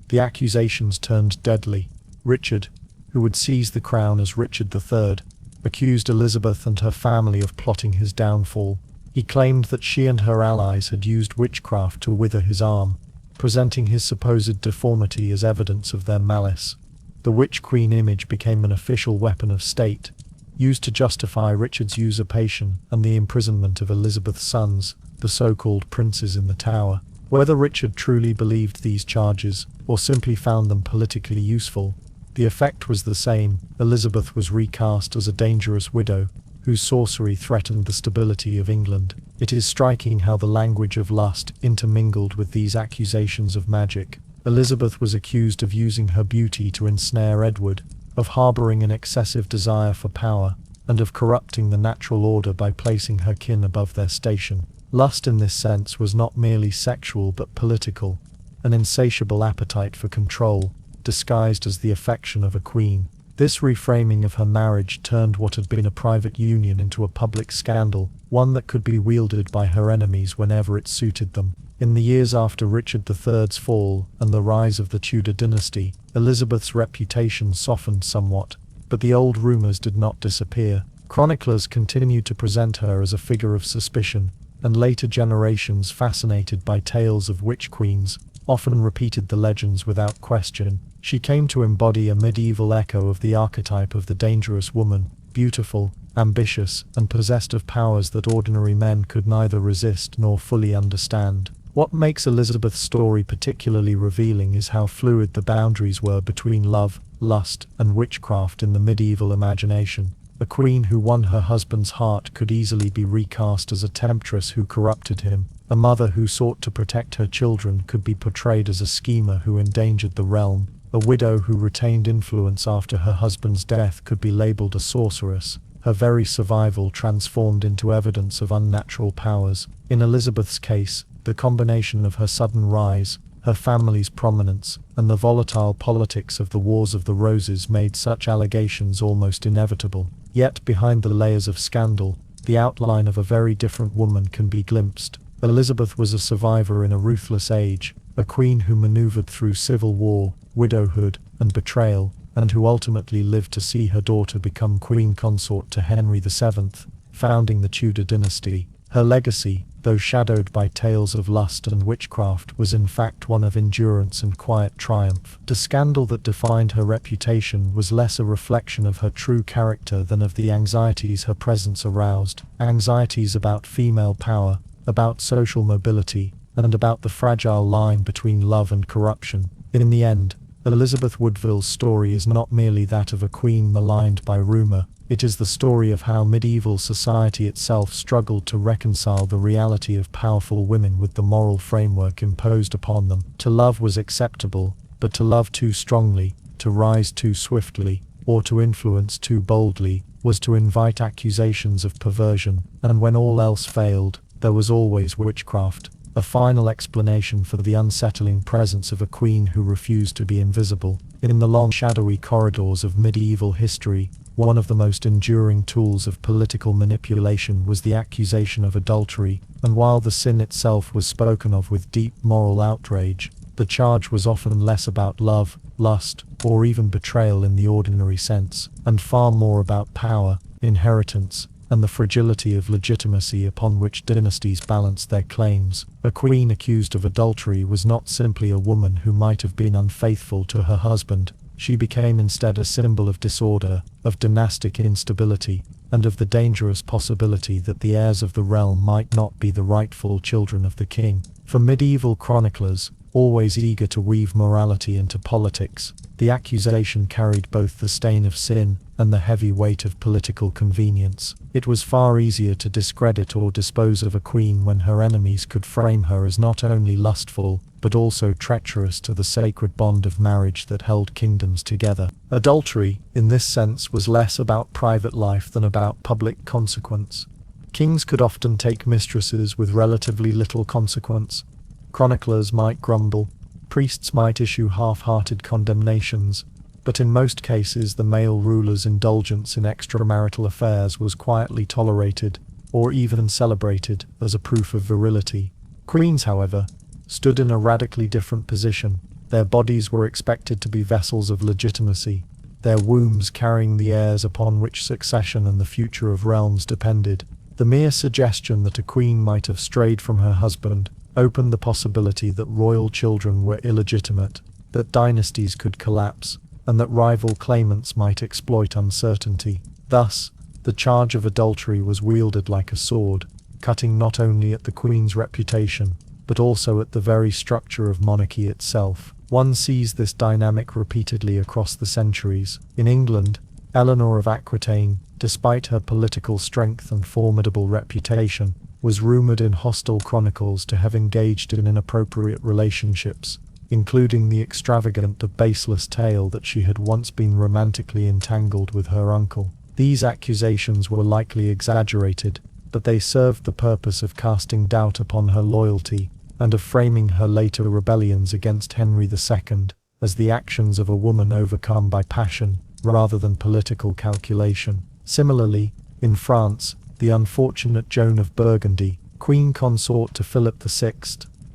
the accusations turned deadly. Richard, who would seize the crown as Richard III, accused Elizabeth and her family of plotting his downfall. He claimed that she and her allies had used witchcraft to wither his arm, presenting his supposed deformity as evidence of their malice. The witch queen image became an official weapon of state, used to justify Richard's usurpation and the imprisonment of Elizabeth's sons, the so-called princes in the Tower. Whether Richard truly believed these charges, or simply found them politically useful, the effect was the same. Elizabeth was recast as a dangerous widow, whose sorcery threatened the stability of England. It is striking how the language of lust intermingled with these accusations of magic. Elizabeth was accused of using her beauty to ensnare Edward, of harboring an excessive desire for power, and of corrupting the natural order by placing her kin above their station. Lust in this sense was not merely sexual but political, an insatiable appetite for control, disguised as the affection of a queen. This reframing of her marriage turned what had been a private union into a public scandal, one that could be wielded by her enemies whenever it suited them. In the years after Richard III's fall and the rise of the Tudor dynasty, Elizabeth's reputation softened somewhat, but the old rumours did not disappear. Chroniclers continued to present her as a figure of suspicion, and later generations, fascinated by tales of witch queens, often repeated the legends without question. She came to embody a medieval echo of the archetype of the dangerous woman, beautiful, ambitious, and possessed of powers that ordinary men could neither resist nor fully understand. What makes Elizabeth's story particularly revealing is how fluid the boundaries were between love, lust, and witchcraft in the medieval imagination. A queen who won her husband's heart could easily be recast as a temptress who corrupted him. A mother who sought to protect her children could be portrayed as a schemer who endangered the realm. A widow who retained influence after her husband's death could be labeled a sorceress, her very survival transformed into evidence of unnatural powers. In Elizabeth's case, the combination of her sudden rise, her family's prominence, and the volatile politics of the Wars of the Roses made such allegations almost inevitable. Yet behind the layers of scandal, the outline of a very different woman can be glimpsed. Elizabeth was a survivor in a ruthless age, a queen who maneuvered through civil war, widowhood, and betrayal, and who ultimately lived to see her daughter become queen consort to Henry VII, founding the Tudor dynasty. Her legacy, though shadowed by tales of lust and witchcraft, was in fact one of endurance and quiet triumph. The scandal that defined her reputation was less a reflection of her true character than of the anxieties her presence aroused. Anxieties about female power, about social mobility, and about the fragile line between love and corruption. In the end, Elizabeth Woodville's story is not merely that of a queen maligned by rumor, it is the story of how medieval society itself struggled to reconcile the reality of powerful women with the moral framework imposed upon them. To love was acceptable, but to love too strongly, to rise too swiftly, or to influence too boldly, was to invite accusations of perversion, and when all else failed, there was always witchcraft, a final explanation for the unsettling presence of a queen who refused to be invisible. In the long shadowy corridors of medieval history, one of the most enduring tools of political manipulation was the accusation of adultery, and while the sin itself was spoken of with deep moral outrage, the charge was often less about love, lust, or even betrayal in the ordinary sense, and far more about power, inheritance, and the fragility of legitimacy upon which dynasties balanced their claims. A queen accused of adultery was not simply a woman who might have been unfaithful to her husband. She became instead a symbol of disorder, of dynastic instability, and of the dangerous possibility that the heirs of the realm might not be the rightful children of the king. For medieval chroniclers, always eager to weave morality into politics, the accusation carried both the stain of sin and the heavy weight of political convenience. It was far easier to discredit or dispose of a queen when her enemies could frame her as not only lustful, but also treacherous to the sacred bond of marriage that held kingdoms together. Adultery, in this sense, was less about private life than about public consequence. Kings could often take mistresses with relatively little consequence. Chroniclers might grumble, priests might issue half-hearted condemnations, but in most cases the male ruler's indulgence in extramarital affairs was quietly tolerated, or even celebrated, as a proof of virility. Queens, however, stood in a radically different position. Their bodies were expected to be vessels of legitimacy, their wombs carrying the heirs upon which succession and the future of realms depended. The mere suggestion that a queen might have strayed from her husband opened the possibility that royal children were illegitimate, that dynasties could collapse, and that rival claimants might exploit uncertainty. Thus, the charge of adultery was wielded like a sword, cutting not only at the queen's reputation, but also at the very structure of monarchy itself. One sees this dynamic repeatedly across the centuries. In England, Eleanor of Aquitaine, despite her political strength and formidable reputation, was rumoured in hostile chronicles to have engaged in inappropriate relationships, including the extravagant and baseless tale that she had once been romantically entangled with her uncle. These accusations were likely exaggerated, but they served the purpose of casting doubt upon her loyalty, and of framing her later rebellions against Henry II as the actions of a woman overcome by passion, rather than political calculation. Similarly, in France, the unfortunate Joan of Burgundy, queen consort to Philip VI,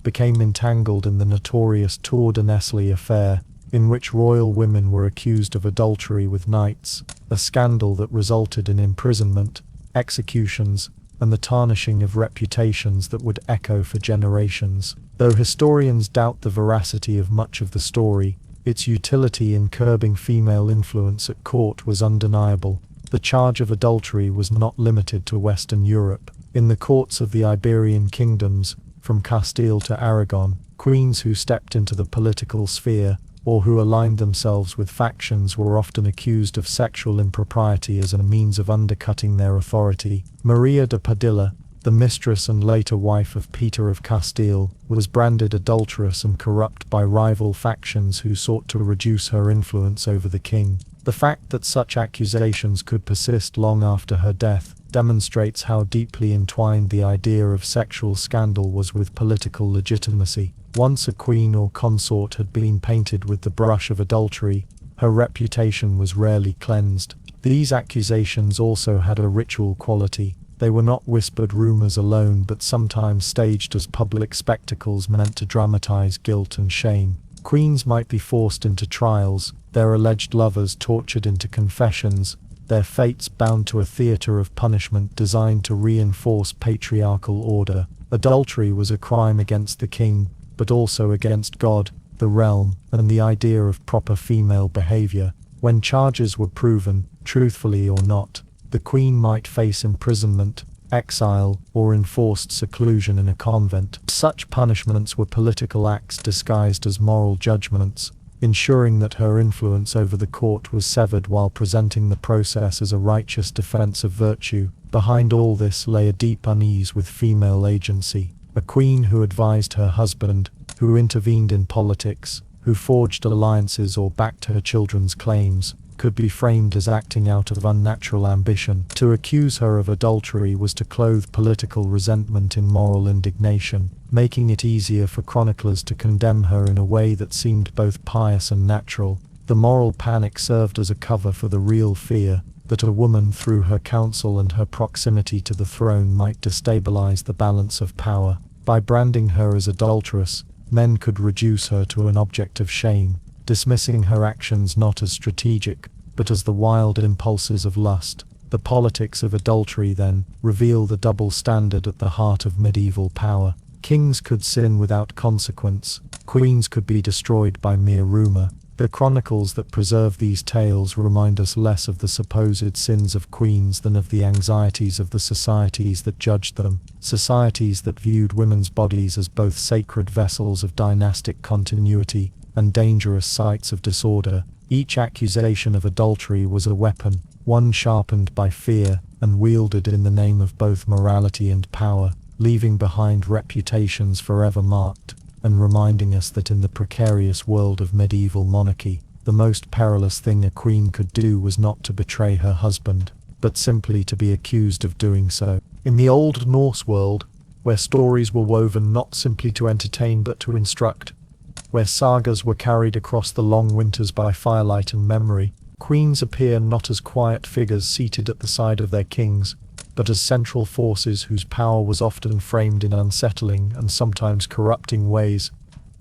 became entangled in the notorious Tour de Nesle affair, in which royal women were accused of adultery with knights, a scandal that resulted in imprisonment, executions, and the tarnishing of reputations that would echo for generations. Though historians doubt the veracity of much of the story, its utility in curbing female influence at court was undeniable. The charge of adultery was not limited to Western Europe. In the courts of the Iberian kingdoms, from Castile to Aragon, queens who stepped into the political sphere, or who aligned themselves with factions, were often accused of sexual impropriety as a means of undercutting their authority. Maria de Padilla, the mistress and later wife of Peter of Castile, was branded adulterous and corrupt by rival factions who sought to reduce her influence over the king. The fact that such accusations could persist long after her death demonstrates how deeply entwined the idea of sexual scandal was with political legitimacy. Once a queen or consort had been painted with the brush of adultery, her reputation was rarely cleansed. These accusations also had a ritual quality. They were not whispered rumors alone, but sometimes staged as public spectacles meant to dramatize guilt and shame. Queens might be forced into trials, their alleged lovers tortured into confessions, their fates bound to a theater of punishment designed to reinforce patriarchal order. Adultery was a crime against the king, but also against God, the realm, and the idea of proper female behavior. When charges were proven, truthfully or not, the queen might face imprisonment, exile, or enforced seclusion in a convent. Such punishments were political acts disguised as moral judgments, ensuring that her influence over the court was severed while presenting the process as a righteous defense of virtue. Behind all this lay a deep unease with female agency. A queen who advised her husband, who intervened in politics, who forged alliances or backed her children's claims, could be framed as acting out of unnatural ambition. To accuse her of adultery was to clothe political resentment in moral indignation, making it easier for chroniclers to condemn her in a way that seemed both pious and natural. The moral panic served as a cover for the real fear, the that a woman through her counsel and her proximity to the throne might destabilize the balance of power. By branding her as adulterous, men could reduce her to an object of shame, dismissing her actions not as strategic, but as the wild impulses of lust. The politics of adultery then reveal the double standard at the heart of medieval power. Kings could sin without consequence, queens could be destroyed by mere rumor. The chronicles that preserve these tales remind us less of the supposed sins of queens than of the anxieties of the societies that judged them, societies that viewed women's bodies as both sacred vessels of dynastic continuity and dangerous sites of disorder. Each accusation of adultery was a weapon, one sharpened by fear and wielded in the name of both morality and power, leaving behind reputations forever marked, and reminding us that in the precarious world of medieval monarchy, the most perilous thing a queen could do was not to betray her husband, but simply to be accused of doing so. In the Old Norse world, where stories were woven not simply to entertain but to instruct, where sagas were carried across the long winters by firelight and memory, queens appear not as quiet figures seated at the side of their kings, but as central forces whose power was often framed in unsettling and sometimes corrupting ways,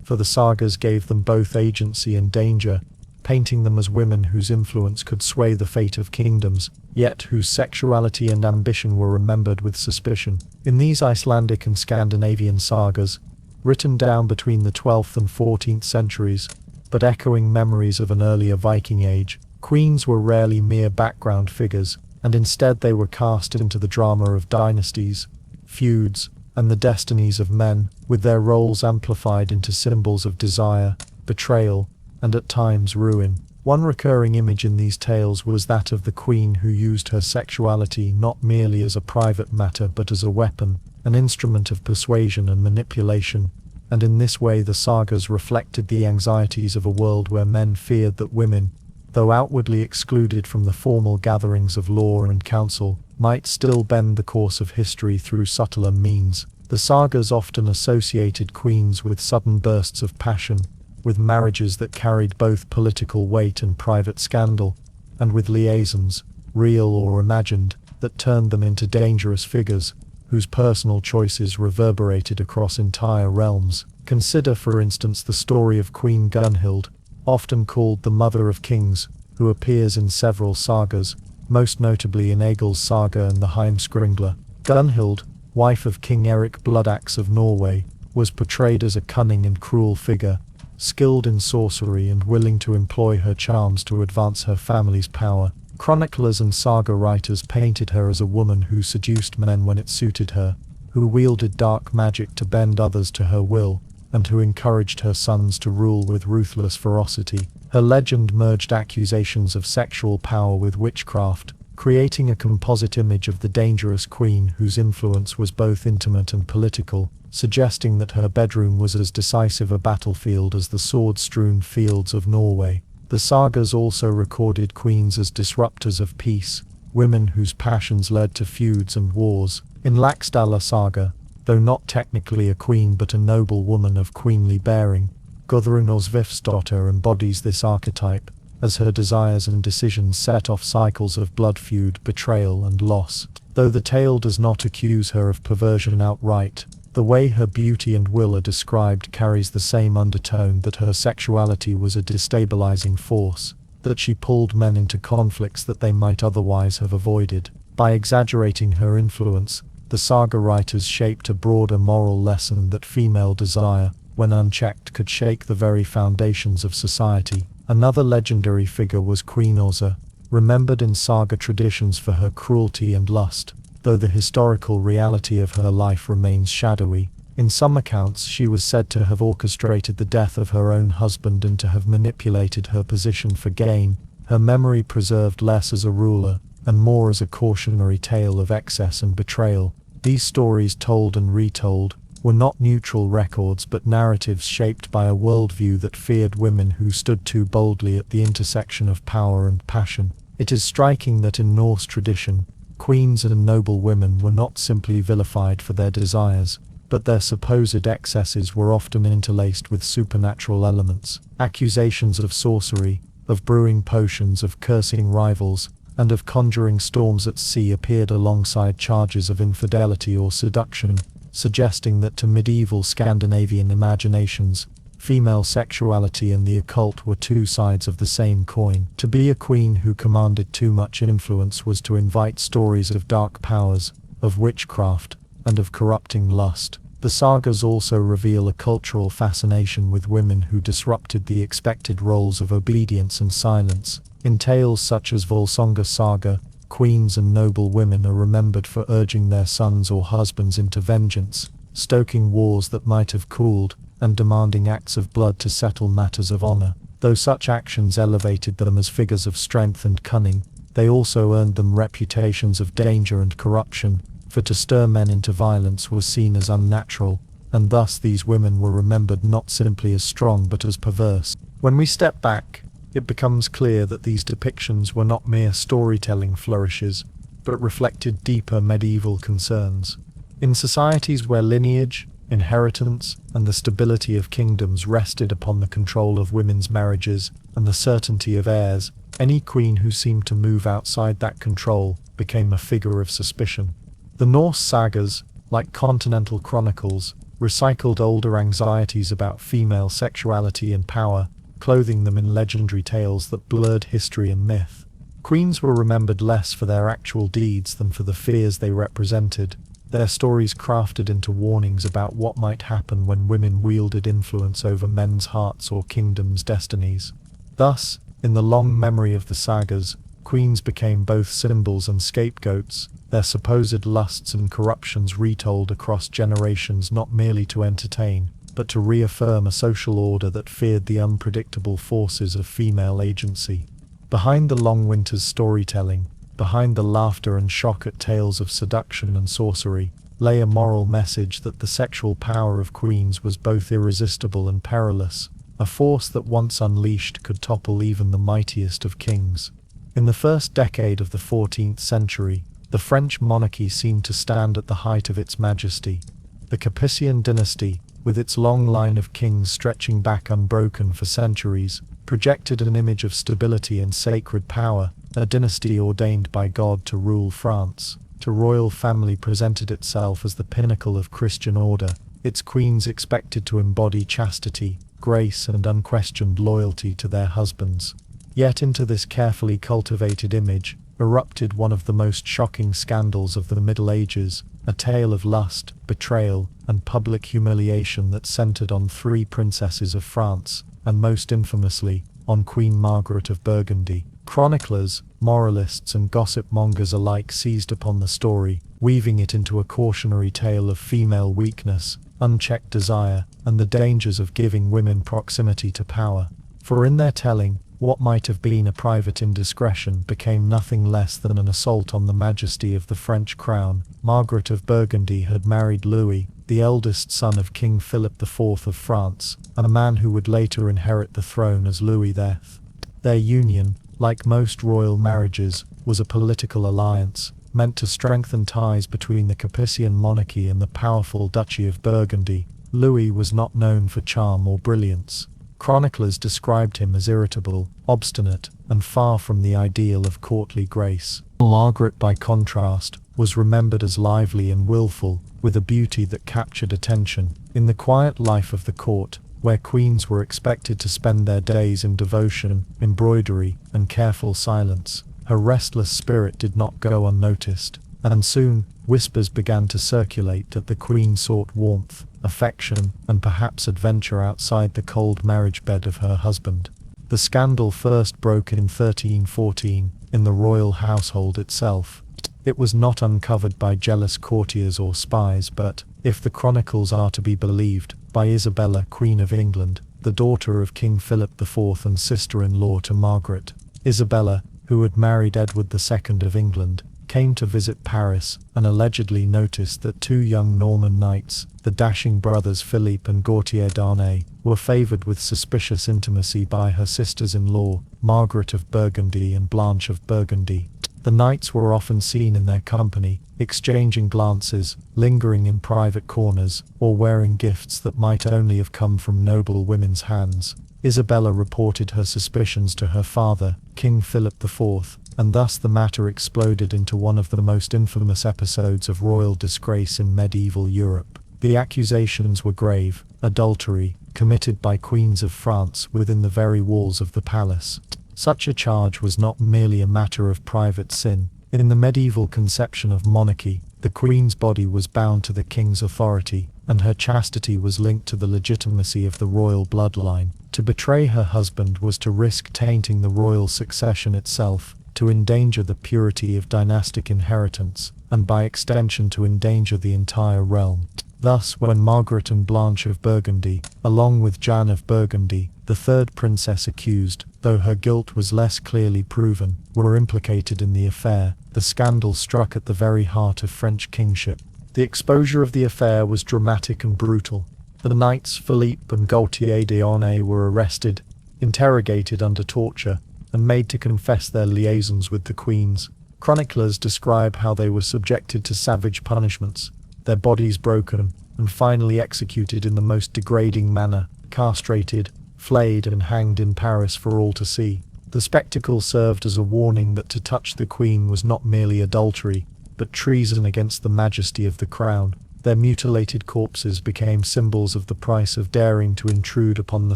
for the sagas gave them both agency and danger, painting them as women whose influence could sway the fate of kingdoms, yet whose sexuality and ambition were remembered with suspicion. In these Icelandic and Scandinavian sagas, written down between the 12th and 14th centuries, but echoing memories of an earlier Viking age, queens were rarely mere background figures, and instead they were cast into the drama of dynasties, feuds, and the destinies of men, with their roles amplified into symbols of desire, betrayal, and at times ruin. One recurring image in these tales was that of the queen who used her sexuality not merely as a private matter but as a weapon, an instrument of persuasion and manipulation, and in this way the sagas reflected the anxieties of a world where men feared that women, though outwardly excluded from the formal gatherings of law and counsel, might still bend the course of history through subtler means. The sagas often associated queens with sudden bursts of passion, with marriages that carried both political weight and private scandal, and with liaisons, real or imagined, that turned them into dangerous figures, whose personal choices reverberated across entire realms. Consider, for instance, the story of Queen Gunhild, often called the Mother of Kings, who appears in several sagas, most notably in Egil's saga and the Heimskringla. Gunhild, wife of King Eric Bloodaxe of Norway, was portrayed as a cunning and cruel figure, skilled in sorcery and willing to employ her charms to advance her family's power. Chroniclers and saga writers painted her as a woman who seduced men when it suited her, who wielded dark magic to bend others to her will, and who encouraged her sons to rule with ruthless ferocity. Her legend merged accusations of sexual power with witchcraft, creating a composite image of the dangerous queen whose influence was both intimate and political, suggesting that her bedroom was as decisive a battlefield as the sword-strewn fields of Norway. The sagas also recorded queens as disruptors of peace, women whose passions led to feuds and wars. In Laxdala saga, though not technically a queen but a noble woman of queenly bearing, Gudrun Osvifsdottir embodies this archetype, as her desires and decisions set off cycles of blood feud, betrayal and loss. Though the tale does not accuse her of perversion outright, the way her beauty and will are described carries the same undertone that her sexuality was a destabilizing force, that she pulled men into conflicts that they might otherwise have avoided. By exaggerating her influence, the saga writers shaped a broader moral lesson that female desire, when unchecked, could shake the very foundations of society. Another legendary figure was Queen Osa, remembered in saga traditions for her cruelty and lust, though the historical reality of her life remains shadowy. In some accounts she was said to have orchestrated the death of her own husband and to have manipulated her position for gain, her memory preserved less as a ruler, and more as a cautionary tale of excess and betrayal. These stories, told and retold, were not neutral records but narratives shaped by a worldview that feared women who stood too boldly at the intersection of power and passion. It is striking that in Norse tradition, queens and noble women were not simply vilified for their desires, but their supposed excesses were often interlaced with supernatural elements. Accusations of sorcery, of brewing potions, of cursing rivals, and of conjuring storms at sea appeared alongside charges of infidelity or seduction, suggesting that to medieval Scandinavian imaginations, female sexuality and the occult were two sides of the same coin. To be a queen who commanded too much influence was to invite stories of dark powers, of witchcraft, and of corrupting lust. The sagas also reveal a cultural fascination with women who disrupted the expected roles of obedience and silence. In tales such as Volsunga Saga, queens and noble women are remembered for urging their sons or husbands into vengeance, stoking wars that might have cooled, and demanding acts of blood to settle matters of honor. Though such actions elevated them as figures of strength and cunning, they also earned them reputations of danger and corruption, for to stir men into violence was seen as unnatural, and thus these women were remembered not simply as strong but as perverse. When we step back, it becomes clear that these depictions were not mere storytelling flourishes, but reflected deeper medieval concerns. In societies where lineage, inheritance, and the stability of kingdoms rested upon the control of women's marriages and the certainty of heirs, any queen who seemed to move outside that control became a figure of suspicion. The Norse sagas, like continental chronicles, recycled older anxieties about female sexuality and power, clothing them in legendary tales that blurred history and myth. Queens were remembered less for their actual deeds than for the fears they represented, their stories crafted into warnings about what might happen when women wielded influence over men's hearts or kingdoms' destinies. Thus, in the long memory of the sagas, queens became both symbols and scapegoats, their supposed lusts and corruptions retold across generations not merely to entertain, but to reaffirm a social order that feared the unpredictable forces of female agency. Behind the long winter's storytelling, behind the laughter and shock at tales of seduction and sorcery, lay a moral message that the sexual power of queens was both irresistible and perilous, a force that once unleashed could topple even the mightiest of kings. In the first decade of the 14th century, the French monarchy seemed to stand at the height of its majesty. The Capetian dynasty, with its long line of kings stretching back unbroken for centuries, projected an image of stability and sacred power, a dynasty ordained by God to rule France. The royal family presented itself as the pinnacle of Christian order, its queens expected to embody chastity, grace and unquestioned loyalty to their husbands. Yet into this carefully cultivated image erupted one of the most shocking scandals of the Middle Ages, a tale of lust, betrayal, and public humiliation that centered on three princesses of France, and most infamously, on Queen Margaret of Burgundy. Chroniclers, moralists and gossip mongers alike seized upon the story, weaving it into a cautionary tale of female weakness, unchecked desire, and the dangers of giving women proximity to power. For in their telling, what might have been a private indiscretion became nothing less than an assault on the majesty of the French crown. Margaret of Burgundy had married Louis, the eldest son of King Philip IV of France, a man who would later inherit the throne as Louis X. Their union, like most royal marriages, was a political alliance, meant to strengthen ties between the Capetian monarchy and the powerful Duchy of Burgundy. Louis was not known for charm or brilliance. Chroniclers described him as irritable, obstinate, and far from the ideal of courtly grace. Margaret, by contrast, was remembered as lively and willful, with a beauty that captured attention. In the quiet life of the court, where queens were expected to spend their days in devotion, embroidery, and careful silence, her restless spirit did not go unnoticed, and soon, whispers began to circulate that the queen sought warmth, affection, and perhaps adventure outside the cold marriage bed of her husband. The scandal first broke in 1314, in the royal household itself. It was not uncovered by jealous courtiers or spies but, if the chronicles are to be believed, by Isabella, Queen of England, the daughter of King Philip IV and sister-in-law to Margaret. Isabella, who had married Edward II of England, came to visit Paris and allegedly noticed that two young Norman knights, the dashing brothers Philippe and Gautier d'Arnay, were favoured with suspicious intimacy by her sisters-in-law, Margaret of Burgundy and Blanche of Burgundy. The knights were often seen in their company, exchanging glances, lingering in private corners, or wearing gifts that might only have come from noble women's hands. Isabella reported her suspicions to her father, King Philip IV, and thus the matter exploded into one of the most infamous episodes of royal disgrace in medieval Europe. The accusations were grave: adultery, committed by queens of France within the very walls of the palace. Such a charge was not merely a matter of private sin. In the medieval conception of monarchy, the queen's body was bound to the king's authority, and her chastity was linked to the legitimacy of the royal bloodline. To betray her husband was to risk tainting the royal succession itself, to endanger the purity of dynastic inheritance, and by extension to endanger the entire realm. Thus, when Margaret and Blanche of Burgundy, along with Jeanne of Burgundy, the third princess accused, though her guilt was less clearly proven, were implicated in the affair, the scandal struck at the very heart of French kingship. The exposure of the affair was dramatic and brutal. The knights Philippe and Gaultier d'Aunay were arrested, interrogated under torture, and made to confess their liaisons with the queens. Chroniclers describe how they were subjected to savage punishments, their bodies broken, and finally executed in the most degrading manner, castrated, flayed and hanged in Paris for all to see. The spectacle served as a warning that to touch the queen was not merely adultery, but treason against the majesty of the crown. Their mutilated corpses became symbols of the price of daring to intrude upon the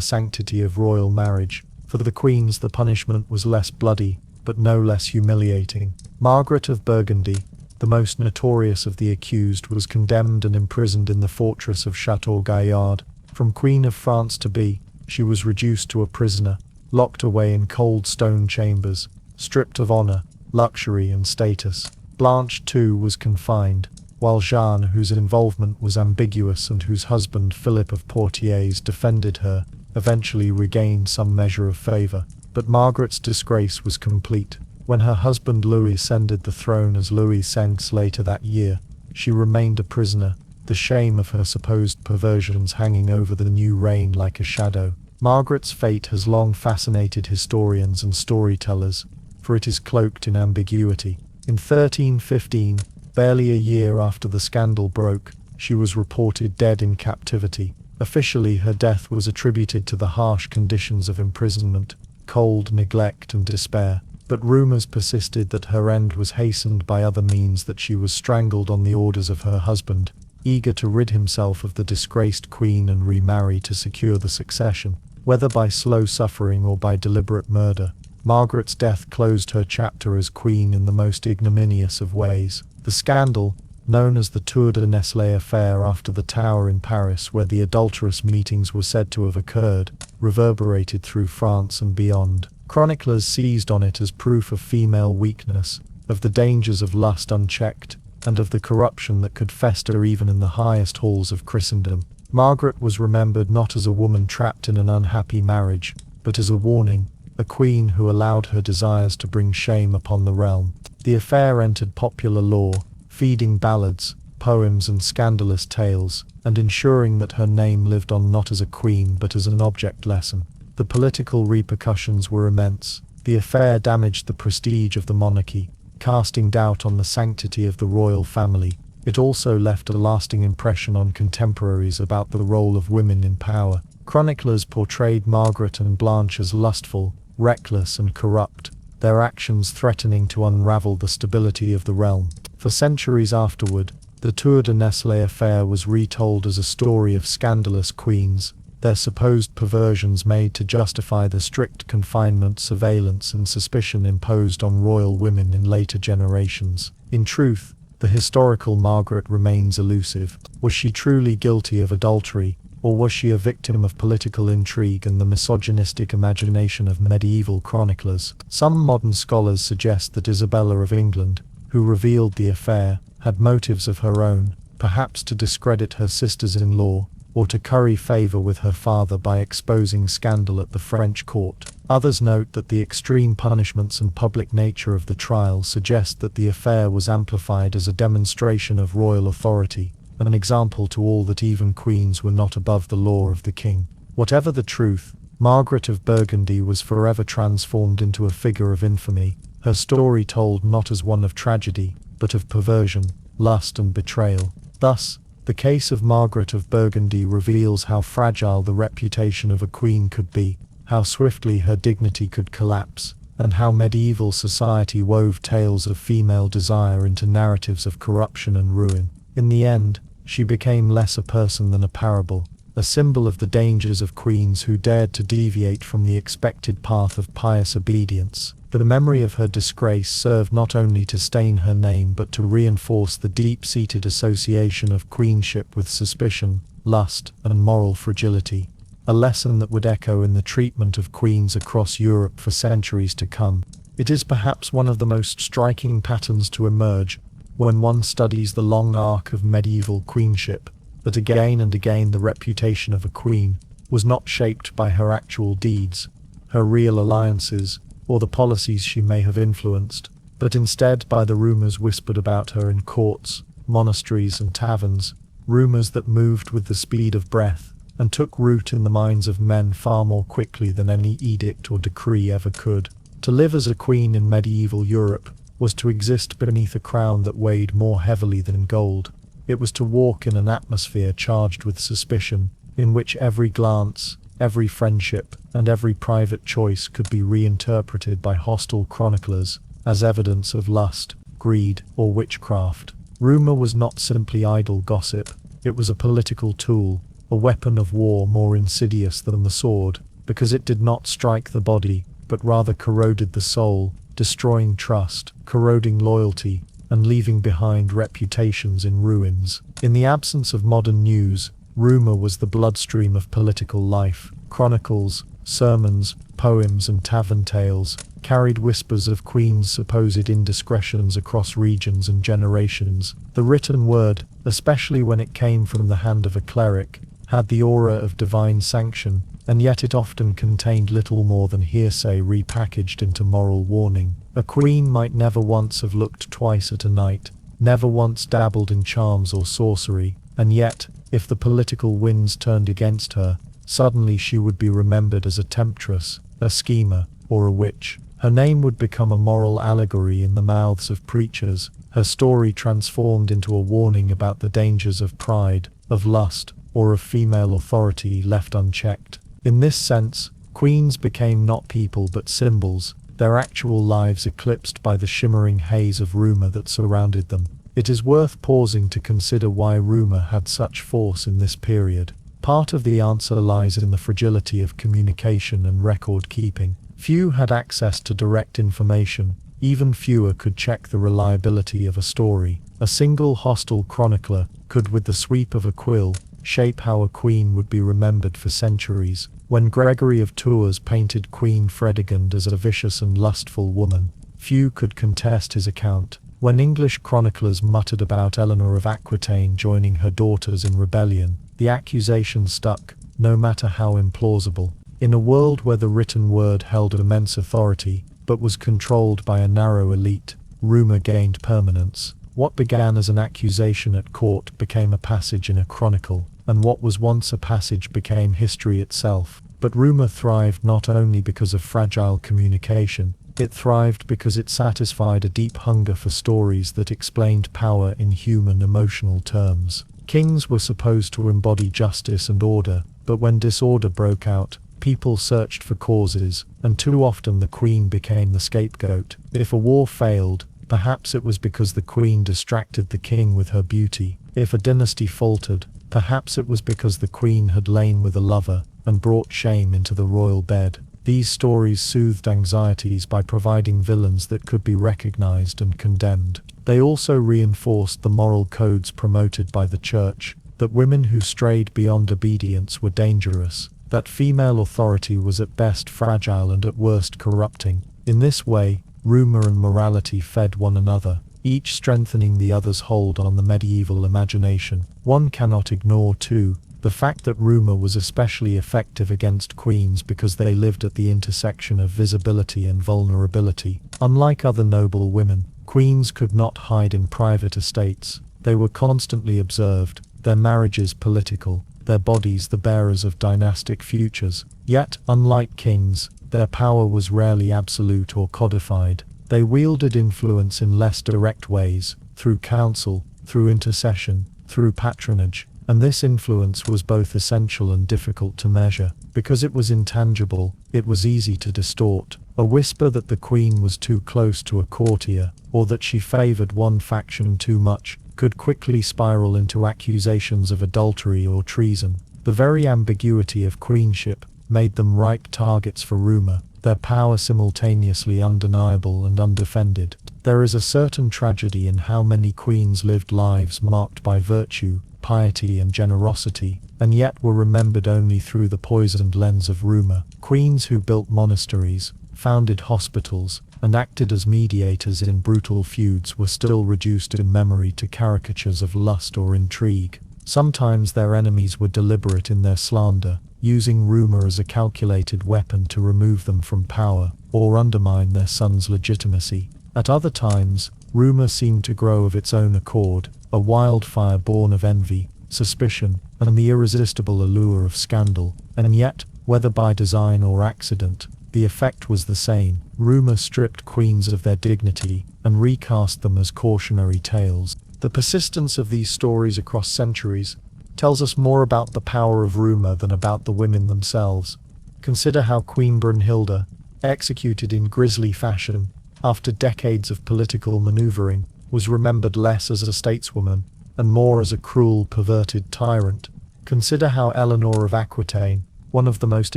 sanctity of royal marriage. For the queens the punishment was less bloody, but no less humiliating. Margaret of Burgundy, the most notorious of the accused, was condemned and imprisoned in the fortress of Château Gaillard. From Queen of France to be, she was reduced to a prisoner, locked away in cold stone chambers, stripped of honor, luxury and status. Blanche, too, was confined, while Jeanne, whose involvement was ambiguous and whose husband Philip of Poitiers defended her, eventually regained some measure of favor. But Margaret's disgrace was complete. When her husband Louis ascended the throne as Louis VI later that year, she remained a prisoner, the shame of her supposed perversions hanging over the new reign like a shadow. Margaret's fate has long fascinated historians and storytellers, for it is cloaked in ambiguity. In 1315, barely a year after the scandal broke, she was reported dead in captivity. Officially, her death was attributed to the harsh conditions of imprisonment, cold, neglect and despair. But rumors persisted that her end was hastened by other means, that she was strangled on the orders of her husband, eager to rid himself of the disgraced queen and remarry to secure the succession. Whether by slow suffering or by deliberate murder, Margaret's death closed her chapter as queen in the most ignominious of ways. The scandal, known as the Tour de Nesle affair after the tower in Paris where the adulterous meetings were said to have occurred, reverberated through France and beyond. Chroniclers seized on it as proof of female weakness, of the dangers of lust unchecked, and of the corruption that could fester even in the highest halls of Christendom. Margaret was remembered not as a woman trapped in an unhappy marriage, but as a warning, a queen who allowed her desires to bring shame upon the realm. The affair entered popular lore, feeding ballads, poems and scandalous tales, and ensuring that her name lived on not as a queen but as an object lesson. The political repercussions were immense. The affair damaged the prestige of the monarchy, casting doubt on the sanctity of the royal family. It also left a lasting impression on contemporaries about the role of women in power. Chroniclers portrayed Margaret and Blanche as lustful, reckless and corrupt, their actions threatening to unravel the stability of the realm. For centuries afterward, the Tour de Nesle affair was retold as a story of scandalous queens, their supposed perversions made to justify the strict confinement, surveillance and suspicion imposed on royal women in later generations. In truth, the historical Margaret remains elusive. Was she truly guilty of adultery, or was she a victim of political intrigue and the misogynistic imagination of medieval chroniclers? Some modern scholars suggest that Isabella of England, who revealed the affair, had motives of her own, perhaps to discredit her sisters-in-law, or to curry favour with her father by exposing scandal at the French court. Others note that the extreme punishments and public nature of the trial suggest that the affair was amplified as a demonstration of royal authority, an example to all that even queens were not above the law of the king. Whatever the truth, Margaret of Burgundy was forever transformed into a figure of infamy, her story told not as one of tragedy, but of perversion, lust and betrayal. Thus, the case of Margaret of Burgundy reveals how fragile the reputation of a queen could be, how swiftly her dignity could collapse, and how medieval society wove tales of female desire into narratives of corruption and ruin. In the end, she became less a person than a parable, a symbol of the dangers of queens who dared to deviate from the expected path of pious obedience. The memory of her disgrace served not only to stain her name but to reinforce the deep-seated association of queenship with suspicion, lust, and moral fragility, a lesson that would echo in the treatment of queens across Europe for centuries to come. It is perhaps one of the most striking patterns to emerge when one studies the long arc of medieval queenship, that again and again the reputation of a queen was not shaped by her actual deeds, her real alliances, or the policies she may have influenced, but instead by the rumors whispered about her in courts, monasteries, and taverns, rumors that moved with the speed of breath and took root in the minds of men far more quickly than any edict or decree ever could. To live as a queen in medieval Europe was to exist beneath a crown that weighed more heavily than gold. It was to walk in an atmosphere charged with suspicion, in which every glance, every friendship, and every private choice could be reinterpreted by hostile chroniclers as evidence of lust, greed, or witchcraft. Rumor was not simply idle gossip, it was a political tool, a weapon of war more insidious than the sword, because it did not strike the body, but rather corroded the soul, destroying trust, corroding loyalty, and leaving behind reputations in ruins. In the absence of modern news, rumor was the bloodstream of political life. Chronicles, sermons, poems, and tavern tales carried whispers of queens' supposed indiscretions across regions and generations. The written word, especially when it came from the hand of a cleric, had the aura of divine sanction, and yet it often contained little more than hearsay repackaged into moral warning. A queen might never once have looked twice at a knight, never once dabbled in charms or sorcery, and yet, if the political winds turned against her, suddenly she would be remembered as a temptress, a schemer, or a witch. Her name would become a moral allegory in the mouths of preachers, her story transformed into a warning about the dangers of pride, of lust, or of female authority left unchecked. In this sense, queens became not people but symbols, their actual lives eclipsed by the shimmering haze of rumor that surrounded them. It is worth pausing to consider why rumor had such force in this period. Part of the answer lies in the fragility of communication and record keeping. Few had access to direct information, even fewer could check the reliability of a story. A single hostile chronicler could, with the sweep of a quill, shape how a queen would be remembered for centuries. When Gregory of Tours painted Queen Fredegund as a vicious and lustful woman, few could contest his account. When English chroniclers muttered about Eleanor of Aquitaine joining her daughters in rebellion, the accusation stuck, no matter how implausible. In a world where the written word held immense authority, but was controlled by a narrow elite, rumor gained permanence. What began as an accusation at court became a passage in a chronicle, and what was once a passage became history itself. But rumor thrived not only because of fragile communication, it thrived because it satisfied a deep hunger for stories that explained power in human emotional terms. Kings were supposed to embody justice and order, but when disorder broke out, people searched for causes, and too often the queen became the scapegoat. If a war failed, perhaps it was because the queen distracted the king with her beauty. If a dynasty faltered, perhaps it was because the queen had lain with a lover and brought shame into the royal bed. These stories soothed anxieties by providing villains that could be recognized and condemned. They also reinforced the moral codes promoted by the church, that women who strayed beyond obedience were dangerous, that female authority was at best fragile and at worst corrupting. In this way, rumor and morality fed one another, each strengthening the other's hold on the medieval imagination. One cannot ignore, too, the fact that rumor was especially effective against queens because they lived at the intersection of visibility and vulnerability. Unlike other noble women, queens could not hide in private estates. They were constantly observed, their marriages political, their bodies the bearers of dynastic futures. Yet, unlike kings, their power was rarely absolute or codified. They wielded influence in less direct ways, through counsel, through intercession, through patronage. And this influence was both essential and difficult to measure. Because it was intangible, it was easy to distort. A whisper that the queen was too close to a courtier, or that she favored one faction too much, could quickly spiral into accusations of adultery or treason. The very ambiguity of queenship made them ripe targets for rumor, their power simultaneously undeniable and undefended. There is a certain tragedy in how many queens lived lives marked by virtue, piety and generosity, and yet were remembered only through the poisoned lens of rumor. Queens who built monasteries, founded hospitals, and acted as mediators in brutal feuds were still reduced in memory to caricatures of lust or intrigue. Sometimes their enemies were deliberate in their slander, using rumor as a calculated weapon to remove them from power, or undermine their son's legitimacy. At other times, rumor seemed to grow of its own accord, a wildfire born of envy, suspicion, and the irresistible allure of scandal. And yet, whether by design or accident, the effect was the same. Rumor stripped queens of their dignity, and recast them as cautionary tales. The persistence of these stories across centuries tells us more about the power of rumor than about the women themselves. Consider how Queen Brunhilde, executed in grisly fashion, after decades of political maneuvering, was remembered less as a stateswoman, and more as a cruel, perverted tyrant. Consider how Eleanor of Aquitaine, one of the most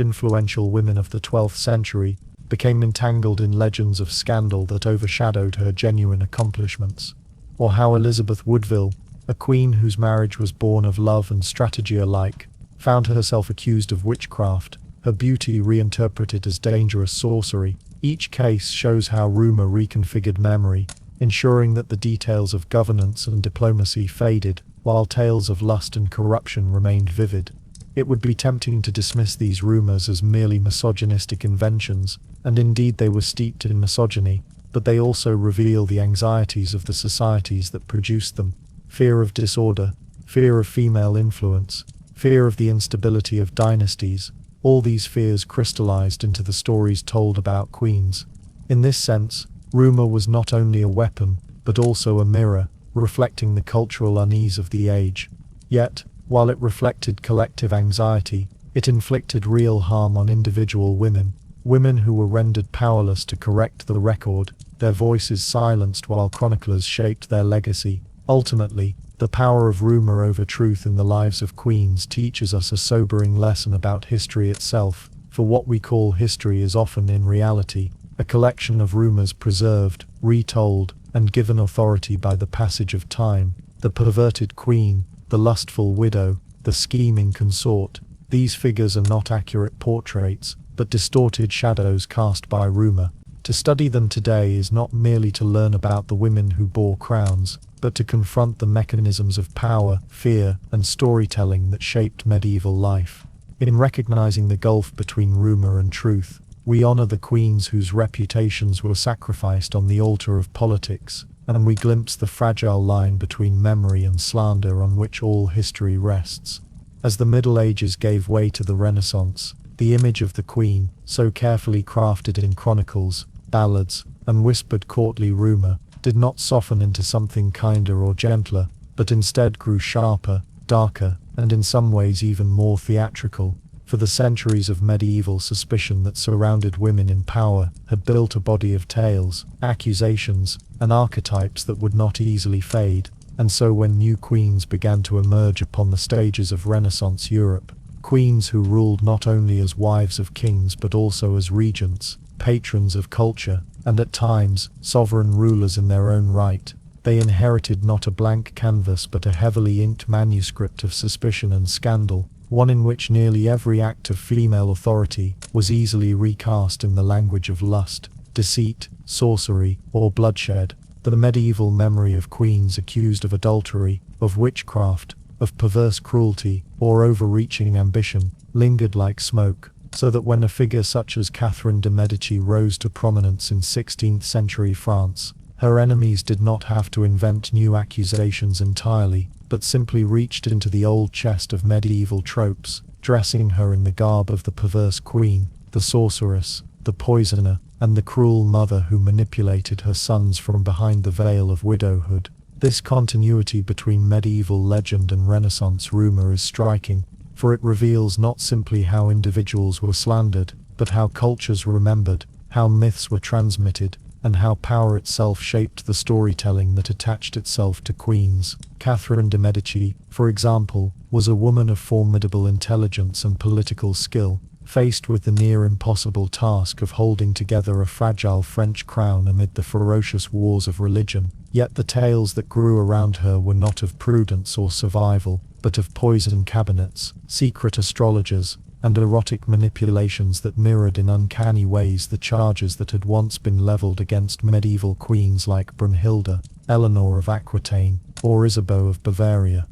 influential women of the 12th century, became entangled in legends of scandal that overshadowed her genuine accomplishments. Or how Elizabeth Woodville, a queen whose marriage was born of love and strategy alike, found herself accused of witchcraft, her beauty reinterpreted as dangerous sorcery. Each case shows how rumor reconfigured memory, ensuring that the details of governance and diplomacy faded, while tales of lust and corruption remained vivid. It would be tempting to dismiss these rumors as merely misogynistic inventions, and indeed they were steeped in misogyny, but they also reveal the anxieties of the societies that produced them. Fear of disorder, fear of female influence, fear of the instability of dynasties. All these fears crystallized into the stories told about queens. In this sense, rumor was not only a weapon, but also a mirror, reflecting the cultural unease of the age. Yet, while it reflected collective anxiety, it inflicted real harm on individual women, women who were rendered powerless to correct the record, their voices silenced while chroniclers shaped their legacy. Ultimately, the power of rumor over truth in the lives of queens teaches us a sobering lesson about history itself, for what we call history is often in reality a collection of rumors preserved, retold, and given authority by the passage of time. The perverted queen, the lustful widow, the scheming consort, these figures are not accurate portraits, but distorted shadows cast by rumor. To study them today is not merely to learn about the women who bore crowns, but to confront the mechanisms of power, fear, and storytelling that shaped medieval life. In recognizing the gulf between rumor and truth, we honor the queens whose reputations were sacrificed on the altar of politics, and we glimpse the fragile line between memory and slander on which all history rests. As the Middle Ages gave way to the Renaissance, the image of the queen, so carefully crafted in chronicles, ballads, and whispered courtly rumor, did not soften into something kinder or gentler, but instead grew sharper, darker, and in some ways even more theatrical. For the centuries of medieval suspicion that surrounded women in power had built a body of tales, accusations, and archetypes that would not easily fade. And so when new queens began to emerge upon the stages of Renaissance Europe, queens who ruled not only as wives of kings but also as regents, patrons of culture, and at times, sovereign rulers in their own right, they inherited not a blank canvas but a heavily inked manuscript of suspicion and scandal, one in which nearly every act of female authority was easily recast in the language of lust, deceit, sorcery, or bloodshed. The medieval memory of queens accused of adultery, of witchcraft, of perverse cruelty, or overreaching ambition, lingered like smoke, so that when a figure such as Catherine de' Medici rose to prominence in 16th century France, her enemies did not have to invent new accusations entirely, but simply reached into the old chest of medieval tropes, dressing her in the garb of the perverse queen, the sorceress, the poisoner, and the cruel mother who manipulated her sons from behind the veil of widowhood. This continuity between medieval legend and Renaissance rumor is striking, for it reveals not simply how individuals were slandered, but how cultures remembered, how myths were transmitted, and how power itself shaped the storytelling that attached itself to queens. Catherine de' Medici, for example, was a woman of formidable intelligence and political skill, faced with the near impossible task of holding together a fragile French crown amid the ferocious wars of religion. Yet the tales that grew around her were not of prudence or survival, but of poison cabinets, secret astrologers, and erotic manipulations that mirrored in uncanny ways the charges that had once been leveled against medieval queens like Brunhilde, Eleanor of Aquitaine, or Isabeau of Bavaria.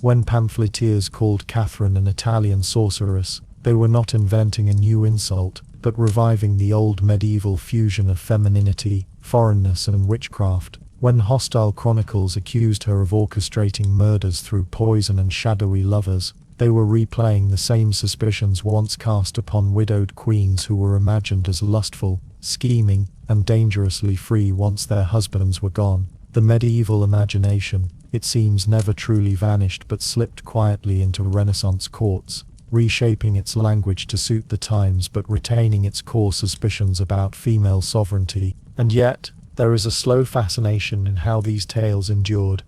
When pamphleteers called Catherine an Italian sorceress, they were not inventing a new insult, but reviving the old medieval fusion of femininity, foreignness and witchcraft. When hostile chronicles accused her of orchestrating murders through poison and shadowy lovers, they were replaying the same suspicions once cast upon widowed queens who were imagined as lustful, scheming, and dangerously free once their husbands were gone. The medieval imagination, it seems, never truly vanished but slipped quietly into Renaissance courts, reshaping its language to suit the times but retaining its core suspicions about female sovereignty. And yet, there is a slow fascination in how these tales endured.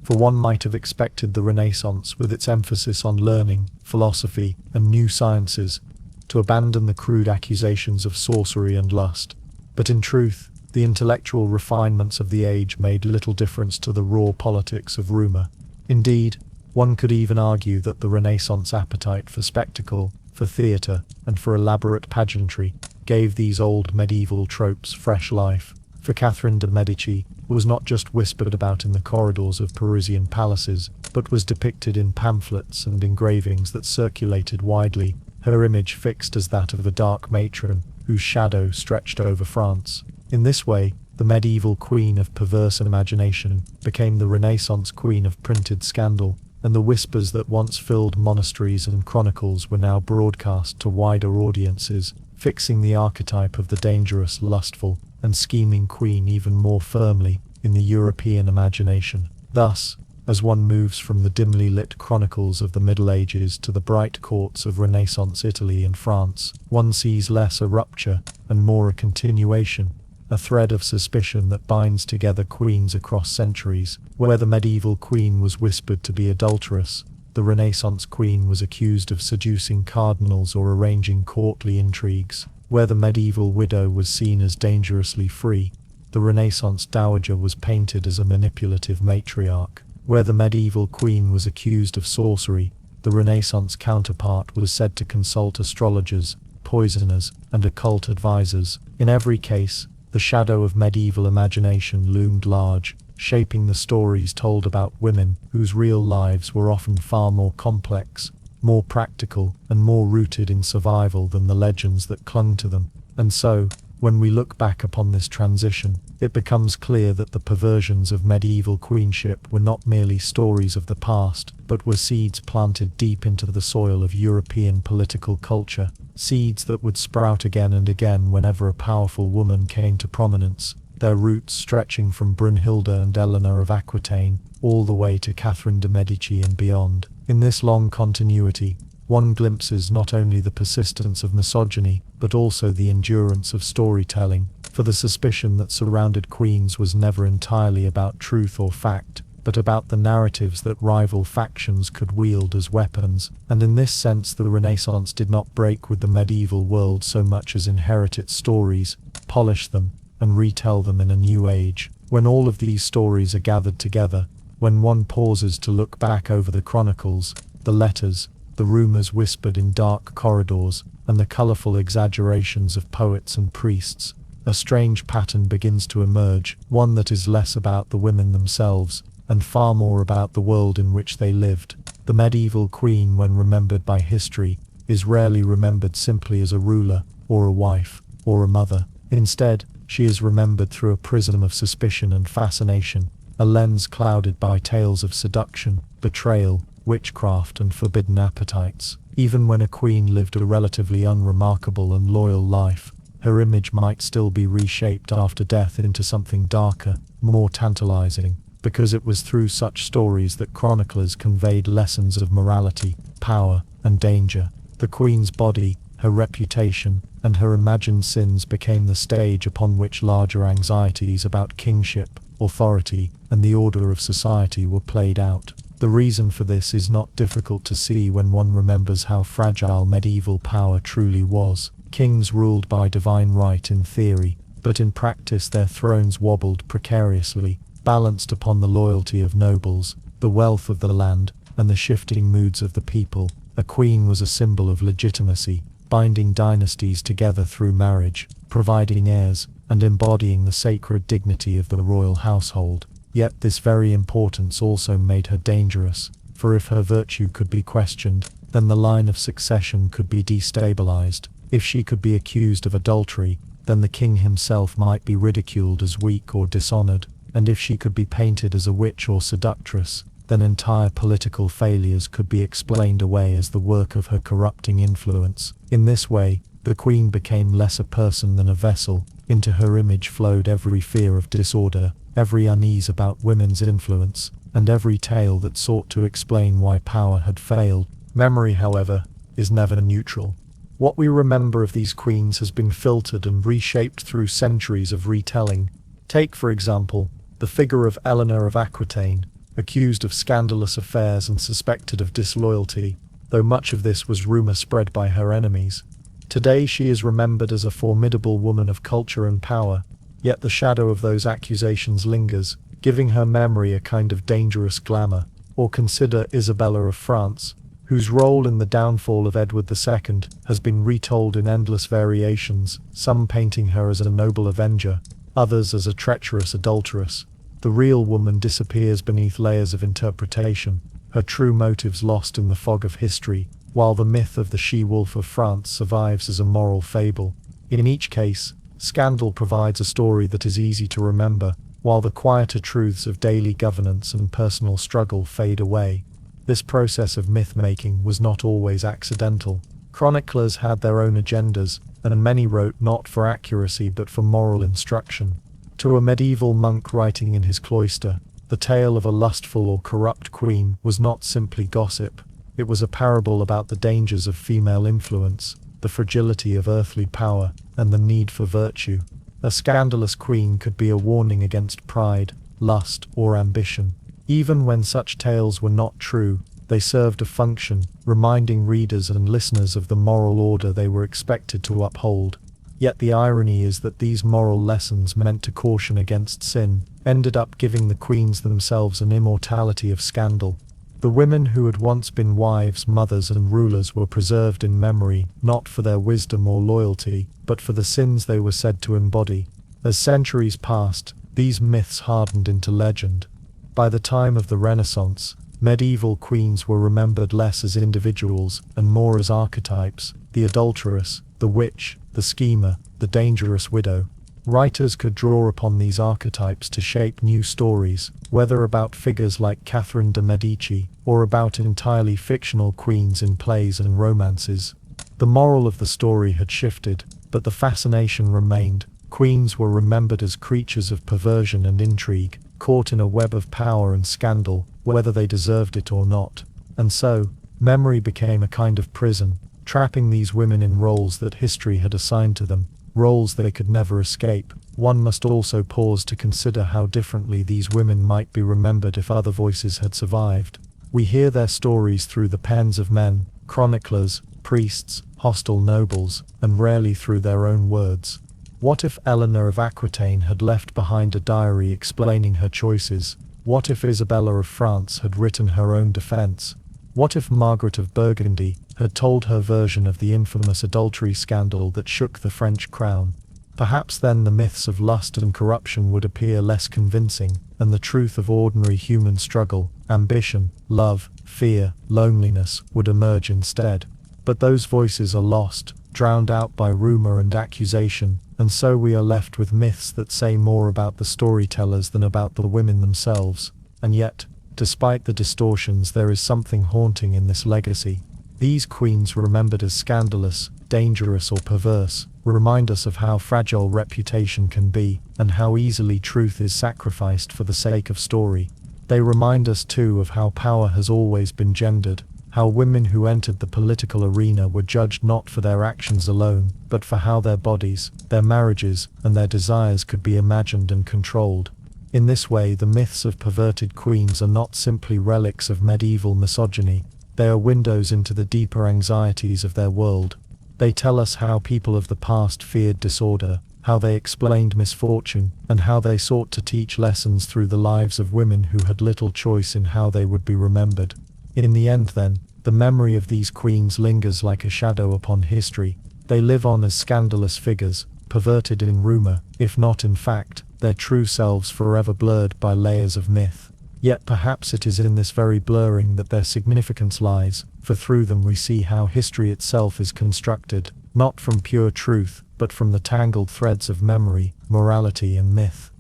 For one might have expected the Renaissance, with its emphasis on learning, philosophy, and new sciences, to abandon the crude accusations of sorcery and lust. But in truth, the intellectual refinements of the age made little difference to the raw politics of rumor. Indeed, one could even argue that the Renaissance appetite for spectacle, for theatre, and for elaborate pageantry gave these old medieval tropes fresh life. For Catherine de' Medici was not just whispered about in the corridors of Parisian palaces, but was depicted in pamphlets and engravings that circulated widely, her image fixed as that of a dark matron, whose shadow stretched over France. In this way, the medieval queen of perverse imagination became the Renaissance queen of printed scandal, and the whispers that once filled monasteries and chronicles were now broadcast to wider audiences, fixing the archetype of the dangerous, lustful, and scheming queen even more firmly in the European imagination. Thus, as one moves from the dimly lit chronicles of the Middle Ages to the bright courts of Renaissance Italy and France, one sees less a rupture and more a continuation, a thread of suspicion that binds together queens across centuries. Where the medieval queen was whispered to be adulterous, the Renaissance queen was accused of seducing cardinals or arranging courtly intrigues. Where the medieval widow was seen as dangerously free, the Renaissance dowager was painted as a manipulative matriarch. Where the medieval queen was accused of sorcery, the Renaissance counterpart was said to consult astrologers, poisoners, and occult advisors. In every case, the shadow of medieval imagination loomed large, shaping the stories told about women whose real lives were often far more complex, more practical, and more rooted in survival than the legends that clung to them. And so, when we look back upon this transition, it becomes clear that the perversions of medieval queenship were not merely stories of the past, but were seeds planted deep into the soil of European political culture, seeds that would sprout again and again whenever a powerful woman came to prominence, their roots stretching from Brunhilde and Eleanor of Aquitaine all the way to Catherine de' Medici and beyond. In this long continuity, one glimpses not only the persistence of misogyny, but also the endurance of storytelling, for the suspicion that surrounded queens was never entirely about truth or fact, but about the narratives that rival factions could wield as weapons. And in this sense the Renaissance did not break with the medieval world so much as inherit its stories, polish them, and retell them in a new age. When all of these stories are gathered together, when one pauses to look back over the chronicles, the letters, the rumors whispered in dark corridors, and the colorful exaggerations of poets and priests, a strange pattern begins to emerge, one that is less about the women themselves, and far more about the world in which they lived. The medieval queen, when remembered by history, is rarely remembered simply as a ruler, or a wife, or a mother. Instead, she is remembered through a prism of suspicion and fascination, a lens clouded by tales of seduction, betrayal, witchcraft, and forbidden appetites. Even when a queen lived a relatively unremarkable and loyal life, her image might still be reshaped after death into something darker, more tantalizing. because it was through such stories that chroniclers conveyed lessons of morality, power, and danger. The queen's body, her reputation, and her imagined sins became the stage upon which larger anxieties about kingship, authority, and the order of society were played out. The reason for this is not difficult to see when one remembers how fragile medieval power truly was. Kings ruled by divine right in theory, but in practice their thrones wobbled precariously, balanced upon the loyalty of nobles, the wealth of the land, and the shifting moods of the people. A queen was a symbol of legitimacy, binding dynasties together through marriage, providing heirs, and embodying the sacred dignity of the royal household. Yet this very importance also made her dangerous, for if her virtue could be questioned, then the line of succession could be destabilized. If she could be accused of adultery, then the king himself might be ridiculed as weak or dishonored, and if she could be painted as a witch or seductress, then entire political failures could be explained away as the work of her corrupting influence. In this way, the queen became less a person than a vessel. Into her image flowed every fear of disorder, every unease about women's influence, and every tale that sought to explain why power had failed. Memory, however, is never neutral. What we remember of these queens has been filtered and reshaped through centuries of retelling. Take, for example, the figure of Eleanor of Aquitaine, accused of scandalous affairs and suspected of disloyalty, though much of this was rumor spread by her enemies. Today she is remembered as a formidable woman of culture and power, yet the shadow of those accusations lingers, giving her memory a kind of dangerous glamour. Or consider Isabella of France, whose role in the downfall of Edward II has been retold in endless variations, some painting her as a noble avenger, others as a treacherous adulteress. The real woman disappears beneath layers of interpretation, her true motives lost in the fog of history, while the myth of the she-wolf of France survives as a moral fable. In each case, scandal provides a story that is easy to remember, while the quieter truths of daily governance and personal struggle fade away. This process of myth-making was not always accidental. Chroniclers had their own agendas, and many wrote not for accuracy but for moral instruction. To a medieval monk writing in his cloister, the tale of a lustful or corrupt queen was not simply gossip. It was a parable about the dangers of female influence, the fragility of earthly power, and the need for virtue. A scandalous queen could be a warning against pride, lust, or ambition. Even when such tales were not true, they served a function, reminding readers and listeners of the moral order they were expected to uphold. Yet the irony is that these moral lessons meant to caution against sin, ended up giving the queens themselves an immortality of scandal. The women who had once been wives, mothers, and rulers were preserved in memory, not for their wisdom or loyalty, but for the sins they were said to embody. As centuries passed, these myths hardened into legend. By the time of the Renaissance, medieval queens were remembered less as individuals and more as archetypes: the adulteress, the witch, the schemer, the dangerous widow. Writers could draw upon these archetypes to shape new stories, whether about figures like Catherine de Medici, or about entirely fictional queens in plays and romances. The moral of the story had shifted, but the fascination remained. Queens were remembered as creatures of perversion and intrigue, caught in a web of power and scandal, whether they deserved it or not. And so, memory became a kind of prison, trapping these women in roles that history had assigned to them, roles they could never escape. One must also pause to consider how differently these women might be remembered if other voices had survived. We hear their stories through the pens of men, chroniclers, priests, hostile nobles, and rarely through their own words. What if Eleanor of Aquitaine had left behind a diary explaining her choices? What if Isabella of France had written her own defense? What if Margaret of Burgundy had told her version of the infamous adultery scandal that shook the French crown? Perhaps then the myths of lust and corruption would appear less convincing, and the truth of ordinary human struggle, ambition, love, fear, loneliness would emerge instead. But those voices are lost, drowned out by rumor and accusation, and so we are left with myths that say more about the storytellers than about the women themselves. And yet, despite the distortions, there is something haunting in this legacy. These queens remembered as scandalous, dangerous or perverse, remind us of how fragile reputation can be, and how easily truth is sacrificed for the sake of story. They remind us too of how power has always been gendered, how women who entered the political arena were judged not for their actions alone, but for how their bodies, their marriages, and their desires could be imagined and controlled. In this way, the myths of perverted queens are not simply relics of medieval misogyny, they are windows into the deeper anxieties of their world. They tell us how people of the past feared disorder, how they explained misfortune, and how they sought to teach lessons through the lives of women who had little choice in how they would be remembered. In the end then, the memory of these queens lingers like a shadow upon history. They live on as scandalous figures, perverted in rumor, if not in fact, their true selves forever blurred by layers of myth. Yet perhaps it is in this very blurring that their significance lies, for through them we see how history itself is constructed, not from pure truth, but from the tangled threads of memory, morality and myth.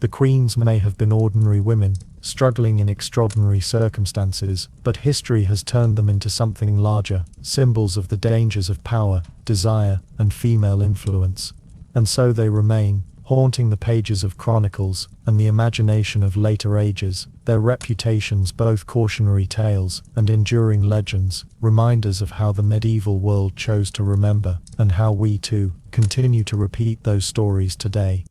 The queens may have been ordinary women, struggling in extraordinary circumstances, but history has turned them into something larger, symbols of the dangers of power, desire, and female influence. And so they remain, haunting the pages of chronicles and the imagination of later ages, their reputations both cautionary tales and enduring legends, reminders of how the medieval world chose to remember, and how we too continue to repeat those stories today.